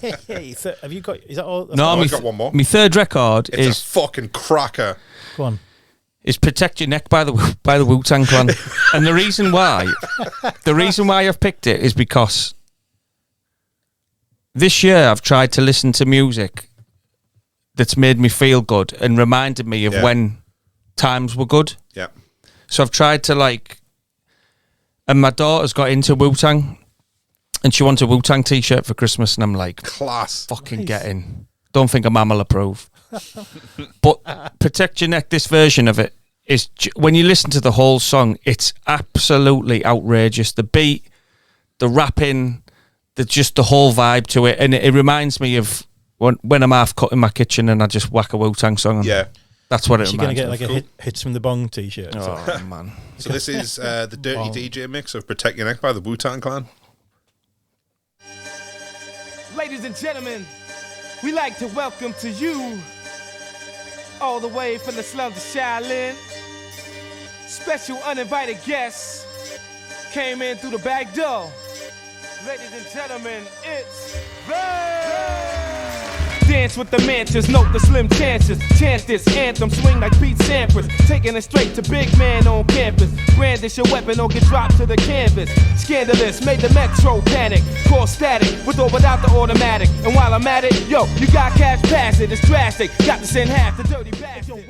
Hey, have you got? Is that all? No, I've got one more. my third record It's is a fucking cracker. Go on. Protect Your Neck by the Wu-Tang Clan. And the reason why I've picked it is because this year I've tried to listen to music that's made me feel good and reminded me of Yeah. when times were good. Yeah. So I've tried to and my daughter's got into Wu-Tang and she wants a Wu-Tang t-shirt for Christmas, and I'm like, Class. fucking Nice. get in. Don't think a mammal approve. But Protect Your Neck, this version of it, is when you listen to the whole song, it's absolutely outrageous. The beat, the rapping, the whole vibe to it. And it reminds me of when I'm half cut in my kitchen and I just whack a Wu-Tang song on. Yeah. That's what it She's gonna reminds get me like of. a hits from the bong t-shirt. Oh, man. So this is the Dirty DJ mix of Protect Your Neck by the Wu-Tang Clan. Ladies and gentlemen, we like to welcome to you, all the way from the slums of Shaolin, special uninvited guests came in through the back door. Ladies and gentlemen, it's Dance with the mantis, note the slim chances. Chant this anthem, swing like Pete Sampras. Taking it straight to big man on campus. Brandish your weapon or get dropped to the canvas. Scandalous, made the metro panic. Call static, with or without the automatic. And while I'm at it, yo, you got cash pass it, it's drastic. Got to send half the dirty bastard.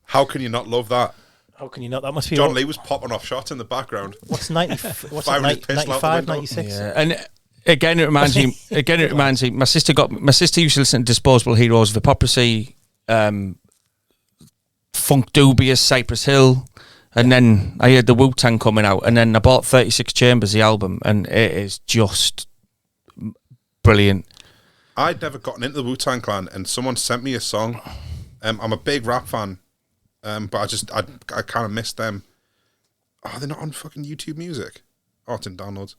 How can you not love that? How can you not? That must be John what- Lee was popping off shots in the background. What's 90? What's Firing it, his pistol out the 95, window. 96? Yeah, and again, it reminds me. Again, it reminds me. My sister used to listen to Disposable Heroes of Hypocrisy, Funk Dubious, Cypress Hill, and then I heard the Wu-Tang coming out, and then I bought 36 Chambers, the album, and it is just brilliant. I'd never gotten into the Wu-Tang Clan, and someone sent me a song. I'm a big rap fan, but I kind of missed them. Oh, they're not on fucking YouTube Music. Oh, it's in downloads.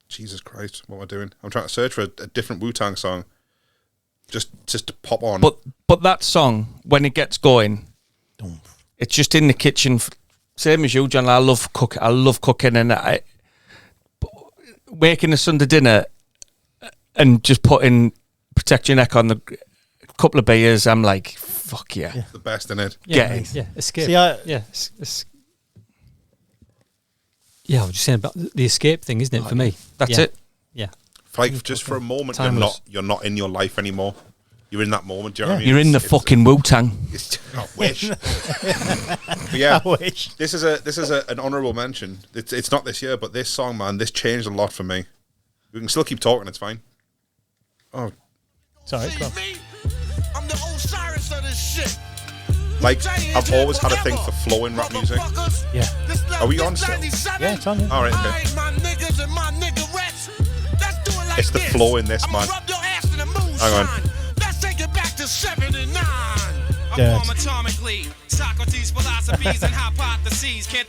Jesus Christ, what am I doing? I'm trying to search for a different Wu-Tang song, just to pop on. But that song, when it gets going, it's just in the kitchen. Same as you, John. I love cooking, and making a Sunday dinner and just putting Protect Your Neck on the couple of beers. I'm like, fuck yeah. The best in it. Get in. Yeah, escape. See, yeah, yeah, I was just saying about the escape thing, isn't it, for me? That's Yeah. it. Yeah. Like, just for a moment, Timeless. you're not in your life anymore. You're in that moment. Do you know what I mean? You're in the It's- fucking Wu-Tang. I wish. But yeah, I wish. this is an honourable mention. It's not this year, but this song, man, this changed a lot for me. We can still keep talking. It's fine. Oh, Sorry, go on. I'm the Osiris of this shit. like I've always had a thing for flow in rap music. Yeah. Are we on still? Yeah, it's on. Yeah. All right, okay. It's the flow in this, man. Hang on. Let's take it back to 79. Yeah.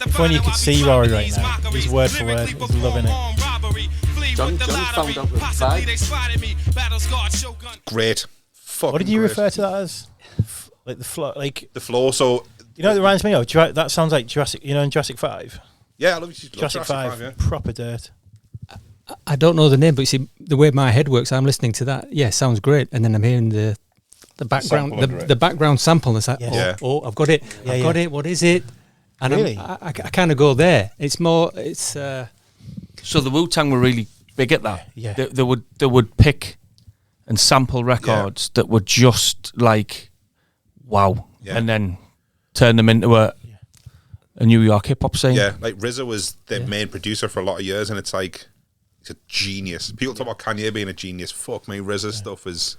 If only you could see Rory right now, he's word for word, he's loving it. John found out the vibe. Great. Fucking What did you great. refer to that as? Like the floor, like The floor. So you know, it reminds me of that sounds like Jurassic. You know, in Jurassic 5, yeah, I love Jurassic 5, yeah. proper dirt. I don't know the name, but you see, the way my head works, I'm listening to that. Yeah, sounds great. And then I'm hearing the background, Sample under it. the background sample. And it's like, Yes. Yeah. oh, I've got it. Yeah, I've got yeah. it. What is it? And Really? I kind of go there. It's more, So the Wu-Tang were really big at that. Yeah. They would pick and sample records that were just like, wow, Yeah. and then turn them into a New York hip hop scene. Yeah, like RZA was the main producer for a lot of years, and it's like he's a genius. People talk about Kanye being a genius. Fuck me, RZA stuff is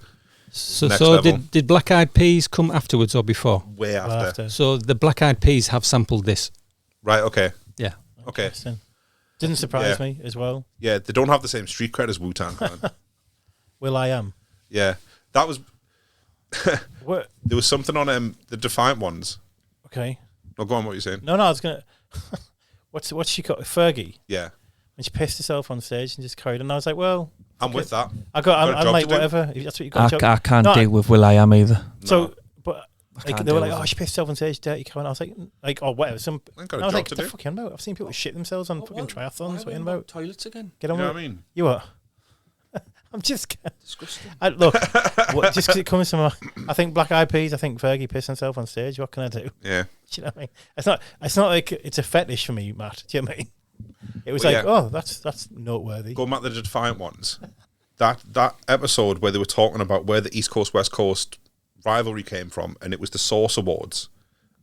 so next so level. did Black Eyed Peas come afterwards or before? way after. So the Black Eyed Peas have sampled this. Right, okay. Yeah. Okay. Interesting. Didn't surprise Yeah. me as well. Yeah, they don't have the same street cred as Wu-Tang Clan. Will I Am. Yeah. That was What? there was something on the Defiant ones. Okay. No, go on, what you're saying. No, I was gonna. what's she called? Fergie. Yeah. And she pissed herself on stage and just carried on. And I was like, well, I'm with that. I'm Got a job like to do. whatever. If that's what you got. I can't No, deal with Will I Am either. So, but like, can't they were deal like, with oh, it. she pissed herself on stage, dirty cow. And I was like, oh, whatever. I got a I was job like, to the do. fuck you on about? I've seen people shit themselves on fucking triathlons. What you on about? Toilets again? Get You on know with what I it. mean? You what? I'm just. Disgusting. Look, just because it comes from, I think Black Eyed Peas. I think Fergie pissed himself on stage. What can I do? Yeah. Do you know what I mean? It's not like it's a fetish for me, Matt. Do you know what I mean? It was Well, like, yeah. oh, that's noteworthy. Going back to the Defiant ones, that episode where they were talking about where the East Coast West Coast rivalry came from, and it was the Source Awards,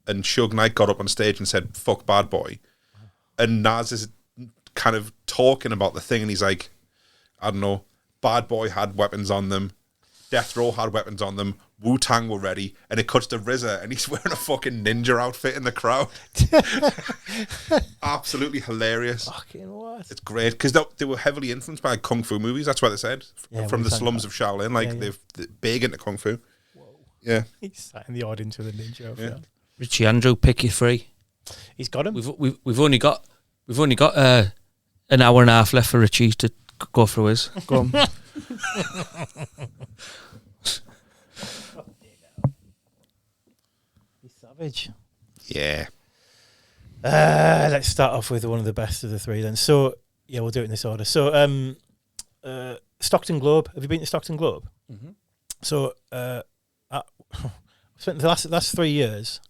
and Suge Knight got up on stage and said "fuck Bad Boy," and Nas is kind of talking about the thing, and he's like, I don't know, Bad Boy had weapons on them, Death Row had weapons on them, Wu-Tang were ready, and it cuts to RZA, and he's wearing a fucking ninja outfit in the crowd. Absolutely hilarious. Fucking what? It's great because they were heavily influenced by kung fu movies. That's what they said Yeah, from the Wu-Tang slums of Shaolin. Like Yeah, yeah. they're big into kung fu. Yeah, He's sat in the audience with a ninja outfit. Richie Andrew, pick your three. He's got him. We've only got an hour and a half left for Richie to go through his. Go on. He's savage. yeah. Let's start off with one of the best of the three then. So, yeah, we'll do it in this order. So, Stockton Globe. Have you been to Stockton Globe? Mm-hmm. So, I spent the last 3 years,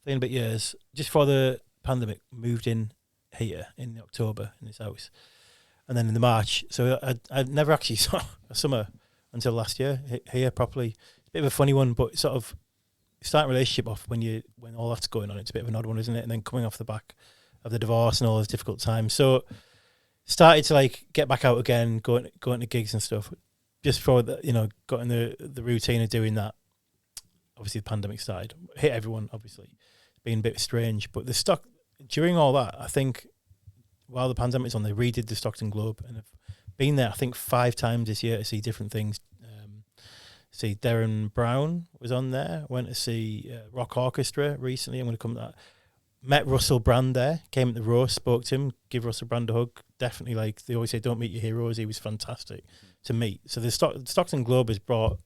3 and a bit years, just before the pandemic, moved in here in October in this house. And then in the March. So, I never actually saw a summer until last year here properly. It's a bit of a funny one, but sort of starting a relationship off when all that's going on, it's a bit of an odd one, isn't it? And then coming off the back of the divorce and all those difficult times. So started to like get back out again, going to gigs and stuff. Just before that, got in the routine of doing that. Obviously the pandemic started. Hit everyone, obviously. It's been a bit strange. But during all that, I think while the pandemic's on, they redid the Stockton Globe and I've been there I think 5 times this year to see different things. See Darren Brown was on there. Went to see Rock Orchestra recently. I'm going to come to that. Met Russell Brand there. Came at the roast, spoke to him. Give Russell Brand a hug. Definitely, like they always say, don't meet your heroes. He was fantastic to meet. So the Stockton Globe has brought.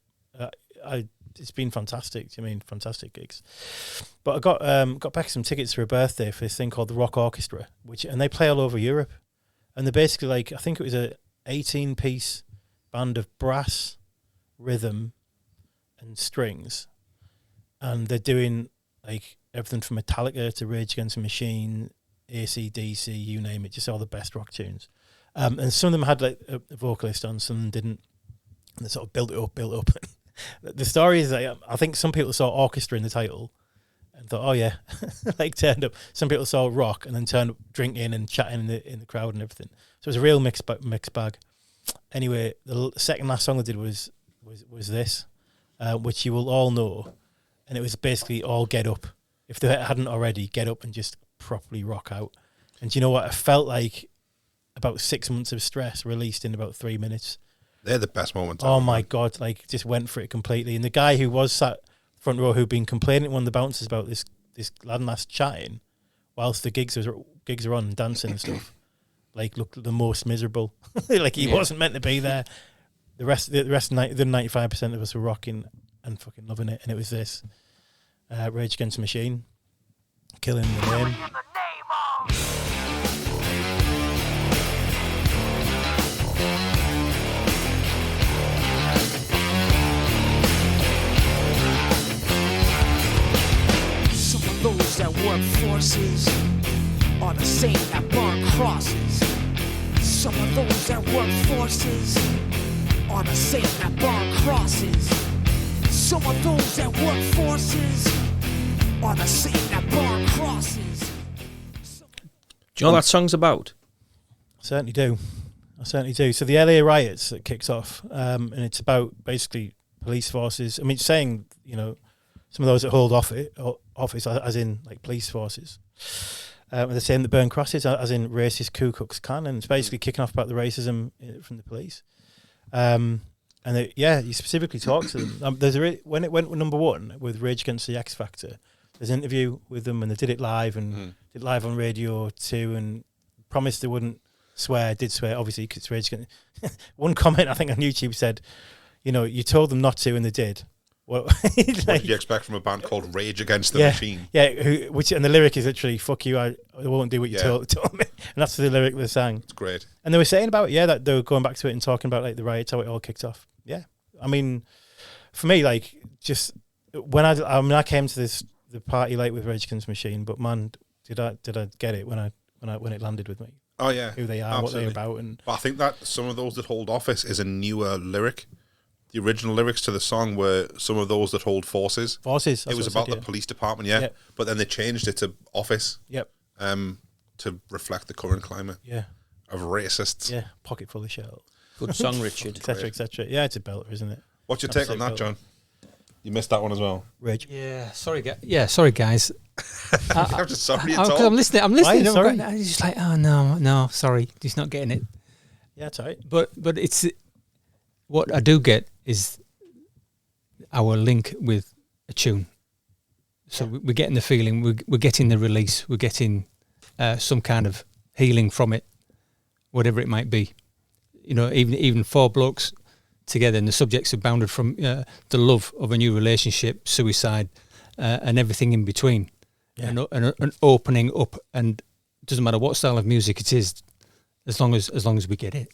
It's been fantastic. I mean, fantastic gigs. But I got back some tickets for a birthday for this thing called the Rock Orchestra, and they play all over Europe. And they're basically like, I think it was a 18-piece band of brass, rhythm and strings, and they're doing like everything from Metallica to Rage Against the Machine, AC/DC, you name it, just all the best rock tunes. And some of them had like a vocalist on, some didn't, and they sort of built it up. The story is that I think some people saw orchestra in the title and thought, oh yeah, like turned up. Some people saw rock and then turned up drinking and chatting in the crowd and everything. So it was a real mixed bag. Anyway, the second last song I did was this, which you will all know, and it was basically all get up. If they hadn't already, get up and just properly rock out. And do you know what? I felt like about 6 months of stress released in about 3 minutes. They're the best moments. Oh my God, like just went for it completely. And the guy who was sat front row who'd been complaining to one of the bouncers about this lad and lass chatting whilst the gigs are on and dancing and stuff. like looked the most miserable. Like he wasn't meant to be there. The rest, the 95% of us were rocking and fucking loving it, and it was this Rage Against the Machine, Killing the Name. Some of those that work forces are the same that burn crosses. Some of those that work forces are the same that burn crosses. Some of those that work forces are the same that burn crosses. Do you know what that song's about? I certainly do. So the LA riots that kicks off, and it's about basically police forces. I mean, it's saying, you know, some of those that hold office, as in like police forces, are the same that burn crosses, as in racist Ku Klux Klan, and it's basically kicking off about the racism from the police. And he specifically talks to them. When it went number one with Rage Against the X Factor, there's an interview with them, and they did it live and did it live on radio too, and promised they wouldn't swear. Did swear, obviously, because Rage Against. One comment I think on YouTube said, you know, you told them not to, and they did. What did you expect from a band called Rage Against the Machine? Yeah, and the lyric is literally "fuck you, I won't do what you told me," and that's the lyric they sang. It's great. And they were saying about that they were going back to it and talking about like the riots, how it all kicked off. Yeah, I mean, for me, like just when I came to the party late with Rage Against the Machine, but man, did I get it when it landed with me? Oh yeah, who they are, absolutely. what they're about, and but I think that Some of Those That Hold Office is a newer lyric. The original lyrics to the song were Some of Those That Hold Forces. Forces. It was about the police department, Yep. But then they changed it to office. Yep. To reflect the current climate. Yeah. Of racists. Yeah. Pocket full of shells. Good song, Richard. Etc. Etc. Yeah, it's a belter, isn't it? What's your take on that, John? You missed that one as well. Rage. Yeah, sorry, guys. I'm just sorry at all. I'm listening. Why, sorry? I'm just like, oh no, sorry, he's not getting it. Yeah, it's all right. But it's what I do get is our link with a tune. So we're getting the feeling, we're getting the release, we're getting some kind of healing from it, whatever it might be. You know, even four blokes together, and the subjects are bounded from the love of a new relationship, suicide, and everything in between, and opening up. And it doesn't matter what style of music it is, as long as we get it.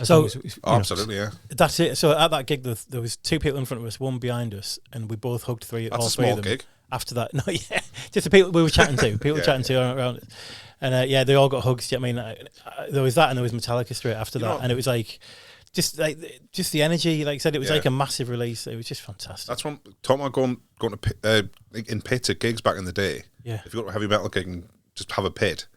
Absolutely, yeah. That's it. So at that gig, there was two people in front of us, one behind us, and we both hugged That's all a three small of them. gig. After that, no, yeah, just the people we were chatting to, around it, and they all got hugs. I mean, there was that, and there was Metallica straight after that, and it was like, just the energy. Like I said, it was like a massive release. It was just fantastic. That's one. Talking about going to in pits at gigs back in the day. Yeah, if you go to a heavy metal gig and just have a pit.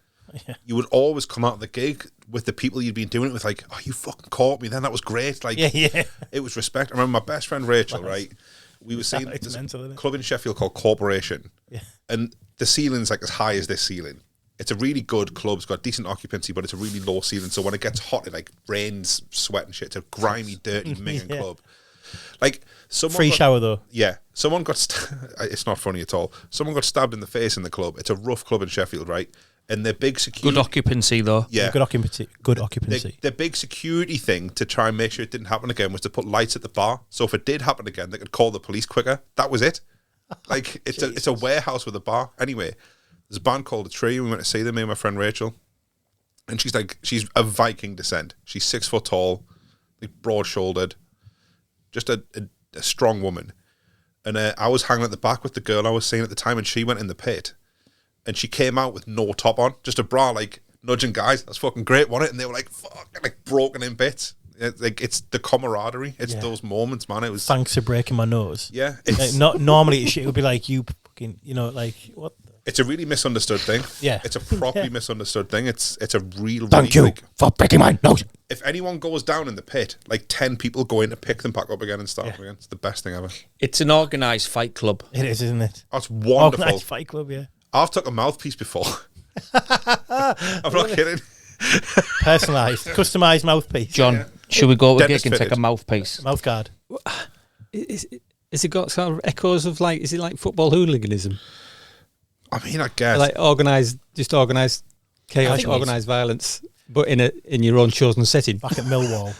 Yeah. You would always come out of the gig with the people you'd been doing it with, like, oh, you fucking caught me then, that was great. Like, it was respect. I remember my best friend Rachel, right? We were seeing this club in Sheffield called Corporation, and the ceiling's like as high as this ceiling. It's a really good club, it's got decent occupancy, but it's a really low ceiling, so when it gets hot, it like rains sweat and shit. It's a grimy, dirty, minging club. Like, someone shower though. Yeah, someone got it's not funny at all. Someone got stabbed in the face in the club. It's a rough club in Sheffield, right? And their big security... Good occupancy, though. Yeah. Good occupancy. Their big security thing to try and make sure it didn't happen again was to put lights at the bar. So if it did happen again, they could call the police quicker. That was it. Like, it's a warehouse with a bar. Anyway, there's a band called The Tree. We went to see them, me and my friend Rachel. And she's of Viking descent. She's 6 foot tall, like broad-shouldered, just a strong woman. And I was hanging at the back with the girl I was seeing at the time, and she went in the pit. And she came out with no top on, just a bra, like, nudging guys. That's fucking great, wasn't it? And they were like, fuck, like, broken in bits. It's the camaraderie. It's those moments, man. It was... Thanks for breaking my nose. Yeah. Like, not normally, it would be like, you fucking, you know, like, what? It's a really misunderstood thing. Yeah. It's a properly misunderstood thing. It's a real... Thank you for breaking my nose. If anyone goes down in the pit, like 10 people go in to pick them back up again and start them again. It's the best thing ever. It's an organised fight club. It is, isn't it? That's wonderful. Organised fight club, yeah. I've took a mouthpiece before. I'm not kidding. Personalised, customised mouthpiece. John, should we go to a gig and take a mouthpiece? Mouth guard. Is it got sort of echoes of like? Is it like football hooliganism? I mean, I guess Like organised chaos, organised violence but in your own chosen setting. Back at Millwall.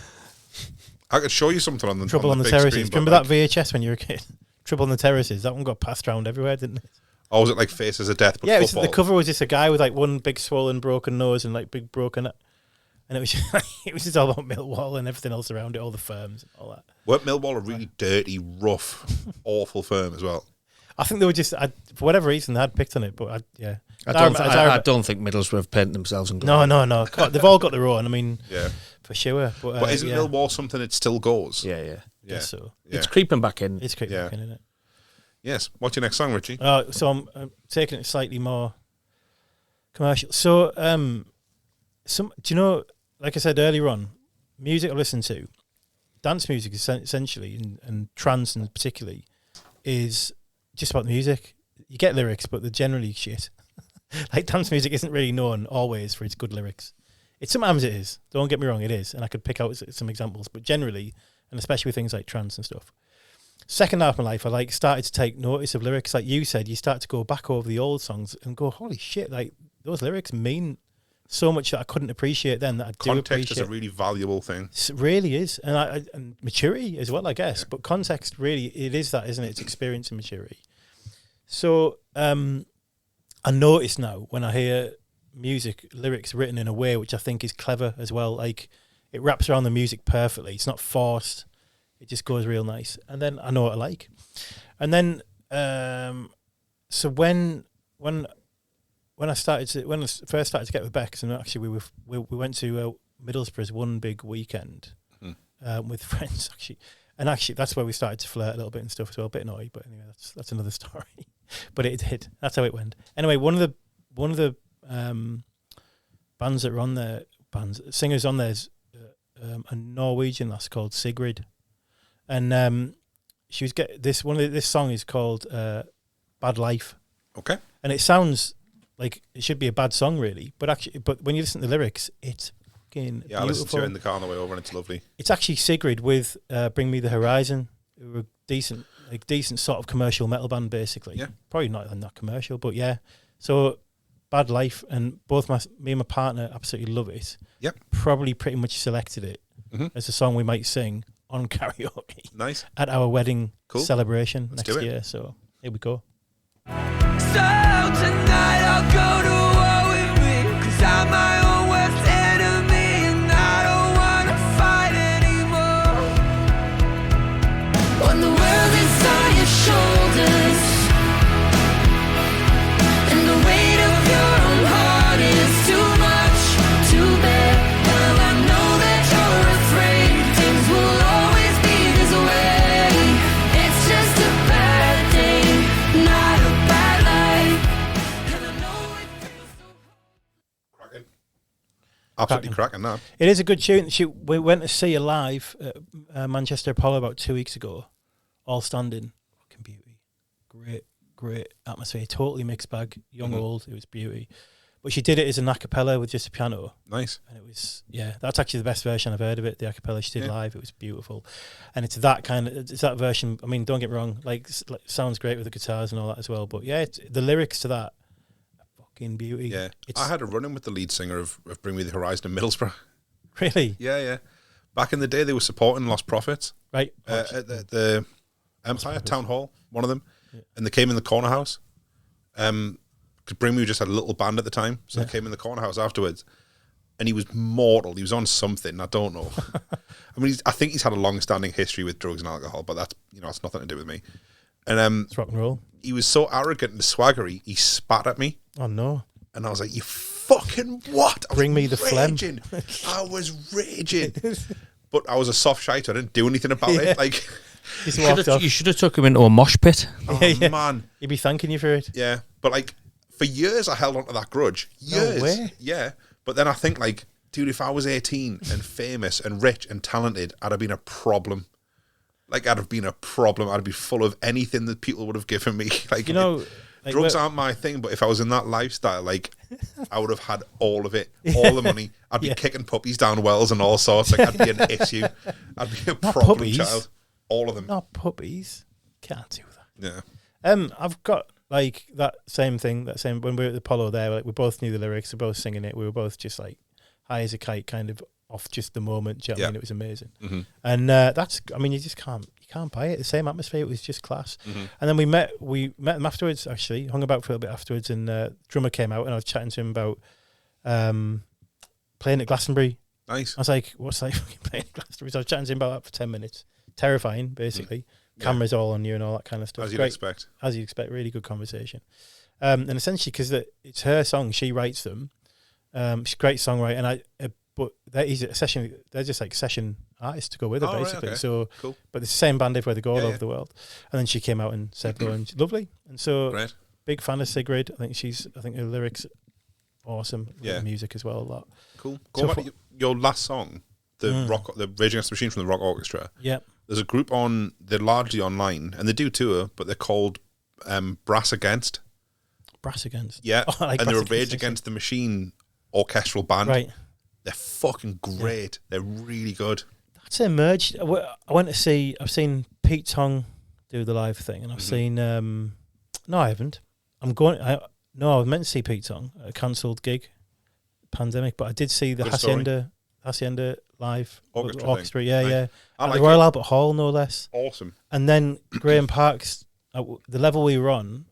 I could show you something on the Trouble on the big Terraces. screen, Do you but, remember that VHS when you were a kid? Trouble on the Terraces. That one got passed around everywhere, didn't it? Oh, was it like Faces of Death? But Yeah, it was, football? the cover was just a guy with like one big swollen broken nose and like big broken, and it was it was just all about Millwall and everything else around it, all the firms and all that. Weren't Millwall a really dirty, rough, awful firm as well? I think they were just for whatever reason they had picked on it, but yeah. I don't think Middlesbrough paint themselves in No. God, they've all got their own. I mean, Yeah. for sure. But isn't Millwall something that still goes? Yeah. Yeah. So Yeah. It's creeping back in. it's creeping back in, isn't it? Yes. What's your next song, Richie? So I'm taking it slightly more commercial. So, do you know, like I said earlier on, music I listen to, dance music essentially, and trance and particularly, is just about the music. You get lyrics, but they're generally shit. Like dance music isn't really known always for its good lyrics. Sometimes it is. Don't get me wrong, it is, and I could pick out some examples. But generally, and especially with things like trance and stuff. Second half of my life, I started to take notice of lyrics. Like you said, you start to go back over the old songs and go, "Holy shit!" Like those lyrics mean so much that I couldn't appreciate then. That I do Context appreciate. is a really valuable thing. It really is, and maturity as well, I guess. Yeah. But context, really, it is that, isn't it? It's experience and maturity. So I notice now when I hear music lyrics written in a way which I think is clever as well. Like it wraps around the music perfectly. It's not forced. It just goes real nice. And then I know what I like. And then so when I first started to get with Bex, and actually we went to Middlesbrough's one big weekend with friends actually. And actually, that's where we started to flirt a little bit and stuff as well. A bit naughty, but anyway, that's another story. But it did. That's how it went. Anyway, one of the bands that were on there, singers on there is a Norwegian lass called Sigrid, and she was this song is called "Bad Life." Okay. And it sounds like it should be a bad song, really, but when you listen to the lyrics, it's fucking beautiful. I listened to it in the car on the way over, and it's lovely. It's actually Sigrid with "Bring Me the Horizon," who were decent sort of commercial metal band, basically. Yeah. Probably not commercial, but yeah. So Bad Life, and both me and my partner absolutely love it. Yep. Probably pretty much selected it as a song we might sing on karaoke. Nice. At our wedding celebration Let's next do it. year. So here we go. So tonight I'll go to war with me, 'cause I'm my own worst enemy, and I don't wanna fight anymore. When the world is on your shoulders, and the weight of your own heart is too much to bear, well I know that you're afraid things will always be this way. It's just a bad day, not a bad life, and I know it feels so Cracking. Absolutely cracking that. It is a good tune. We went to see her live at Manchester Apollo about 2 weeks ago, all standing. Fucking beauty. Great atmosphere. Totally mixed bag. Young, old. It was beauty. But she did it as an a cappella with just a piano. Nice. And it was, that's actually the best version I've heard of it, the a cappella she did live. It was beautiful. And it's that version. I mean, don't get me wrong, like sounds great with the guitars and all that as well. But yeah, the lyrics to that, fucking beauty. Yeah. I had a run-in with the lead singer of Bring Me the Horizon in Middlesbrough. Really? Yeah. Back in the day, they were supporting Lost Prophets. Right. At the Empire Town Hall, one of them. Yeah. And they came in the corner house. Because Bring Me just had a little band at the time. So they came in the corner house afterwards. And he was mortal. He was on something. I don't know. I mean, I think he's had a long-standing history with drugs and alcohol, but that's, it's nothing to do with me. And it's rock and roll. He was so arrogant and swaggery, he spat at me. Oh, no. And I was like, you fucking what? Bring me the phlegm. I was raging. But I was a soft shite, so I didn't do anything about it. Like, you should have took him into a mosh pit. Oh, man. He'd be thanking you for it. Yeah. But, like, for years, I held on to that grudge. Years. No way. Yeah. But then I think, like, dude, if I was 18 and famous and rich and talented, I'd have been a problem. Like, I'd have been a problem. I'd be full of anything that people would have given me. Like, like drugs aren't my thing, but if I was in that lifestyle, like, I would have had all of it, all the money. I'd be kicking puppies down wells and all sorts. Like, I'd be an issue. I'd be a problem puppies. child. All of them. Not puppies. Can't do that. Yeah. I've got like that same thing. When we were at the Apollo there, like we both knew the lyrics. We were both singing it. We were both just like high as a kite kind of off just the moment. Do you know what I mean? It was amazing. Mhm. And that's, I mean, you can't buy it. The same atmosphere, it was just class. Mhm. And then we met them afterwards, actually, hung about for a little bit afterwards, and drummer came out and I was chatting to him about playing at Glastonbury. Nice. I was like, what's like fucking playing at Glastonbury? So I was chatting to him about that for 10 minutes. Terrifying, basically. Cameras all on you and all that kind of stuff. As you'd expect. As you'd expect, really good conversation. And essentially, because it's her song, she writes them. She's a great songwriter, and but they're just like session artists to go with her, basically. Right, okay. So, cool. But it's the same band everywhere they go all over the world. And then she came out and said, hello, and she's lovely. And so, Great. big fan of Sigrid. I think her lyrics awesome. Yeah. Music as well, a lot. Cool. Going back to your last song, the Rage Against the Machine from the Rock Orchestra. Yeah. There's a group they're largely online, and they do tour, but they're called Brass Against. Brass Against? Yeah. Oh, I like and Brass they're a Rage Against, Against the Machine orchestral band. Right. They're fucking great. Yeah. They're really good. That's emerged. I've seen Pete Tong do the live thing, and I've seen, no, I haven't. I was meant to see Pete Tong at a cancelled gig, pandemic, but I did see the Hacienda live orchestra. Yeah. I at like the Royal Albert Hall, no less. Awesome. And then Graham Park's, at the level we were on,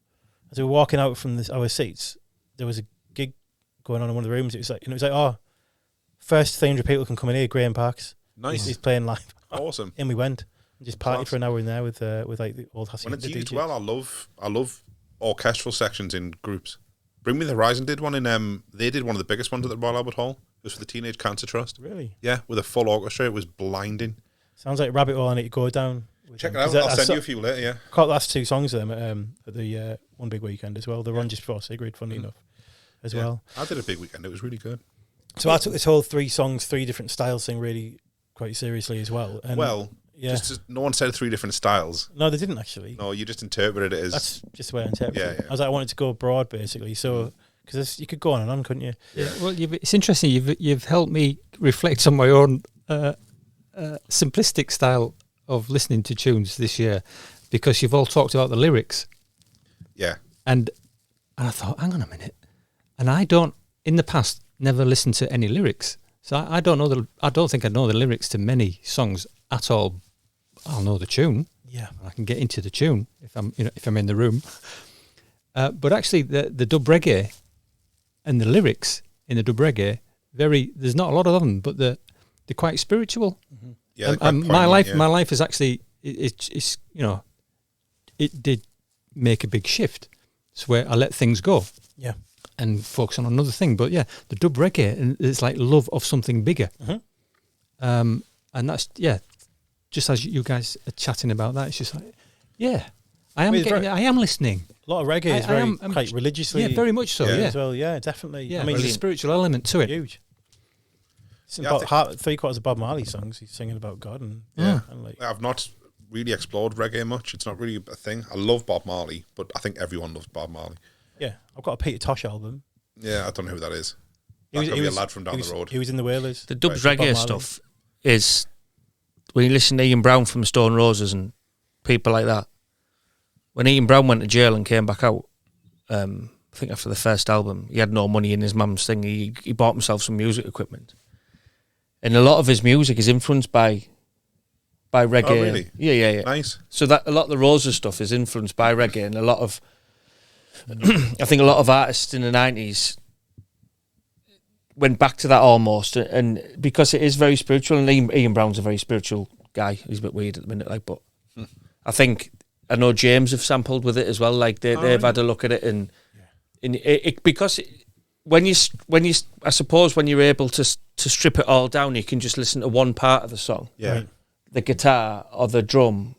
as we were walking out from our seats, there was a gig going on in one of the rooms. It was like, first 300 people can come in here. Graham Park's, nice. He's playing live. Awesome. And we went and just partied for an hour in there with like the old Hacienda. When it's used DJs. well, I love orchestral sections in groups. Bring Me the Horizon did one in. They did one of the biggest ones at the Royal Albert Hall. It was for the Teenage Cancer Trust. Really? Yeah, with a full orchestra. It was blinding. Sounds like a rabbit hole I need to go down. Check it out. I'll send you a few later. Yeah. Caught the last two songs of them at the One Big Weekend as well. They run just before Sigrid, funny enough, as well. I did a big weekend. It was really good. So I took this whole 3 songs, 3 different styles thing really quite seriously as well. And just no one said 3 different styles. No, they didn't actually. No, you just interpreted it as. That's just the way I interpreted it. Yeah. I was like, I wanted to go broad basically. So because you could go on and on, couldn't you? Yeah. Well, it's interesting. You've helped me reflect on my own simplistic style of listening to tunes this year, because you've all talked about the lyrics. Yeah. And I thought, hang on a minute. And I don't, in the past, never listened to any lyrics. So I don't know I don't think I know the lyrics to many songs at all. I'll know the tune. Yeah. I can get into the tune if I'm in the room. But actually the dub reggae and the lyrics in the dub reggae, there's not a lot of them, but they're quite spiritual. Mm-hmm. Yeah. My life is actually it's it did make a big shift. It's where I let things go. Yeah. And focus on another thing. But yeah, the dub reggae, and it's like love of something bigger. Mm-hmm. And that's, just as you guys are chatting about that, it's just like, I am listening. A lot of reggae is quite religiously. Yeah, very much so, as well. Yeah, definitely. Yeah, I mean, there's a spiritual element to it. Huge. It's about 3/4 of Bob Marley songs. He's singing about God and like. I've not really explored reggae much. It's not really a thing. I love Bob Marley, but I think everyone loves Bob Marley. Yeah, I've got a Peter Tosh album. Yeah, I don't know who that is. He was a lad from down the road. He was in the Wailers. The dubs reggae stuff is when you listen to Ian Brown from Stone Roses and people like that. When Ian Brown went to jail and came back out, I think after the first album, he had no money in his mum's thing. He bought himself some music equipment, and a lot of his music is influenced by reggae. Oh, really? Yeah. Nice. So that a lot of the Roses stuff is influenced by reggae, and a lot of I think a lot of artists in the 90s went back to that almost, and because it is very spiritual, and Ian Brown's a very spiritual guy. He's a bit weird at the minute, but I know James have sampled with it as well. Like they've had a look at it, and because when you I suppose when you're able to strip it all down, you can just listen to one part of the song. Yeah, right. The guitar or the drum.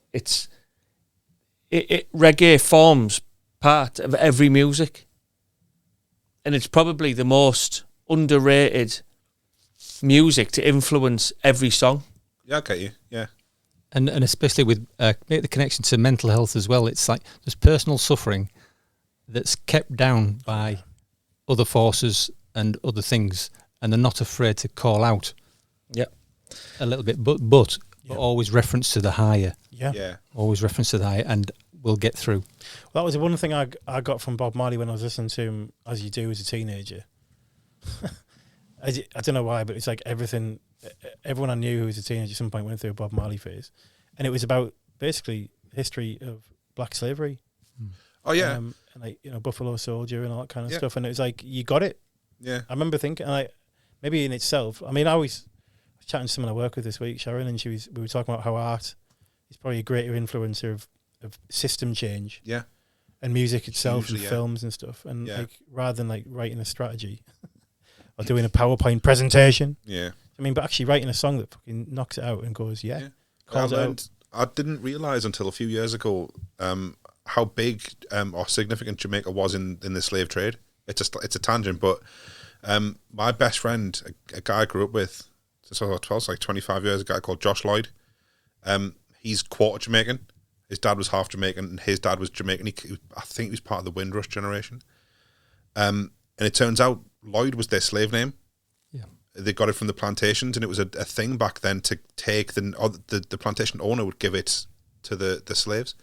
Reggae forms part of every music, and it's probably the most underrated music to influence every song. Yeah, I get you. Yeah, and especially with make the connection to mental health as well. It's like there's personal suffering that's kept down by other forces and other things, and they're not afraid to call out. Yeah, a little bit, but always reference to the higher. Yeah, always reference to the higher, and we'll get through. Well, that was the one thing I got from Bob Marley when I was listening to him, as you do as a teenager. I don't know why, but it's like everything. Everyone I knew who was a teenager at some point went through a Bob Marley phase, and it was about basically history of black slavery. Oh yeah, and like Buffalo Soldier and all that kind of Yeah. stuff. And it was like you got it. yeah, I remember thinking, like, maybe in itself. I mean, I was chatting to someone I work with this week, Sharon, and we were talking about how art is probably a greater influencer of system change. yeah. And music itself, Hugely, and yeah. films and stuff, and Yeah. like rather than like writing a strategy or doing a PowerPoint presentation. Yeah. I mean, but actually writing a song that fucking knocks it out and goes, calls it out. I didn't realise until a few years ago how big or significant Jamaica was in the slave trade. It's a tangent, but my best friend, a guy I grew up with since I was 12, so like 25 years, a guy called Josh Lloyd. He's quarter Jamaican. His dad was half Jamaican, and his dad was Jamaican. I think he was part of the Windrush generation. And it turns out Lloyd was their slave name. Yeah. They got it from the plantations, and it was a thing back then to take the plantation owner would give it to the slaves.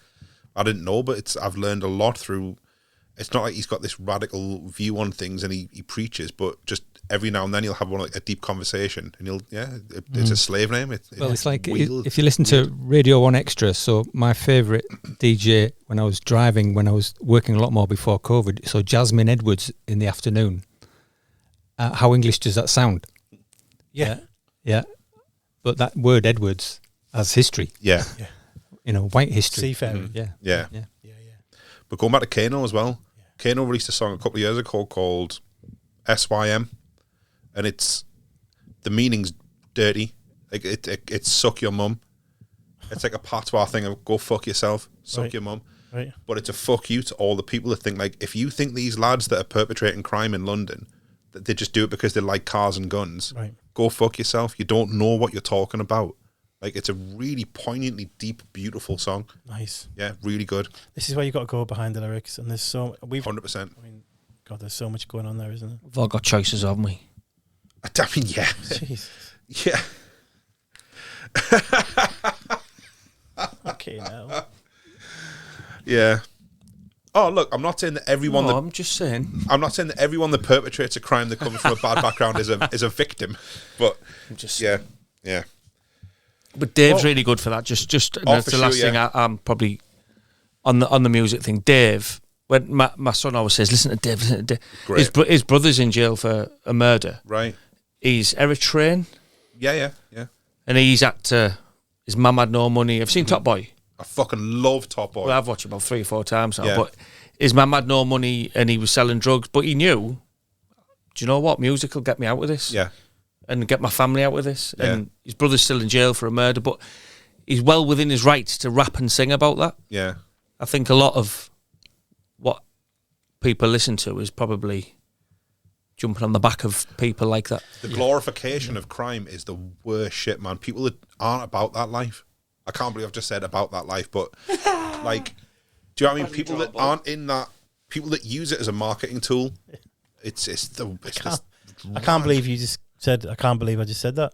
I didn't know, but I've learned a lot through. It's not like he's got this radical view on things and he preaches, but just every now and then he'll have a deep conversation, and it's a slave name. It's like if you listen to Radio 1 Extra, so my favourite DJ when I was driving, when I was working a lot more before COVID, so Jasmine Edwards in the afternoon. How English does that sound? Yeah. Yeah. But that word Edwards has history. Yeah. White history. Seafaring. Yeah. Yeah. But going back to Kano as well, Kano released a song a couple of years ago called SYM, and the meaning's dirty. Like it's suck your mum. It's like a patois thing of go fuck yourself, suck your mum. Right. But it's a fuck you to all the people that think, like, if you think these lads that are perpetrating crime in London, that they just do it because they like cars and guns, right, go fuck yourself. You don't know what you're talking about. Like, it's a really poignantly deep, beautiful song. Nice. Yeah, really good. This is where you got to go behind the lyrics, and there's 100%. I mean, God, there's so much going on there, isn't there? We've all got choices, haven't we? I mean, yeah. Jesus. Yeah. Okay, now. Yeah. Oh, look, I'm not saying that everyone. I'm just saying. I'm not saying that everyone that perpetrates a crime that comes from a bad background is a victim, but yeah. But Dave's really good for that. Just that's the last thing. I'm probably on the music thing. Dave, when my son always says, "Listen to Dave." Listen to Dave. Great. His brother's in jail for a murder. Right. He's Eritrean. Yeah. And he's his mum had no money. I've seen Top Boy. I fucking love Top Boy. Well, I've watched it about 3 or 4 times now. Yeah. But his mum had no money and he was selling drugs. But he knew, do you know what? Music will get me out of this. Yeah. And get my family out of this. Yeah. And his brother's still in jail for a murder. But he's well within his rights to rap and sing about that. Yeah. I think a lot of what people listen to is probably jumping on the back of people like that. The glorification of crime is the worst shit, man. People that aren't about that life. I can't believe I've just said about that life, but like, do you know what I mean? People that aren't in that, people that use it as a marketing tool. I can't believe you just said. I can't believe I just said that.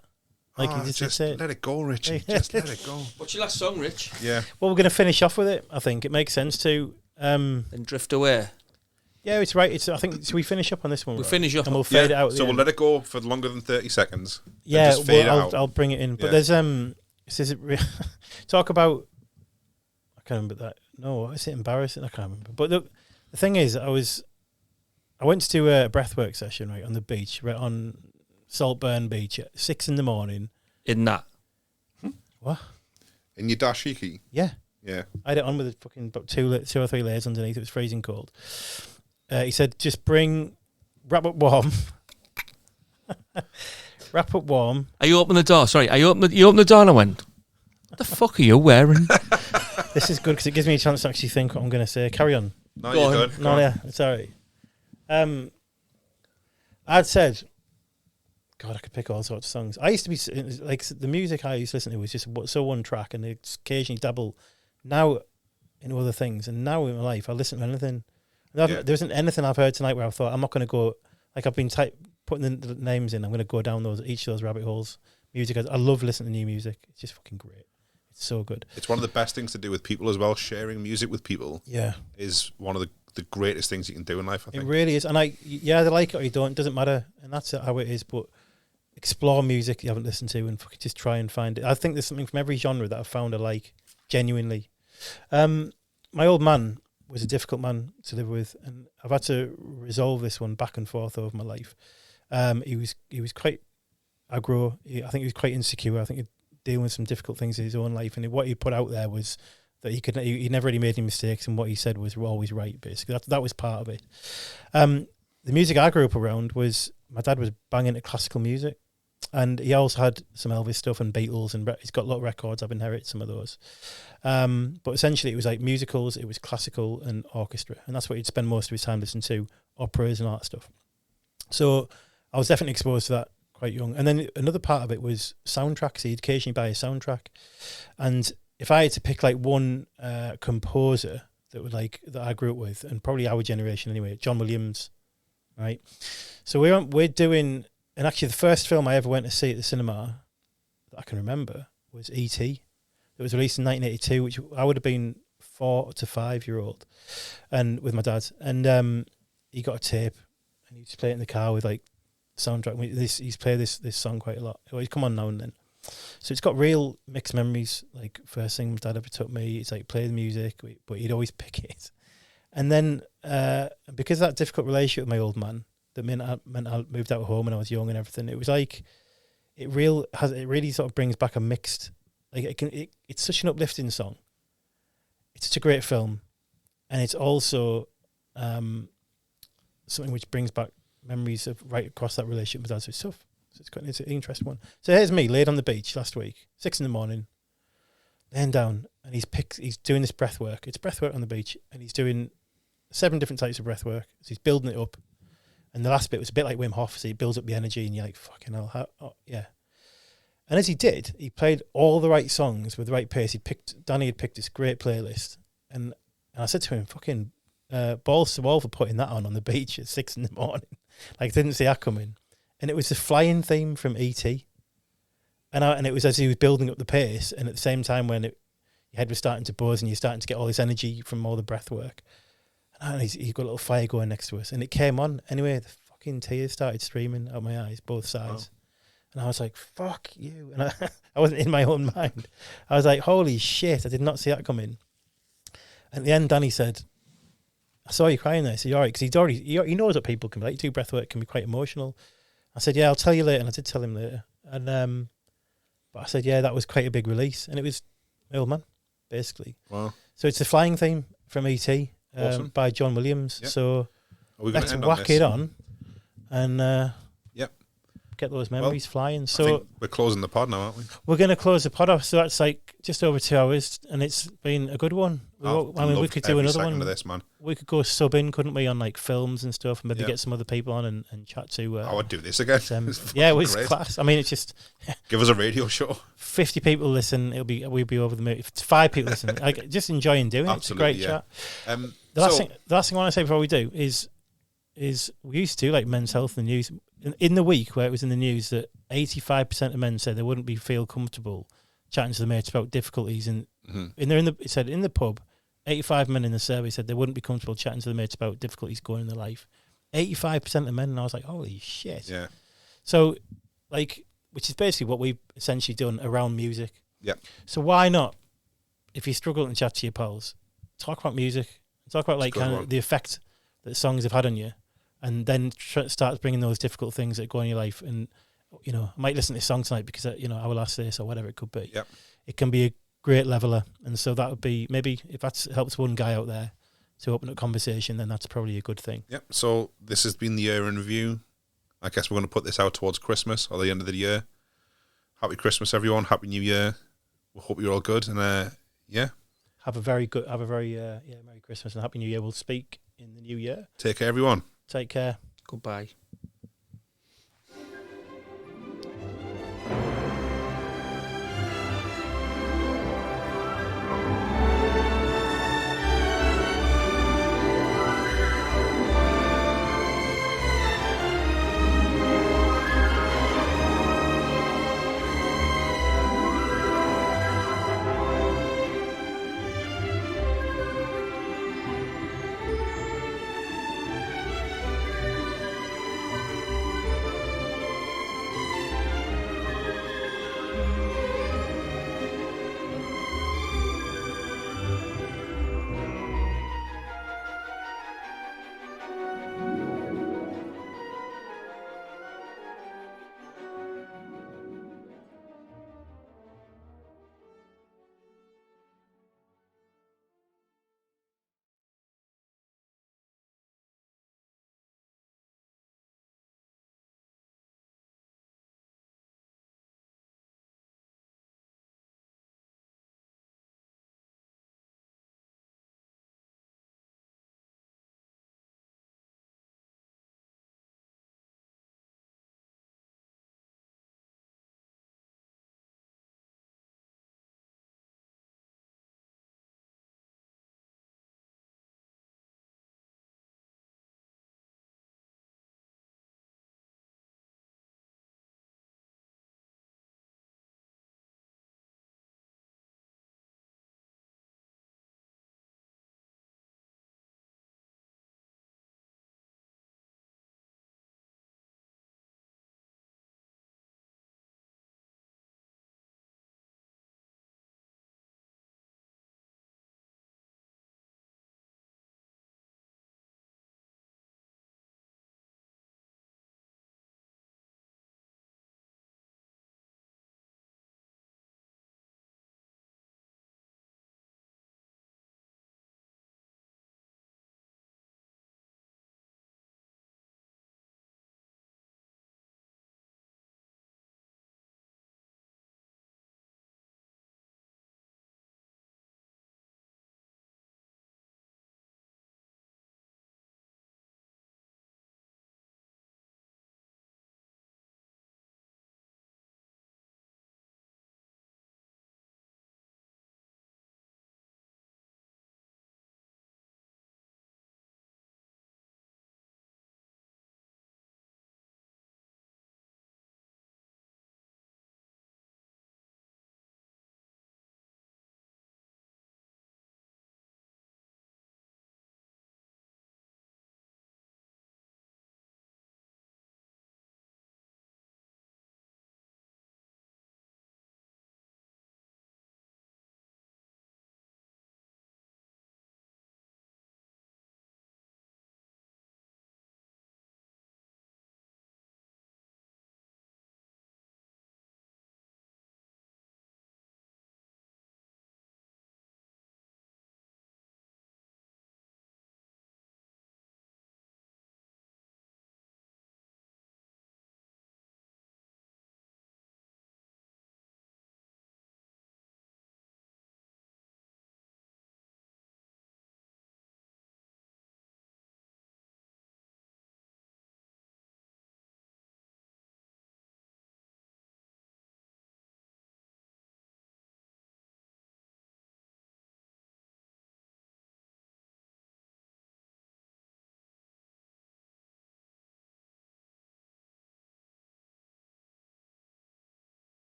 Like you just said. Let it go, Richie. Just let it go. What's your last song, Rich? Yeah. Well, we're going to finish off with it. I think it makes sense to. And drift away. Yeah, it's right. I think so. We finish up on this one. We'll finish up and we'll fade it out. So we'll let it go for longer than 30 seconds. Yeah, just fade it out. I'll bring it in. But Yeah. there's it says talk about. I can't remember that. No, is it embarrassing? I can't remember. But the thing is, I went to a breathwork session right on the beach, right on Saltburn Beach at 6 a.m. In that. What? In your dashiki? Yeah. Yeah. I had it on with a fucking about 2 or 3 layers underneath. It was freezing cold. He said, just wrap up warm. Wrap up warm. Are you open the door? Sorry, you opened the door and I went, what the fuck are you wearing? This is good because it gives me a chance to actually think what I'm going to say. Carry on. No, you're good. No, yeah, it's all right. I'd said, God, I could pick all sorts of songs. I used to be, like, the music I used to listen to was just so one track and it's occasionally dabble now into other things. And now in my life, I listen to anything. There isn't anything I've heard tonight where I thought, I'm not going to go, like I've been putting the names in, I'm going to go down each of those rabbit holes. Music, I love listening to new music. It's just fucking great. It's so good. It's one of the best things to do with people as well. Sharing music with people, yeah, is one of the greatest things you can do in life, I think. It really is. And they like it or you don't, it doesn't matter. And that's how it is. But explore music you haven't listened to and fucking just try and find it. I think there's something from every genre that I've found I like, genuinely. My old man was a difficult man to live with, and I've had to resolve this one back and forth over my life. He was quite aggro. I think he was quite insecure. I think he'd dealing with some difficult things in his own life, and what he put out there was that he never really made any mistakes, and what he said was always right. Basically, that was part of it. The music I grew up around was my dad was banging into classical music, and he also had some Elvis stuff and Beatles, and he's got a lot of records. I've inherited some of those. But essentially, it was like musicals, it was classical and orchestra, and that's what he'd spend most of his time listening to, operas and all that stuff. So I was definitely exposed to that quite young. And then another part of it was soundtracks. He'd occasionally buy a soundtrack, and if I had to pick like one composer that I grew up with, and probably our generation anyway, John Williams, right? So we're doing, and actually the first film I ever went to see at the cinema that I can remember was E.T. It was released in 1982, which I would have been 4 to 5 year old, and with my dad, and he got a tape and he used to play it in the car with like soundtrack. He's played this song quite a lot. He's come on now and then. So it's got real mixed memories. Like first thing my dad ever took me, it's like play the music, but he'd always pick it. And then because of that difficult relationship with my old man, that meant I moved out of home when I was young and everything. It was like it really sort of brings back a mixed. Like it's such an uplifting song. It's such a great film, and it's also something which brings back memories of right across that relationship with dad. So it's tough. So it's an interesting one. So here's me laid on the beach last week, 6 a.m, laying down, and he's doing this breath work. It's breath work on the beach, and he's doing 7 different types of breath work. So he's building it up, and the last bit was a bit like Wim Hof. So he builds up the energy, and you're like, fucking hell, yeah. And as he did, he played all the right songs with the right pace. Danny had picked this great playlist, and I said to him, fucking balls to the wall for putting that on the beach at 6 a.m. Like, didn't see that coming. And it was the flying theme from E.T. And it was as he was building up the pace, and at the same time when your head was starting to buzz and you're starting to get all this energy from all the breath work. And he got a little fire going next to us, and it came on. Anyway, the fucking tears started streaming out my eyes, both sides. Oh. And I was like, fuck you. And I wasn't in my own mind. I was like, holy shit, I did not see that coming. And at the end, Danny said, I saw you crying there. I said, you're all right. Because he knows what people can be like. Do breathwork can be quite emotional. I said, yeah, I'll tell you later. And I did tell him later. And but I said, yeah, that was quite a big release. And it was my old man, basically. Wow. So it's the flying theme from E.T. Awesome. By John Williams. Yep. So let's whack it on and get those memories flying. So I think we're closing the pod now, aren't we? We're going to close the pod off. So that's like just over 2 hours, and it's been a good one. I mean, we could do another one. Of this, man. We could go sub-in, couldn't we, on like films and stuff, and maybe get some other people on and chat to. I would do this again. It was class. I mean, it's just give us a radio show. 50 people listen, we'll be over the moon. If 5 people listen, just enjoying doing it. It's a great chat. The last thing I want to say before we do is we used to do like men's health in the news. In the week where it was in the news that 85% of men said they wouldn't feel comfortable chatting to their mates about difficulties, and it said in the pub, 85 men in the survey said they wouldn't be comfortable chatting to their mates about difficulties going in their life. 85% of men, and I was like, holy shit. Yeah. So, like, which is basically what we've essentially done around music. Yeah. So why not, if you struggle to chat to your pals, talk about music, talk about like kind of the effect that songs have had on you. And then start bringing those difficult things that go on in your life. And, I might listen to this song tonight because, I will ask this or whatever it could be. Yep. It can be a great leveler. And so that would be, maybe if that helps one guy out there to open up conversation, then that's probably a good thing. Yep. So this has been the year in review. I guess we're going to put this out towards Christmas or the end of the year. Happy Christmas, everyone. Happy New Year. We hope you're all good. And, Have a very Merry Christmas and Happy New Year. We'll speak in the new year. Take care, everyone. Take care. Goodbye.